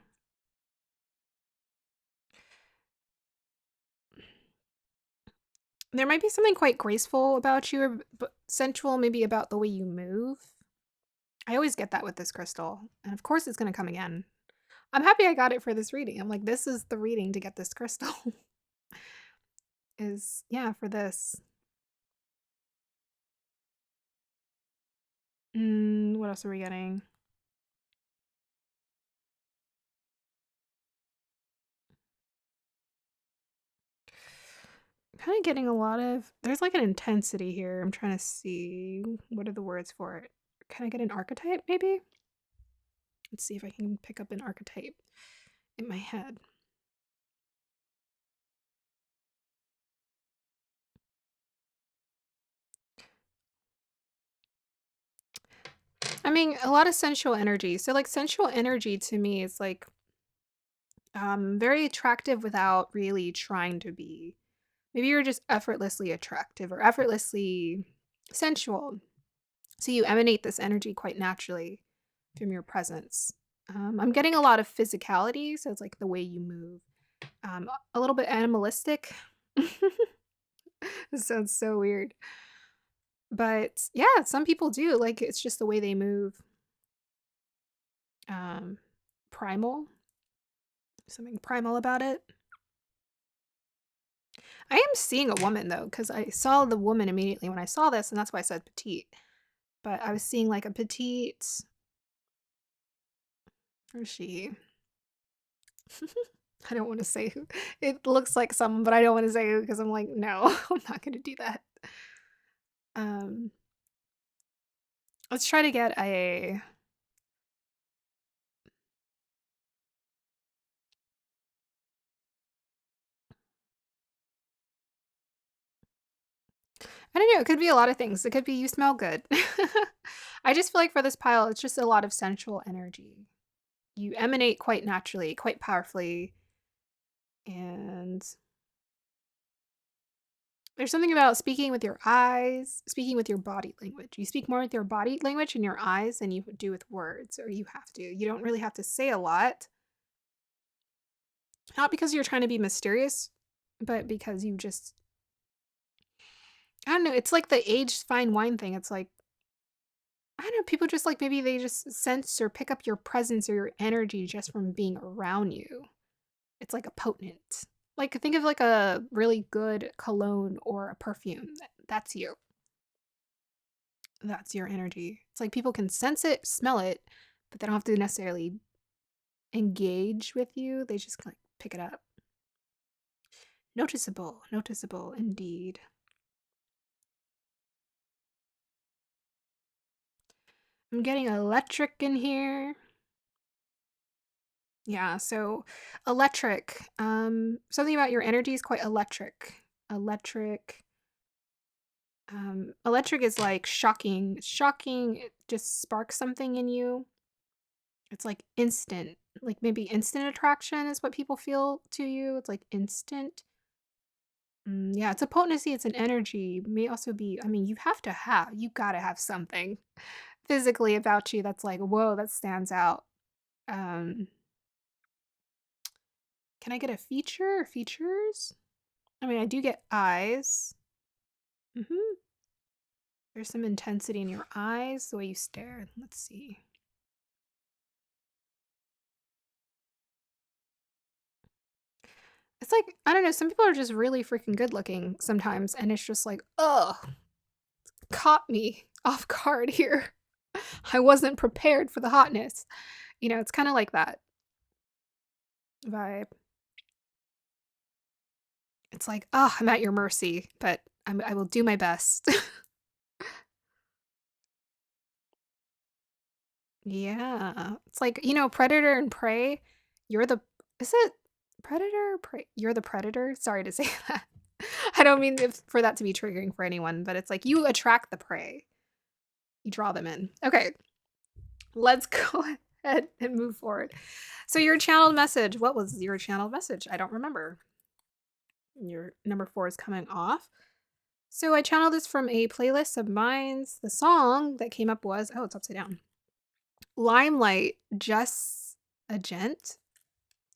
There might be something quite graceful about you, or sensual, maybe about the way you move. I always get that with this crystal, and of course it's gonna come again. I'm happy I got it for this reading. I'm like, this is the reading to get this crystal. Is yeah, for this. What else are we getting? Kind of getting a lot of there's like an intensity here. I'm trying to see what are the words for it. Can I get an archetype maybe? Let's see if I can pick up an archetype in my head. I mean, a lot of sensual energy. So like sensual energy to me is like very attractive without really trying to be. Maybe you're just effortlessly attractive or effortlessly sensual. So you emanate this energy quite naturally from your presence. I'm getting a lot of physicality, so it's like the way you move. A little bit animalistic. This sounds so weird. But yeah, some people do. Like it's just the way they move. Um, primal. Something primal about it. I am seeing a woman though, because I saw the woman immediately when I saw this, and that's why I said petite. But I was seeing like a petite. Where's she? I don't want to say who. It looks like someone, but I don't want to say who because I'm like, no, I'm not going to do that. Um, let's try to get a. I don't know. It could be a lot of things. It could be you smell good. I just feel like for this pile, it's just a lot of sensual energy. You emanate quite naturally, quite powerfully, and there's something about speaking with your eyes, speaking with your body language. You speak more with your body language and your eyes than you do with words, or you have to. You don't really have to say a lot. Not because you're trying to be mysterious, but because you just I don't know, it's like the aged fine wine thing. It's like I don't know, people just like maybe they just sense or pick up your presence or your energy just from being around you. It's like a potent. Like think of like a really good cologne or a perfume. That's you. That's your energy. It's like people can sense it, smell it, but they don't have to necessarily engage with you. They just like pick it up. Noticeable, noticeable indeed. I'm getting electric in here. Yeah, so electric. Something about your energy is quite electric. Electric. Electric is like shocking. Shocking, it just sparks something in you. It's like instant. Like maybe instant attraction is what people feel to you. It's like instant. Yeah, it's a potency, it's an energy. May also be, I mean, you gotta have something physically about you that's like, whoa, that stands out. Um, can I get a feature or features? I mean, I do get eyes. hmm There's some intensity in your eyes, the way you stare. Let's see. It's like, I don't know, some people are just really freaking good looking sometimes, and it's just like, ugh, caught me off guard here. I wasn't prepared for the hotness. It's kind of like that vibe. It's like, oh, I'm at your mercy, but I will do my best. Yeah. It's like, predator and prey. You're the, is it predator or prey? You're the predator. Sorry to say that. I don't mean for that to be triggering for anyone, but it's like you attract the prey, you draw them in. Okay, let's go ahead and move forward. So, your channeled message. What was your channeled message? I don't remember. Your number 4 is coming off. So I channeled this from a playlist of mine's. The song that came up was, oh, it's upside down. Limelight, Just a Gent.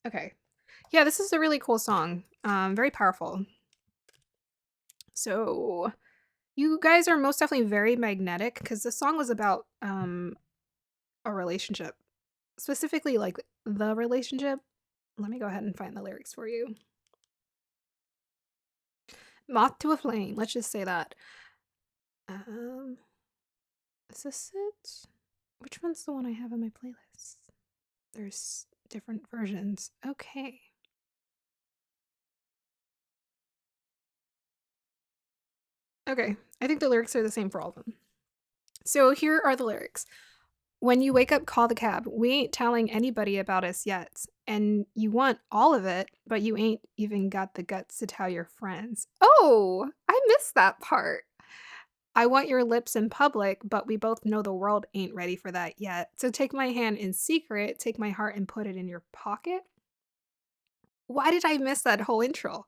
Okay. Yeah, this is a really cool song. Very powerful. So you guys are most definitely very magnetic because the song was about a relationship, specifically like the relationship. Let me go ahead and find the lyrics for you. Moth to a flame. Let's just say that. Um, is this it? Which one's the one I have in my playlist? There's different versions. Okay. Okay. I think the lyrics are the same for all of them. So here are the lyrics. When you wake up, call the cab. We ain't telling anybody about us yet. And you want all of it, but you ain't even got the guts to tell your friends. Oh, I missed that part. I want your lips in public, but we both know the world ain't ready for that yet. So take my hand in secret, take my heart and put it in your pocket. Why did I miss that whole intro?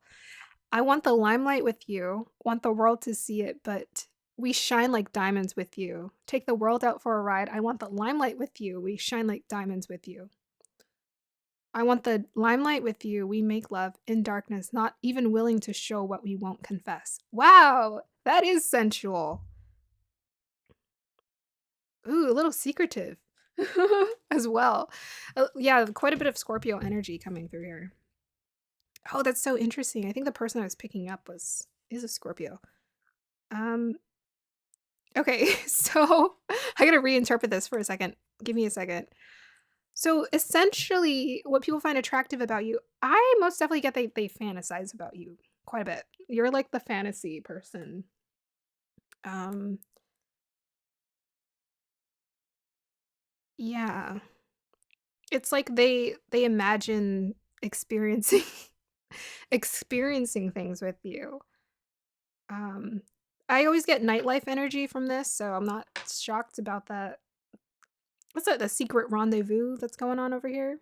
I want the limelight with you, want the world to see it, but we shine like diamonds with you. Take the world out for a ride. I want the limelight with you. We shine like diamonds with you. I want the limelight with you. We make love in darkness, not even willing to show what we won't confess. Wow, that is sensual. Ooh, a little secretive as well. Yeah, quite a bit of Scorpio energy coming through here. Oh, that's so interesting. I think the person I was picking up is a Scorpio. Um, okay, so I gotta reinterpret this for a second. Give me a second. So essentially, what people find attractive about you, I most definitely get they fantasize about you quite a bit. You're like the fantasy person. Um, yeah. It's like they imagine experiencing experiencing things with you. Um, I always get nightlife energy from this, so I'm not shocked about that. What's that? The secret rendezvous that's going on over here?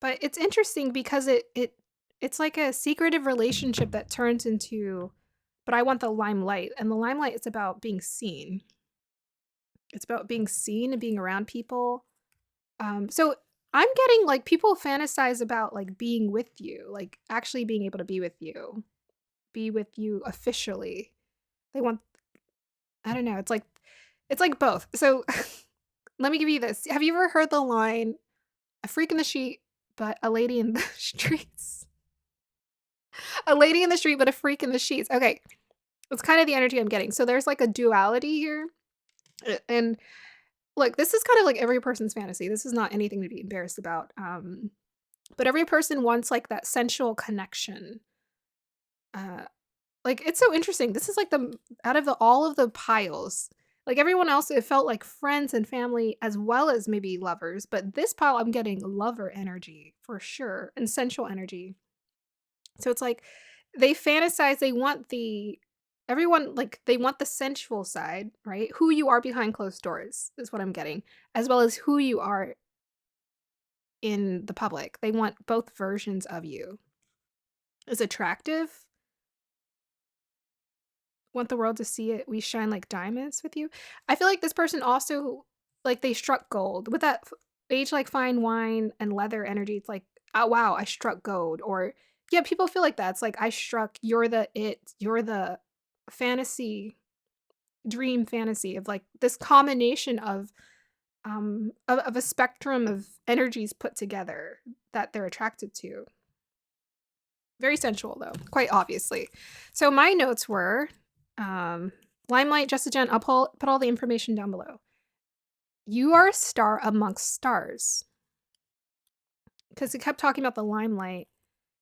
But it's interesting because it's like a secretive relationship that turns into, but I want the limelight, and the limelight is about being seen. It's about being seen and being around people. So I'm getting like people fantasize about like being with you, like actually being able to be with you officially. They want, I don't know, it's like both. So let me give you this. Have you ever heard the line, a freak in the sheet, but a lady in the streets? A lady in the street, but a freak in the sheets. Okay. It's kind of the energy I'm getting. So there's like a duality here. And look, this is kind of like every person's fantasy. This is not anything to be embarrassed about. But every person wants like that sensual connection. Uh, like it's so interesting. This is like the out of the all of the piles. Like everyone else, it felt like friends and family as well as maybe lovers. But this pile, I'm getting lover energy for sure and sensual energy. So it's like they fantasize, they want the everyone like they want the sensual side, right? Who you are behind closed doors is what I'm getting, as well as who you are in the public. They want both versions of you. Is attractive, want the world to see it. We shine like diamonds with you. I feel like this person also like they struck gold with that age like fine wine and leather energy. It's like, oh wow, I struck gold. Or yeah, people feel like that. It's like I struck, you're the fantasy, dream fantasy of like this combination of a spectrum of energies put together that they're attracted to. Very sensual though, quite obviously. So my notes were Limelight, Just a Gent, I'll put all the information down below. You are a star amongst stars. Because it kept talking about the limelight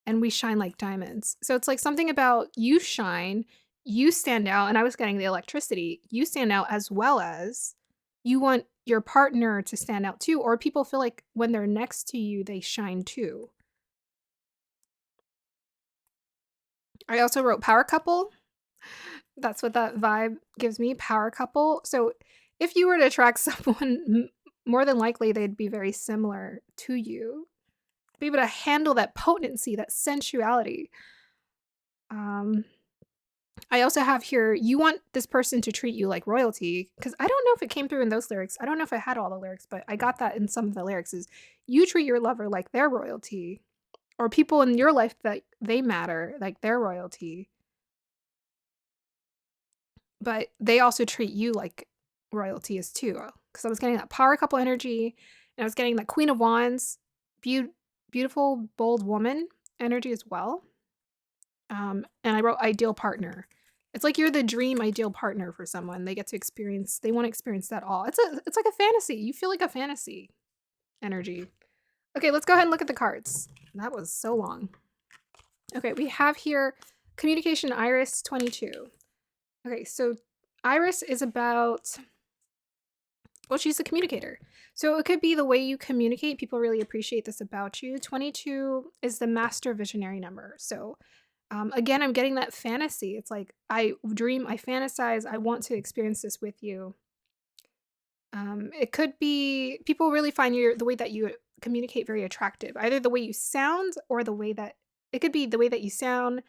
and we shine like diamonds. So it's like something about you shine, you stand out, and I was getting the electricity. You stand out as well as you want your partner to stand out too, or people feel like when they're next to you, they shine too. I also wrote power couple. That's what that vibe gives me, power couple. So if you were to attract someone, more than likely they'd be very similar to you. Be able to handle that potency, that sensuality. I also have here, you want this person to treat you like royalty, because I don't know if it came through in those lyrics. I don't know if I had all the lyrics, but I got that in some of the lyrics is you treat your lover like their royalty. or people in your life that they matter, like they're royalty, but they also treat you like royalty is too. Because I was getting that power couple energy, and I was getting that Queen of Wands, beau beautiful, bold woman energy as well. And I wrote ideal partner. It's like you're the dream ideal partner for someone. They get to experience, they want to experience that all. It's like a fantasy. You feel like a fantasy energy. Okay, let's go ahead and look at the cards. That was so long. Okay, we have here communication Iris 22. Okay, so Iris is about, well, she's a communicator. So it could be the way you communicate. People really appreciate this about you. 22 is the master visionary number. So again, I'm getting that fantasy. It's like I dream, I fantasize, I want to experience this with you. It could be people really find the way that you communicate very attractive. Either the way you sound or the way that it could be the way that you sound.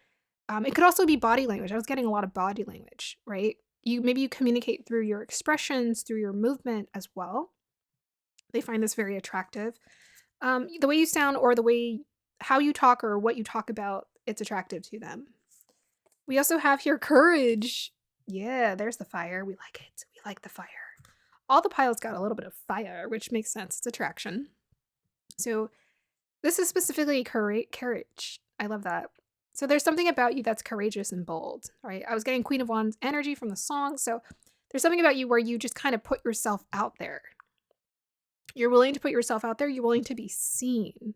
It could also be body language. I was getting a lot of body language, right? Maybe you communicate through your expressions, through your movement as well. They find this very attractive. The way you sound or the way how you talk or what you talk about, it's attractive to them. We also have here courage. Yeah, there's the fire. We like it. We like the fire. All the piles got a little bit of fire, which makes sense. It's attraction. So this is specifically courage. I love that. So there's something about you that's courageous and bold, right? I was getting Queen of Wands energy from the song. So there's something about you where you just kind of put yourself out there. You're willing to put yourself out there. You're willing to be seen.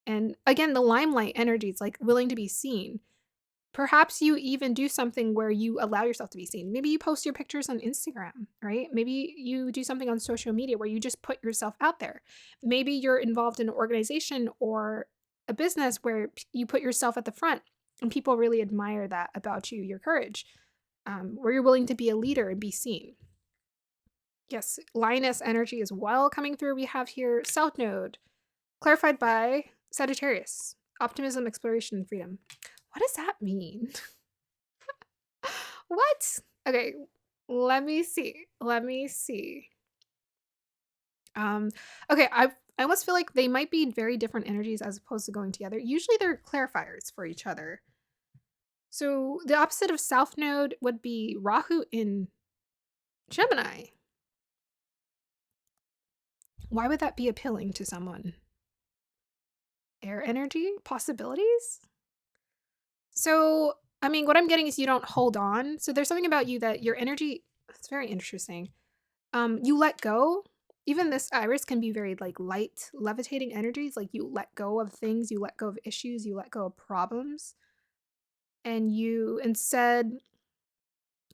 And again, the limelight energy is like willing to be seen. Perhaps you even do something where you allow yourself to be seen. Maybe you post your pictures on Instagram, right? Maybe you do something on social media where you just put yourself out there. Maybe you're involved in an organization or a business where you put yourself at the front and people really admire that about you, your courage, where you're willing to be a leader and be seen. Yes, lioness energy as well coming through. We have here South Node, clarified by Sagittarius, optimism, exploration, and freedom. What does that mean? What? Okay, let me see. Okay, I almost feel like they might be very different energies as opposed to going together. Usually they're clarifiers for each other. So the opposite of South Node would be Rahu in Gemini. Why would that be appealing to someone? Air energy? Possibilities? So, I mean, what I'm getting is you don't hold on. So there's something about you that your energy, it's very interesting. You let go. Even this Iris can be very like light, levitating energies. Like you let go of things, you let go of issues, you let go of problems. And you instead,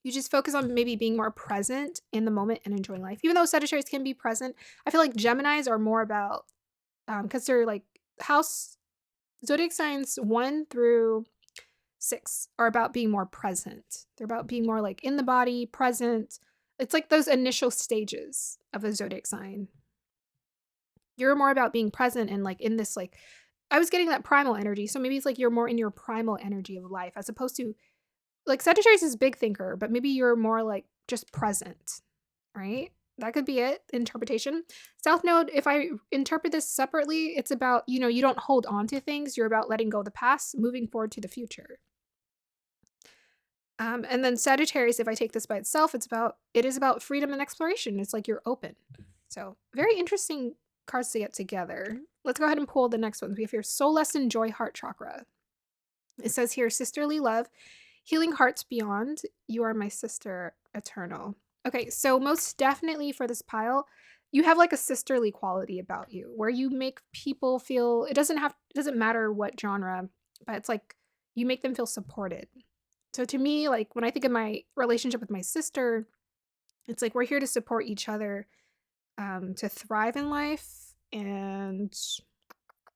you just focus on maybe being more present in the moment and enjoying life. Even though Sagittarius can be present, I feel like Geminis are more about, because they're like house, zodiac signs 1 through 6 are about being more present. They're about being more like in the body, present. It's like those initial stages of a zodiac sign. You're more about being present and like in this like, I was getting that primal energy. So maybe it's like you're more in your primal energy of life as opposed to like Sagittarius is big thinker, but maybe you're more like just present, right? That could be it. Interpretation. South Node, if I interpret this separately, it's about, you don't hold on to things. You're about letting go of the past, moving forward to the future. And then Sagittarius, if I take this by itself, it is about freedom and exploration. It's like you're open. So very interesting cards to get together. Let's go ahead and pull the next ones. We have here Soul Lesson, Joy, Heart Chakra. It says here, sisterly love, healing hearts beyond, you are my sister, eternal. Okay, so most definitely for this pile, you have like a sisterly quality about you where you make people feel, it doesn't matter what genre, but it's like you make them feel supported. So to me, like when I think of my relationship with my sister, it's like we're here to support each other, to thrive in life, and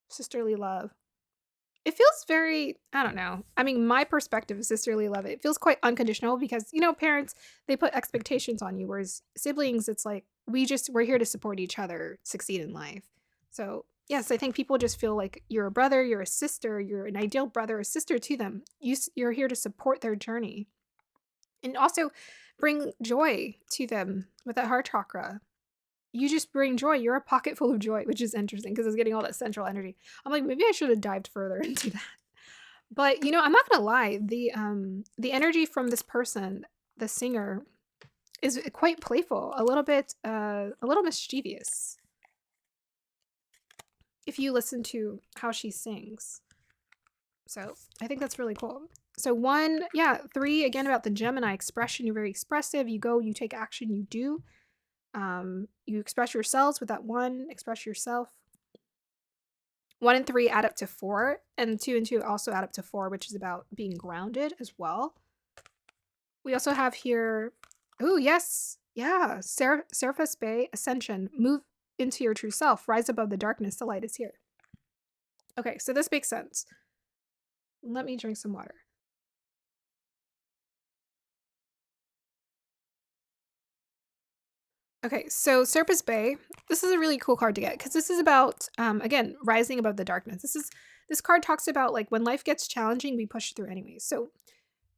sisterly love. It feels very, I don't know. I mean, my perspective of sisterly love, it feels quite unconditional because, parents, they put expectations on you, whereas siblings, it's like we're here to support each other succeed in life. So yes, I think people just feel like you're a brother, you're a sister, you're an ideal brother or sister to them. You're here to support their journey and also bring joy to them with that heart chakra. you just bring joy. You're a pocket full of joy, which is interesting because it's getting all that central energy. I'm like, maybe I should have dived further into that. But, I'm not gonna lie, the energy from this person, the singer, is quite playful, a little mischievous if you listen to how she sings. So I think that's really cool. So 1, yeah, 3, again, about the Gemini expression. You're very expressive. You go, you take action, you do. You express yourselves with that 1, express yourself. 1 and 3 add up to 4, and 2 and 2 also add up to 4, which is about being grounded as well. We also have here, oh, yes, yeah, Seraphis Bay, Ascension, move into your true self, rise above the darkness, the light is here. Okay, so this makes sense. Let me drink some water. Okay, so Serpent's Bay, this is a really cool card to get because this is about, again, rising above the darkness. This card talks about like when life gets challenging, we push through anyways. So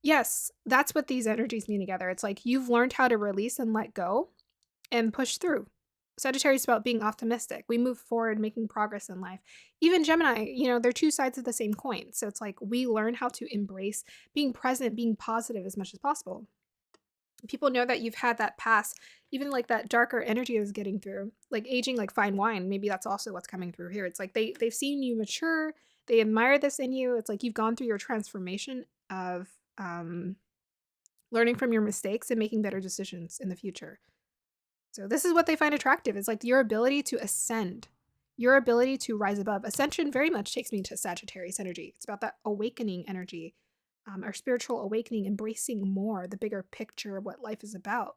yes, that's what these energies mean together. It's like you've learned how to release and let go and push through. Sagittarius is about being optimistic. We move forward, making progress in life. Even Gemini, they're two sides of the same coin. So it's like we learn how to embrace being present, being positive as much as possible. People know that you've had that past, even like that darker energy is getting through, like aging like fine wine. Maybe that's also what's coming through here. It's like they've seen you mature, they admire this in you. It's like you've gone through your transformation of learning from your mistakes and making better decisions in the future. So this is what they find attractive. It's like your ability to ascend, your ability to rise above. Ascension very much takes me to Sagittarius energy. It's about that awakening energy. Our spiritual awakening, embracing more the bigger picture of what life is about.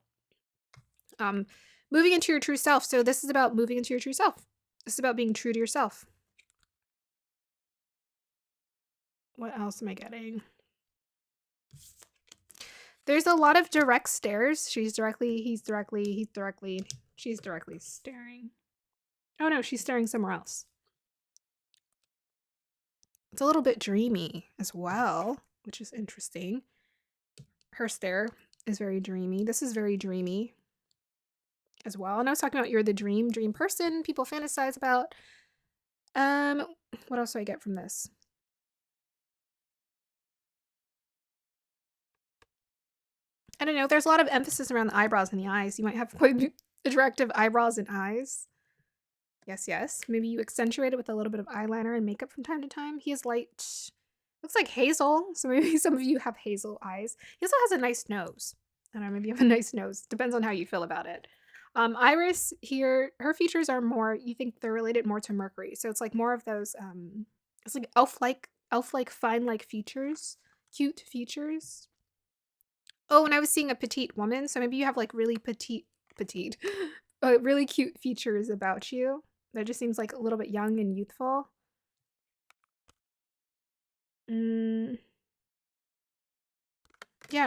Moving into your true self. So this is about moving into your true self. This is about being true to yourself. What else am I getting? There's a lot of direct stares. She's directly, he's directly, she's directly staring. Oh no, she's staring somewhere else. It's a little bit dreamy as well, which is interesting. Her stare is very dreamy. This is very dreamy as well. And I was talking about you're the dream person people fantasize about. What else do I get from this? I don't know. There's a lot of emphasis around the eyebrows and the eyes. You might have quite attractive eyebrows and eyes. Yes. Maybe you accentuate it with a little bit of eyeliner and makeup from time to time. He is light. Looks like hazel. So maybe some of you have hazel eyes. He also has a nice nose. I don't know, maybe you have a nice nose. Depends on how you feel about it. Iris here, her features are more, you think they're related more to Mercury. So it's like more of those, it's like elf-like, fine-like features. Cute features. Oh, and I was seeing a petite woman. So maybe you have like really petite, really cute features about you. That just seems like a little bit young and youthful. Yeah,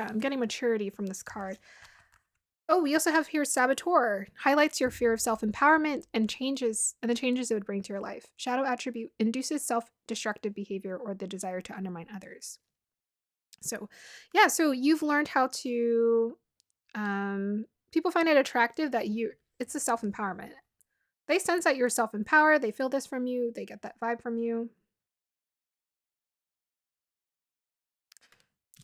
I'm getting maturity from this card. Oh, we also have here Saboteur. Highlights your fear of self-empowerment and the changes it would bring to your life. Shadow attribute induces self-destructive behavior or the desire to undermine others. So, yeah, so you've learned how to, people find it attractive that it's a self-empowerment. They sense that you're self-empowered. They feel this from you. They get that vibe from you.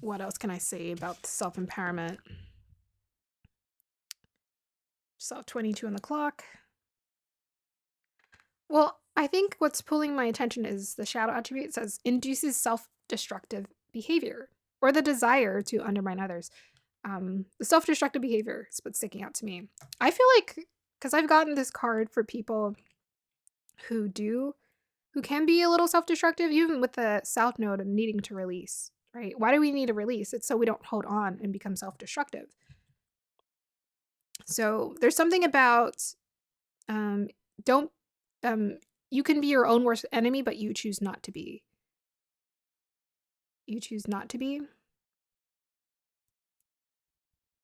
What else can I say about self-empowerment? So 22 on the clock. Well, I think what's pulling my attention is the shadow attribute. It says induces self-destructive behavior or the desire to undermine others. The self-destructive behavior is what's sticking out to me. I feel like, because I've gotten this card for people who can be a little self-destructive, even with the South Node and needing to release, right? Why do we need to release? It's so we don't hold on and become self-destructive. So there's something about, you can be your own worst enemy, but you choose not to be. You choose not to be.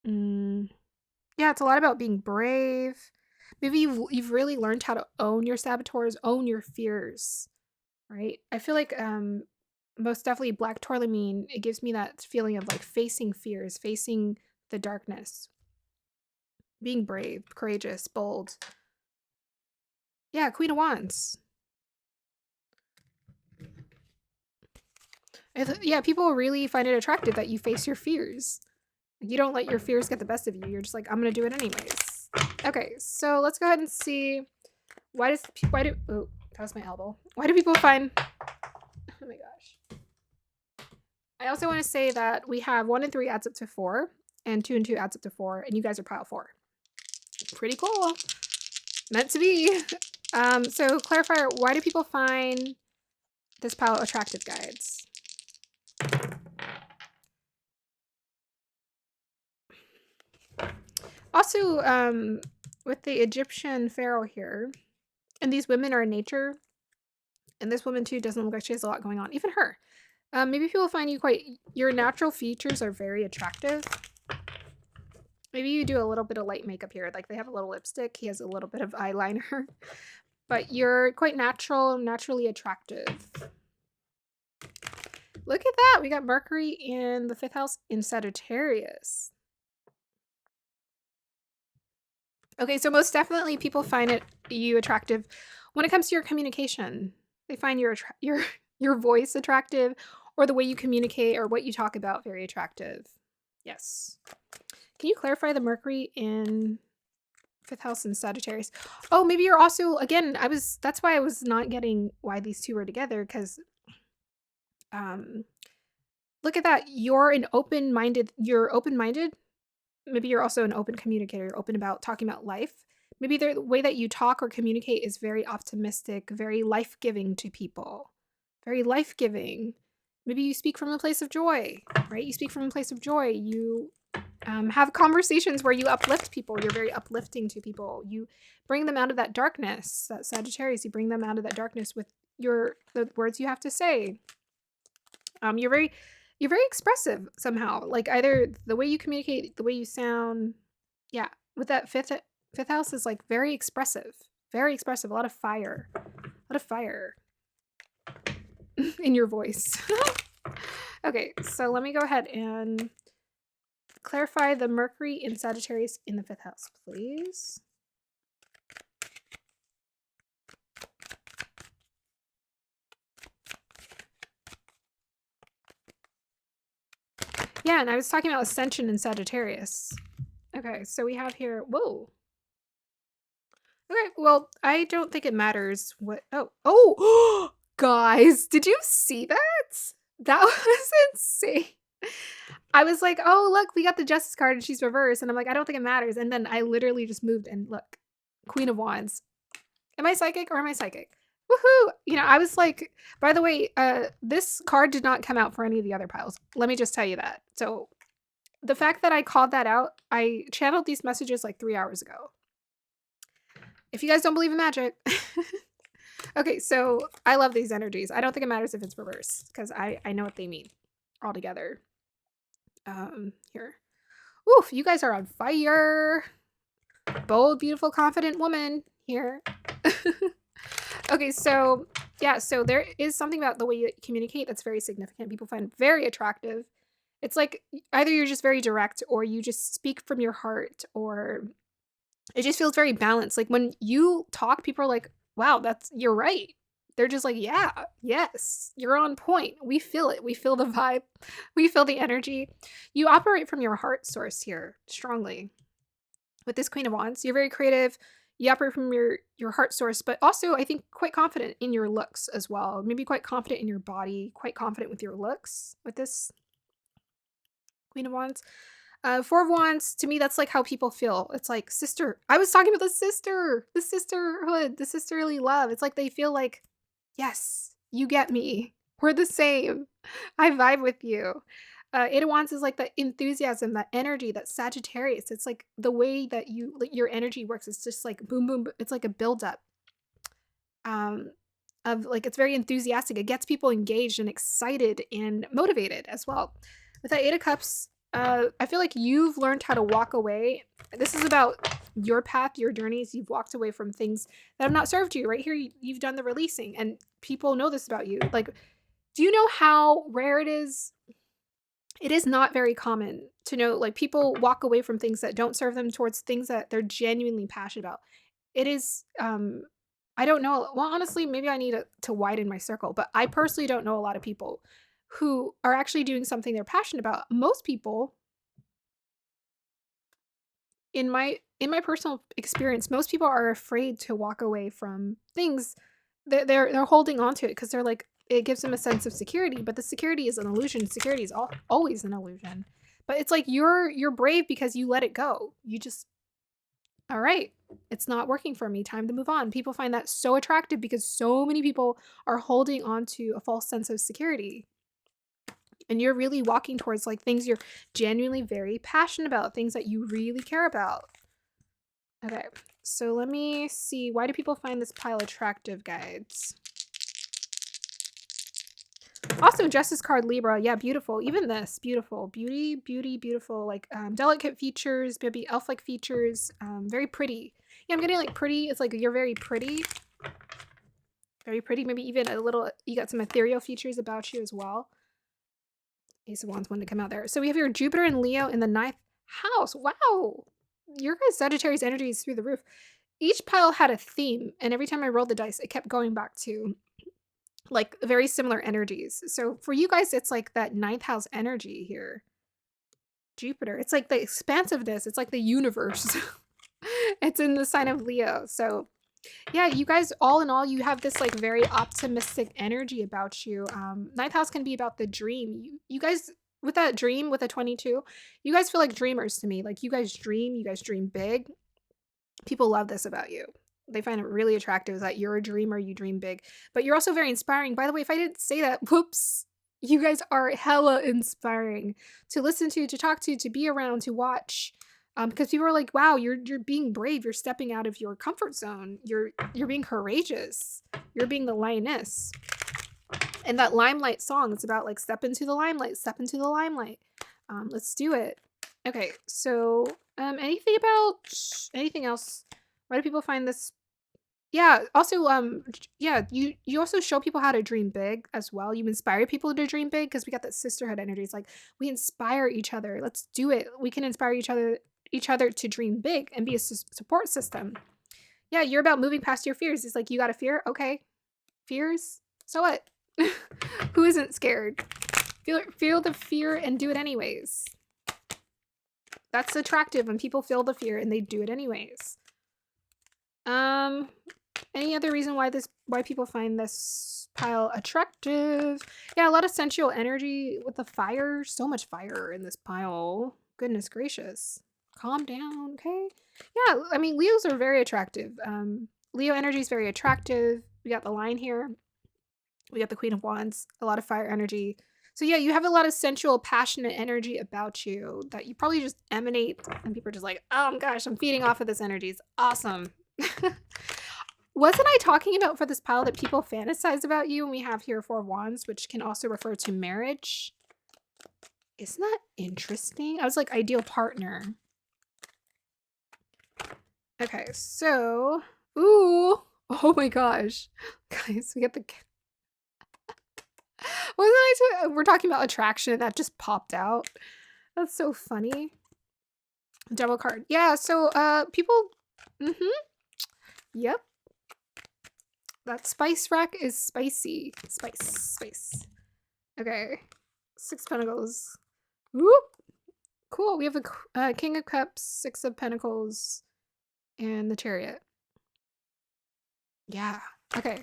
Yeah, it's a lot about being brave. Maybe you've really learned how to own your saboteurs, own your fears, right? I feel like most definitely Black Tourmaline, it gives me that feeling of like facing fears, facing the darkness, being brave, courageous, bold. Yeah, Queen of Wands. Yeah, people really find it attractive that you face your fears. You don't let your fears get the best of you. You're just like, I'm going to do it anyways. Okay, so let's go ahead and see. Why do, oh, that was my elbow. Why do people find, oh my gosh. I also want to say that we have 1 and 3 adds up to 4, and 2 and 2 adds up to 4, and you guys are pile 4. Pretty cool. Meant to be. So clarifier, why do people find this pile attractive, guides? Also, with the Egyptian pharaoh here, and these women are in nature, and this woman too doesn't look like she has a lot going on. Even her. Maybe people find your natural features are very attractive. Maybe you do a little bit of light makeup here. Like they have a little lipstick. He has a little bit of eyeliner. But you're quite naturally attractive. Look at that. We got Mercury in the 5th house in Sagittarius. Okay, so most definitely people find you attractive when it comes to your communication. They find your voice attractive, or the way you communicate or what you talk about very attractive. Yes. Can you clarify the Mercury in 5th house in Sagittarius? Oh, maybe you're also, again, that's why I was not getting why these two were together, because look at that. You're open-minded. Maybe you're also an open communicator. You're open about talking about life. Maybe the way that you talk or communicate is very optimistic, very life-giving to people. Very life-giving. Maybe you speak from a place of joy, right? You speak from a place of joy. You have conversations where you uplift people. You're very uplifting to people. You bring them out of that darkness, that Sagittarius. You bring them out of that darkness with the words you have to say. You're very expressive somehow. Like either the way you communicate, the way you sound. Yeah, with that fifth house is like very expressive. Very expressive. A lot of fire. In your voice. Okay, so let me go ahead and clarify the Mercury in Sagittarius in the 5th house, please. Yeah, and I was talking about ascension in Sagittarius. Okay, so we have here, whoa. Okay, well, I don't think it matters what, oh, guys, did you see that? That was insane. I was like, oh, look, we got the Justice card and she's reversed. And I'm like, I don't think it matters. And then I literally just moved and look, Queen of Wands. Am I psychic or am I psychic? Woohoo! You know, I was like, by the way, this card did not come out for any of the other piles. Let me just tell you that. So the fact that I called that out, I channeled these messages like 3 hours ago. If you guys don't believe in magic. Okay, so I love these energies. I don't think it matters if it's reversed because I know what they mean altogether. Here. Oof, you guys are on fire. Bold, beautiful, confident woman here. Okay, so yeah, so there is something about the way you communicate that's very significant. People find very attractive. It's like either you're just very direct or you just speak from your heart, or it just feels very balanced. Like when you talk, people are like, wow, you're right. They're just like, yeah, yes, you're on point. We feel it. We feel the vibe. We feel the energy. You operate from your heart source here strongly. With this Queen of Wands, you're very creative. You operate from your heart source, but also I think quite confident in your looks as well. Maybe quite confident in your body, quite confident with your looks with this Queen of Wands. 4 of Wands, to me, that's like how people feel. It's like sister. I was talking about the sisterhood, the sisterly love. It's like they feel like, yes, you get me. We're the same. I vibe with you. 8 of Wands is like the enthusiasm, that energy, that Sagittarius. It's like the way that your energy works. It's just like boom, boom. It's like a buildup. Of like, it's very enthusiastic. It gets people engaged and excited and motivated as well. With that 8 of Cups, I feel like you've learned how to walk away. This is about your path, your journeys. You've walked away from things that have not served you. Right here, you've done the releasing, and people know this about you. Like, do you know how rare it is? It is not very common to know, like, people walk away from things that don't serve them towards things that they're genuinely passionate about. It is I don't know. Well, honestly, maybe I need to widen my circle, but I personally don't know a lot of people who are actually doing something they're passionate about. Most people, in my personal experience, most people are afraid to walk away from things. They're holding on to it because they're like it gives them a sense of security, but the security is an illusion. Security is always an illusion. But it's like you're brave because you let it go. You just all right, it's not working for me. Time to move on. People find that so attractive because so many people are holding on to a false sense of security. And you're really walking towards like things you're genuinely very passionate about, things that you really care about. Okay, so let me see. Why do people find this pile attractive, guides? Also, Justice card Libra. Yeah, beautiful. Even this, beautiful. Beauty, beauty, beautiful. Like delicate features, maybe elf-like features. Very pretty. Yeah, I'm getting like pretty. It's like you're very pretty. Very pretty. Maybe even a little, you got some ethereal features about you as well. Ace of Wands wanted to come out there. So we have your Jupiter and Leo in the 9th house. Wow. Your guys' Sagittarius energy is through the roof. Each pile had a theme, and every time I rolled the dice, it kept going back to like very similar energies. So for you guys, it's like that 9th house energy here. Jupiter. It's like the expansiveness. It's like the universe. It's in the sign of Leo. So yeah, you guys, all in all, you have this like very optimistic energy about you. 9th house can be about the dream. You guys, with that dream, with a 22, you guys feel like dreamers to me. Like you guys dream big. People love this about you. They find it really attractive that you're a dreamer, you dream big, but you're also very inspiring. By the way, if I didn't say that, whoops, you guys are hella inspiring to listen to talk to be around, to watch. Because people are like, wow, you're being brave, you're stepping out of your comfort zone, you're being courageous, you're being the lioness. And that Limelight song, it's about like step into the limelight, step into the limelight. Let's do it. Okay, so anything else? Why do people find this? Yeah, also yeah, you also show people how to dream big as well. You inspire people to dream big because we got that sisterhood energy. It's like we inspire each other. Let's do it. We can inspire each other to dream big and be a support system. Yeah, you're about moving past your fears. It's like you got a fear? Okay. Fears? So what? Who isn't scared? Feel the fear and do it anyways. That's attractive when people feel the fear and they do it anyways. Any other reason why people find this pile attractive? Yeah, a lot of sensual energy with the fire. So much fire in this pile. Goodness gracious. Calm down, okay? Yeah, I mean, Leos are very attractive. Leo energy is very attractive. We got the line here. We got the Queen of Wands, a lot of fire energy. So yeah, you have a lot of sensual, passionate energy about you that you probably just emanate, and people are just like, oh my gosh, I'm feeding off of this energy. It's awesome. Wasn't I talking about for this pile that people fantasize about you? And we have here 4 of Wands, which can also refer to marriage. Isn't that interesting? I was like, ideal partner. Okay, so, ooh, oh my gosh. Guys, we got the... We're talking about attraction. That just popped out. That's so funny. Devil card. Yeah, so people Yep. That spice rack is spicy. Spice. Okay. 6 Pentacles. Whoop. Cool. We have the King of Cups, 6 of Pentacles, and the Chariot. Yeah. Okay.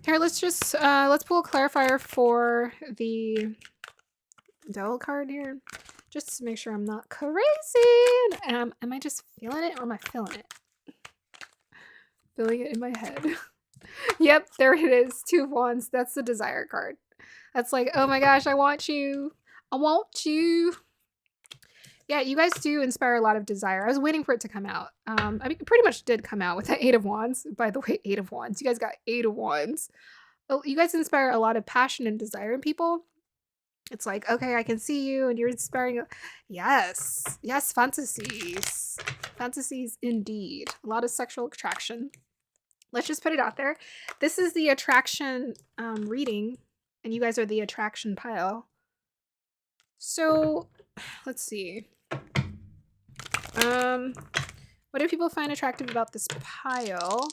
Here, let's just let's pull a clarifier for the Devil card here, just to make sure I'm not crazy. Am I just feeling it, or am I feeling it? Feeling it in my head. Yep, there it is. 2 of Wands. That's the Desire card. That's like, oh my gosh, I want you. I want you. Yeah, you guys do inspire a lot of desire. I was waiting for it to come out. I mean, it pretty much did come out with that 8 of Wands. By the way, 8 of Wands. You guys got 8 of Wands. Oh, you guys inspire a lot of passion and desire in people. It's like, okay, I can see you, and you're inspiring. Yes, fantasies. Fantasies indeed. A lot of sexual attraction. Let's just put it out there. This is the attraction reading, and you guys are the attraction pile. So, let's see. What do people find attractive about this pile?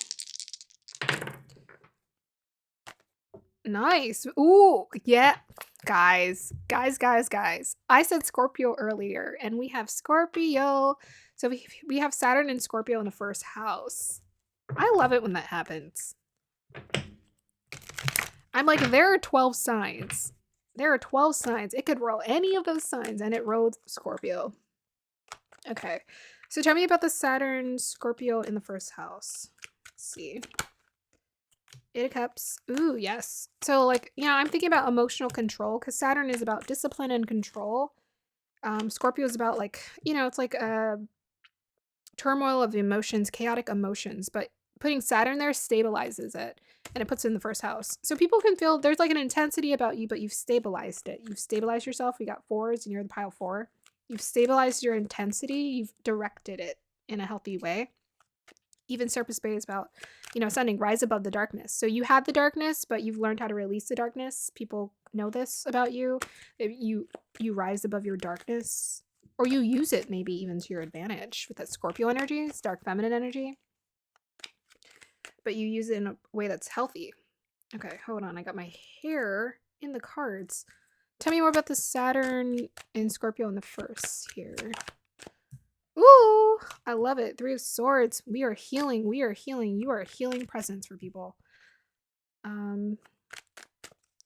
Nice. Ooh, yeah. Guys. I said Scorpio earlier, and we have Scorpio. So we have Saturn and Scorpio in the first house. I love it when that happens. I'm like, there are 12 signs. There are 12 signs. It could roll any of those signs, and it rolled Scorpio. Okay. So tell me about the Saturn Scorpio in the first house. Let's see. Eight of Cups. Ooh, yes. So, like, yeah, I'm thinking about emotional control because Saturn is about discipline and control. Scorpio is about, like, you know, it's like a turmoil of emotions, chaotic emotions, but putting Saturn there stabilizes it and it puts it in the first house. So people can feel there's like an intensity about you, but you've stabilized it. You've stabilized yourself. We got 4s and you're the pile 4. You've stabilized your intensity. You've directed it in a healthy way. Even Surface Bay is about, you know, sending rise above the darkness. So you have the darkness, but you've learned how to release the darkness. People know this about you. You rise above your darkness, or you use it maybe even to your advantage with that Scorpio energy. It's dark feminine energy. But you use it in a way that's healthy. Okay, hold on. I got my hair in the cards. Tell me more about the Saturn in Scorpio in the first here. Ooh, I love it. 3 of Swords. We are healing. We are healing. You are a healing presence for people.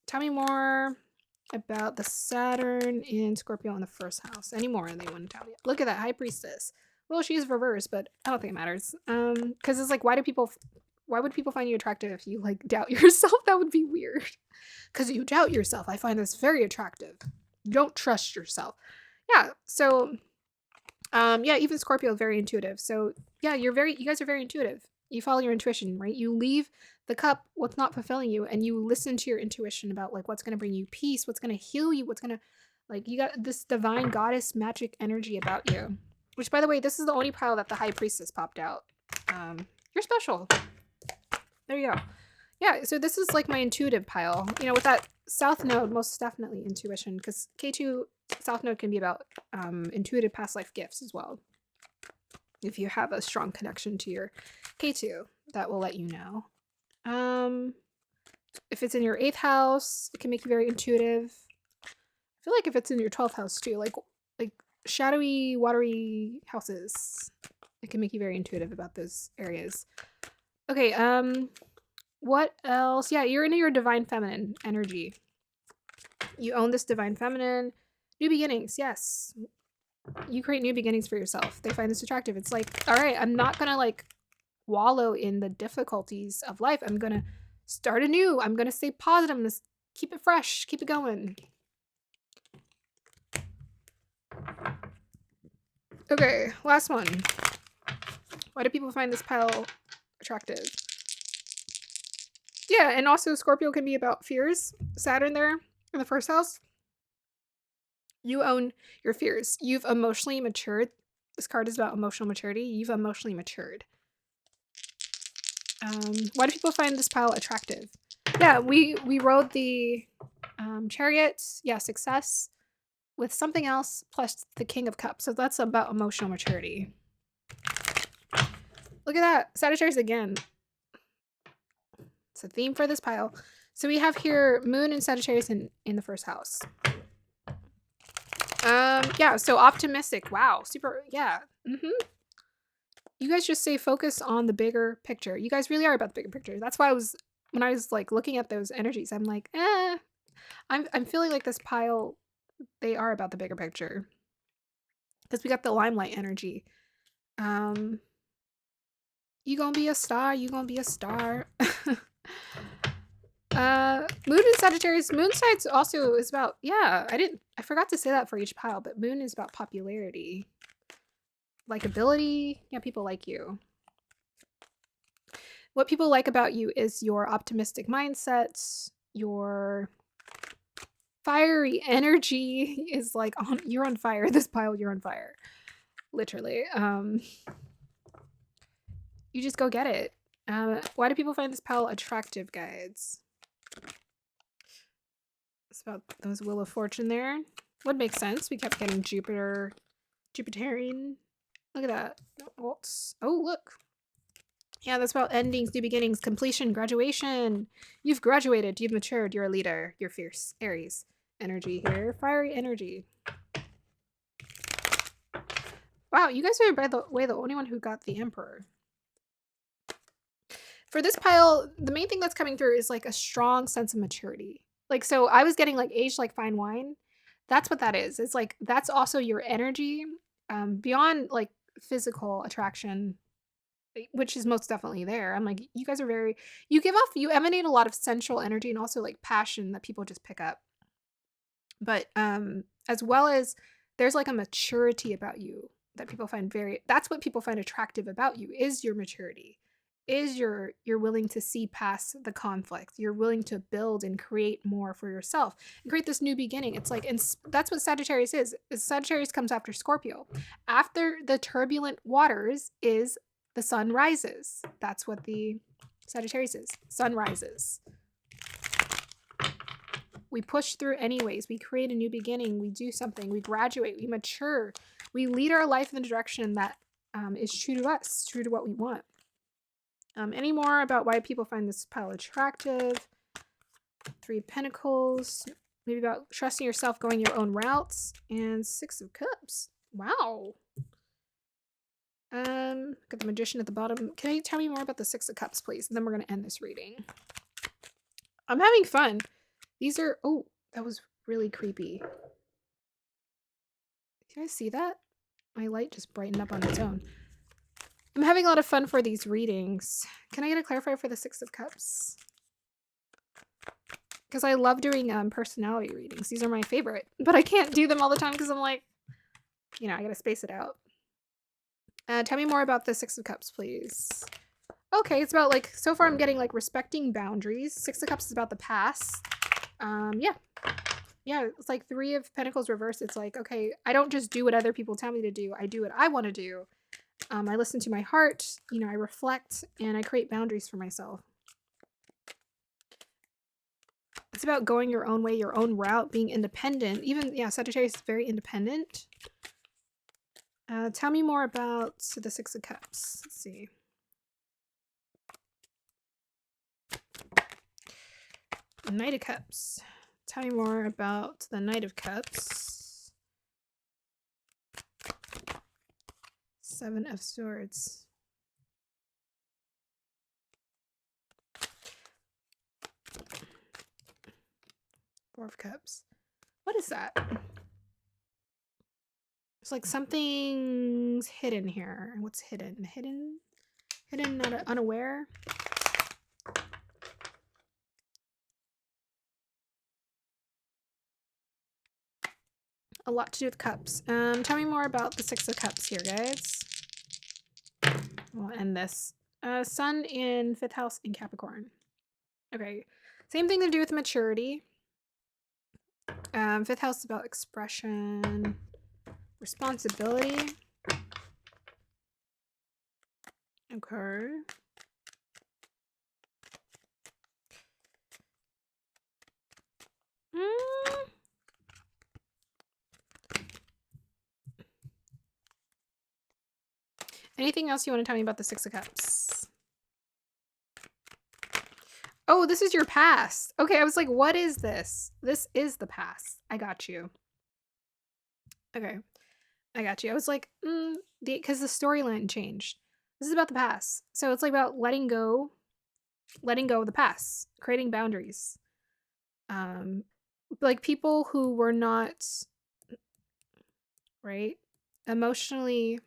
Tell me more about the Saturn in Scorpio in the first house. Any more they want to tell me? Look at that High Priestess. Well, she's reversed, but I don't think it matters. Because it's like, why would people find you attractive if you like doubt yourself? That would be weird. Because you doubt yourself. I find this very attractive. You don't trust yourself. Yeah. So yeah, even Scorpio is very intuitive. So yeah, you guys are very intuitive. You follow your intuition, right? You leave the cup, what's not fulfilling you, and you listen to your intuition about like what's going to bring you peace, what's going to heal you, what's going to, like, you got this divine goddess magic energy about you. Which, by the way, this is the only pile that the High Priestess popped out. You're special. There you go. Yeah, so this is like my intuitive pile. You know, with that South Node, most definitely intuition, because K2 South Node can be about intuitive past life gifts as well. If you have a strong connection to your K2, that will let you know. If it's in your 8th house, it can make you very intuitive. I feel like if it's in your 12th house too, like shadowy, watery houses, it can make you very intuitive about those areas. Okay, what else? Yeah, you're into your divine feminine energy. You own this divine feminine. New beginnings, yes. You create new beginnings for yourself. They find this attractive. It's like, all right, I'm not gonna like wallow in the difficulties of life. I'm gonna start anew. I'm gonna stay positive. I'm gonna keep it fresh, keep it going. Okay, last one. Why do people find this pile attractive? Yeah, and also Scorpio can be about fears. Saturn there in the first house. You own your fears. You've emotionally matured. This card is about emotional maturity. You've emotionally matured. Why do people find this pile attractive? Yeah, we rode the Chariot. Yeah, success with something else plus the King of Cups. So that's about emotional maturity. Look at that. Sagittarius again. It's a theme for this pile. So we have here Moon and Sagittarius in the first house. Yeah, so optimistic. Wow, super, yeah. You guys just stay focused on the bigger picture. You guys really are about the bigger picture. That's why when I was like looking at those energies, I'm like, I'm feeling like this pile, they are about the bigger picture. Because we got the Limelight energy. You gonna be a star, you gonna be a star. Moon and Sagittarius. Moon sides also is about, yeah, I forgot to say that for each pile, but Moon is about popularity. Likability. Yeah, people like you. What people like about you is your optimistic mindset, your fiery energy is like you're on fire. This pile, you're on fire. Literally. You just go get it. Why do people find this pile attractive, guys? It's about those Wheel of Fortune there. Would make sense. We kept getting Jupiterian. Look at that. Oh, look. Yeah, that's about endings, new beginnings, completion, graduation. You've graduated, you've matured, you're a leader, you're fierce. Aries energy here, fiery energy. Wow, you guys are, by the way, the only one who got the Emperor. For this pile, the main thing that's coming through is like a strong sense of maturity. Like, so I was getting like aged like fine wine. That's what that is. It's like, that's also your energy beyond like physical attraction, which is most definitely there. I'm like, you guys are very, you emanate a lot of sensual energy and also like passion that people just pick up. But as well as there's like a maturity about you that people find that's what people find attractive about you, is your maturity, is you're willing to see past the conflict, you're willing to build and create more for yourself and create this new beginning. It's like, and that's what Sagittarius is. Sagittarius comes after Scorpio. After the turbulent waters is the sun rises. That's what the Sagittarius is. Sun rises. We push through anyways. We create a new beginning. We do something. We graduate. We mature. We lead our life in the direction that is true to us, true to what we want. Any more about why people find this pile attractive? 3 of Pentacles. Maybe about trusting yourself, going your own routes. And 6 of Cups. Wow. Got the Magician at the bottom. Can you tell me more about the 6 of Cups, please? And then we're going to end this reading. I'm having fun. These are, oh, that was really creepy. Can you guys see that? My light just brightened up on its own. I'm having a lot of fun for these readings. Can I get a clarifier for the 6 of Cups? Because I love doing personality readings. These are my favorite. But I can't do them all the time because I'm like, you know, I gotta space it out. Tell me more about the 6 of Cups, please. Okay, it's about like, so far I'm getting like respecting boundaries. 6 of Cups is about the past. Yeah, it's like 3 of Pentacles reversed. It's like, okay, I don't just do what other people tell me to do. I do what I want to do. I listen to my heart, you know, I reflect, and I create boundaries for myself. It's about going your own way, your own route, being independent. Even, yeah, Sagittarius is very independent. Tell me more about the 6 of Cups. Let's see. Knight of Cups. Tell me more about the Knight of Cups. 7 of Swords. Four of Cups. What is that? It's like something's hidden here. What's hidden? Hidden, not unaware. A lot to do with cups. Tell me more about the 6 of Cups here, guys. We'll end this. Sun in 5th house in Capricorn. Okay. Same thing to do with maturity. 5th house is about expression, responsibility. Okay. Anything else you want to tell me about the 6 of Cups? Oh, this is your past. Okay, I was like, what is this? This is the past. I got you. Okay, I got you. I was like, because the storyline changed. This is about the past. So it's like about letting go of the past, creating boundaries. Like people who were not, right, emotionally,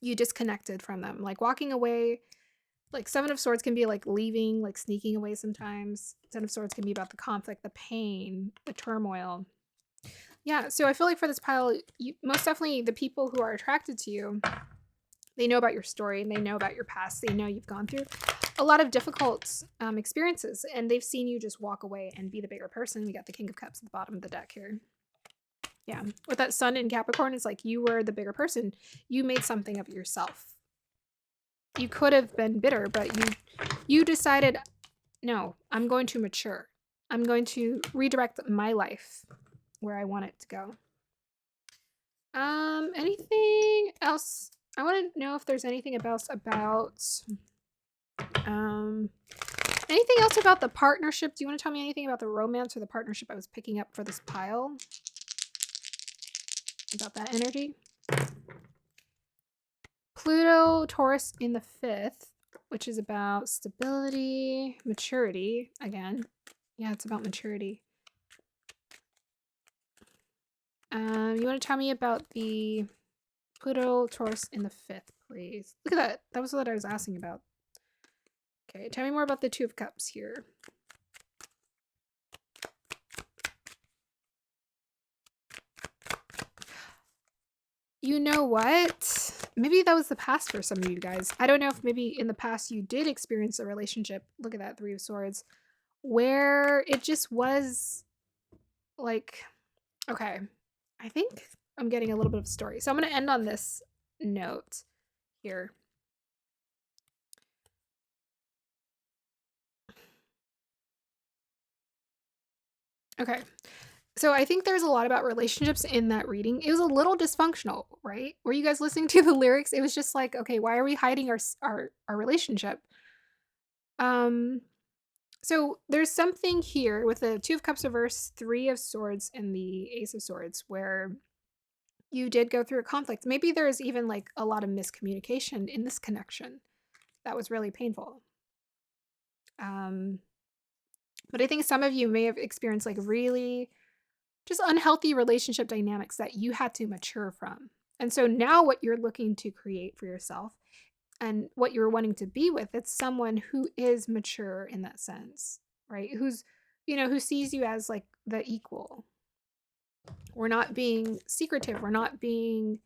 you disconnected from them, like walking away. Like 7 of Swords can be like leaving, like sneaking away sometimes. 10 of Swords can be about the conflict, the pain, the turmoil. Yeah, so I feel like for this pile, most definitely the people who are attracted to you, they know about your story and they know about your past. They know you've gone through a lot of difficult experiences, and they've seen you just walk away and be the bigger person. We got the King of Cups at the bottom of the deck here. Yeah, with that Sun in Capricorn, it's like you were the bigger person. You made something of yourself. You could have been bitter, but you decided, no, I'm going to mature. I'm going to redirect my life where I want it to go. Anything else? I want to know if there's anything else about Anything else about the partnership? Do you want to tell me anything about the romance or the partnership I was picking up for this pile? About that energy? Pluto, Taurus in the 5th, which is about stability, maturity. Again, yeah, it's about maturity. You want to tell me about the Pluto, Taurus in the 5th, please? Look at that. That was what I was asking about. Okay, tell me more about the Two of Cups here. You know what? Maybe that was the past for some of you guys. I don't know if maybe in the past you did experience a relationship. Look at that, Three of Swords. Where it just was like, okay, I think I'm getting a little bit of a story. So I'm going to end on this note here. Okay. So I think there's a lot about relationships in that reading. It was a little dysfunctional, right? Were you guys listening to the lyrics? It was just like, okay, why are we hiding our relationship? So there's something here with the Two of Cups reverse, Three of Swords, and the Ace of Swords where you did go through a conflict. Maybe there's even like a lot of miscommunication in this connection that was really painful. But I think some of you may have experienced like really just unhealthy relationship dynamics that you had to mature from. And so now what you're looking to create for yourself and what you're wanting to be with, it's someone who is mature in that sense, right? Who's, who sees you as like the equal. We're not being secretive. We're not being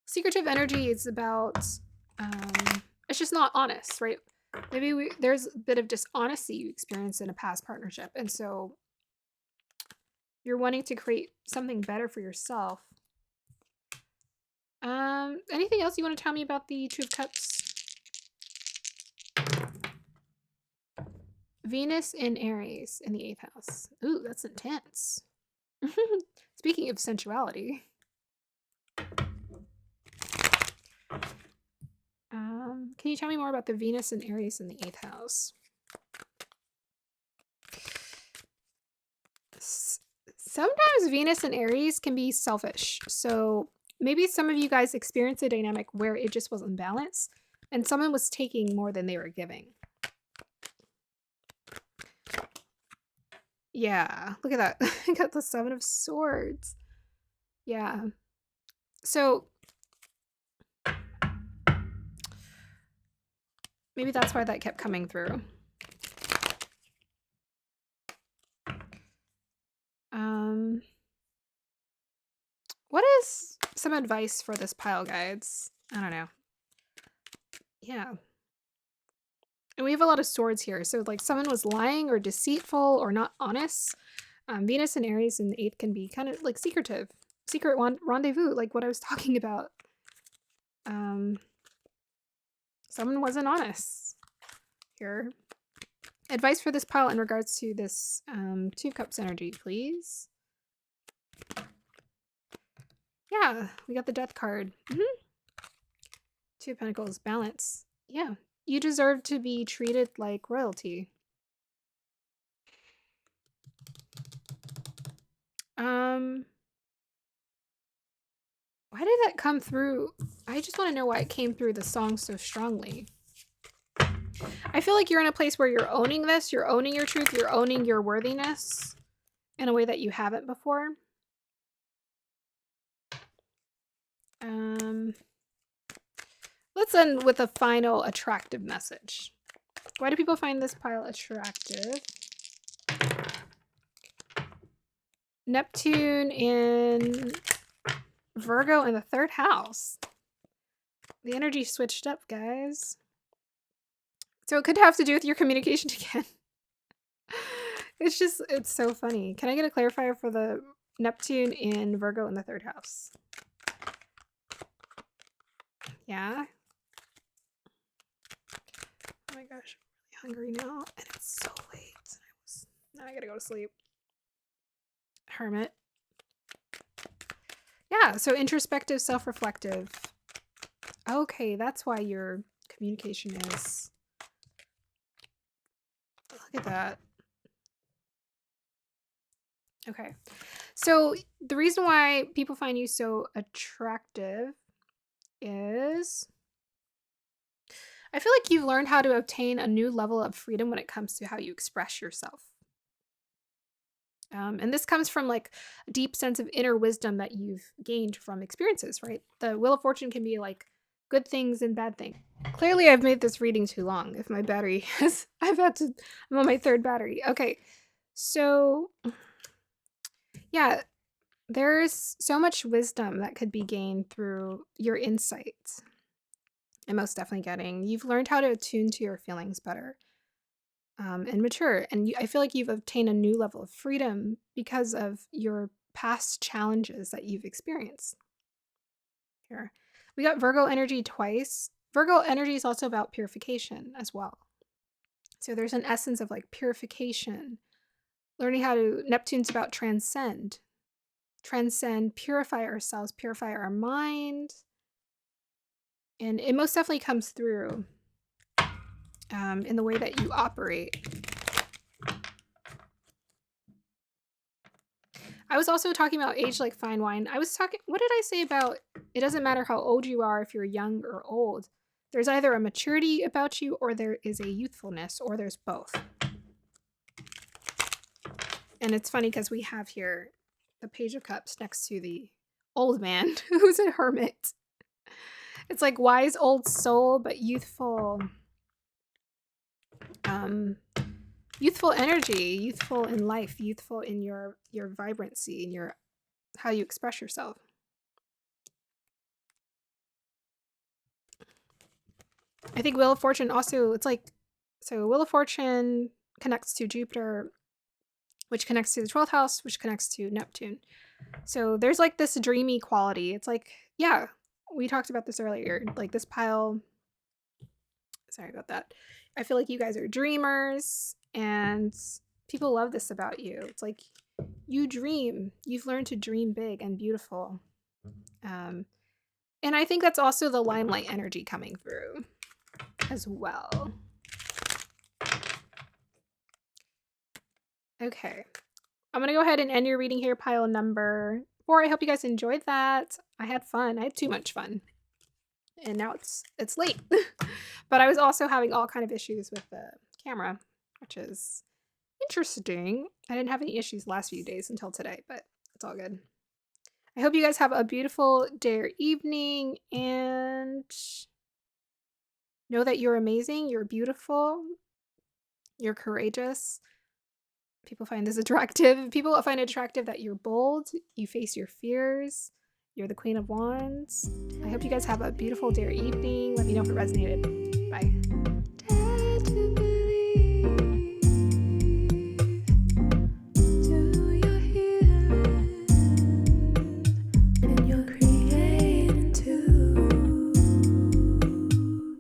secretive energy. It's about, it's just not honest, right? Maybe there's a bit of dishonesty you experienced in a past partnership. And so you're wanting to create something better for yourself. Anything else you want to tell me about the Two of Cups? Venus in Aries in the 8th house. Ooh, that's intense. Speaking of sensuality. Can you tell me more about the Venus and Aries in the 8th house? Sometimes Venus and Aries can be selfish. So maybe some of you guys experienced a dynamic where it just wasn't balanced and someone was taking more than they were giving. Yeah, look at that. I got the 7 of Swords. Yeah. So maybe that's why that kept coming through. What is some advice for this pile, guides? I don't know. Yeah. And we have a lot of swords here. So like someone was lying or deceitful or not honest. Venus and Aries in the 8th can be kind of like secretive. Secret rendezvous, like what I was talking about. Someone wasn't honest here. Advice for this pile in regards to this Two of Cups energy, please. Yeah, we got the Death card. Two of Pentacles, balance. Yeah, you deserve to be treated like royalty. Why did that come through? I just want to know why it came through the song so strongly. I feel like you're in a place where you're owning this, you're owning your truth, you're owning your worthiness in a way that you haven't before. Let's end with a final attractive message. Why do people find this pile attractive? Neptune in Virgo in the 3rd house. The energy switched up, guys. So it could have to do with your communication again. It's so funny. Can I get a clarifier for the Neptune in Virgo in the 3rd house? Yeah. Oh my gosh, I'm really hungry now, and it's so late. Now I gotta go to sleep. Hermit. Yeah, so introspective, self-reflective. Okay, that's why your communication is Look at that. Okay. So the reason why people find you so attractive is I feel like you've learned how to obtain a new level of freedom when it comes to how you express yourself. And this comes from like a deep sense of inner wisdom that you've gained from experiences, right? The Wheel of Fortune can be like good things and bad things. Clearly, I've made this reading too long. If my battery has, I'm on my 3rd battery. Okay. So, yeah, there's so much wisdom that could be gained through your insights. And most definitely you've learned how to attune to your feelings better. And mature. And I feel like you've obtained a new level of freedom because of your past challenges that you've experienced. Here, we got Virgo energy twice. Virgo energy is also about purification as well. So there's an essence of like purification, learning how to, Neptune's about transcend, purify ourselves, purify our mind. And it most definitely comes through in the way that you operate. I was also talking about age like fine wine. What did I say about it doesn't matter how old you are, if you're young or old. There's either a maturity about you or there is a youthfulness or there's both. And it's funny because we have here the Page of Cups next to the old man who's a hermit. It's like wise old soul, but youthful youthful energy, youthful in life, youthful in your vibrancy and your how you express yourself. I think Wheel of Fortune also, it's like, so Wheel of Fortune connects to Jupiter, which connects to the 12th house, which connects to Neptune. So there's like this dreamy quality. It's like, yeah, we talked about this earlier, like this pile. Sorry about that. I feel like you guys are dreamers and people love this about you. It's like you dream. You've learned to dream big and beautiful. And I think that's also the Limelight energy coming through as well. Okay. I'm going to go ahead and end your reading here, pile number 4. I hope you guys enjoyed that. I had fun. I had too much fun. And now it's late. But I was also having all kind of issues with the camera, which is interesting. I didn't have any issues the last few days until today, but it's all good. I hope you guys have a beautiful day or evening and know that you're amazing, you're beautiful, you're courageous. People find this attractive. People find it attractive that you're bold, you face your fears, you're the Queen of Wands. I hope you guys have a beautiful day or evening. Let me know if it resonated. Bye.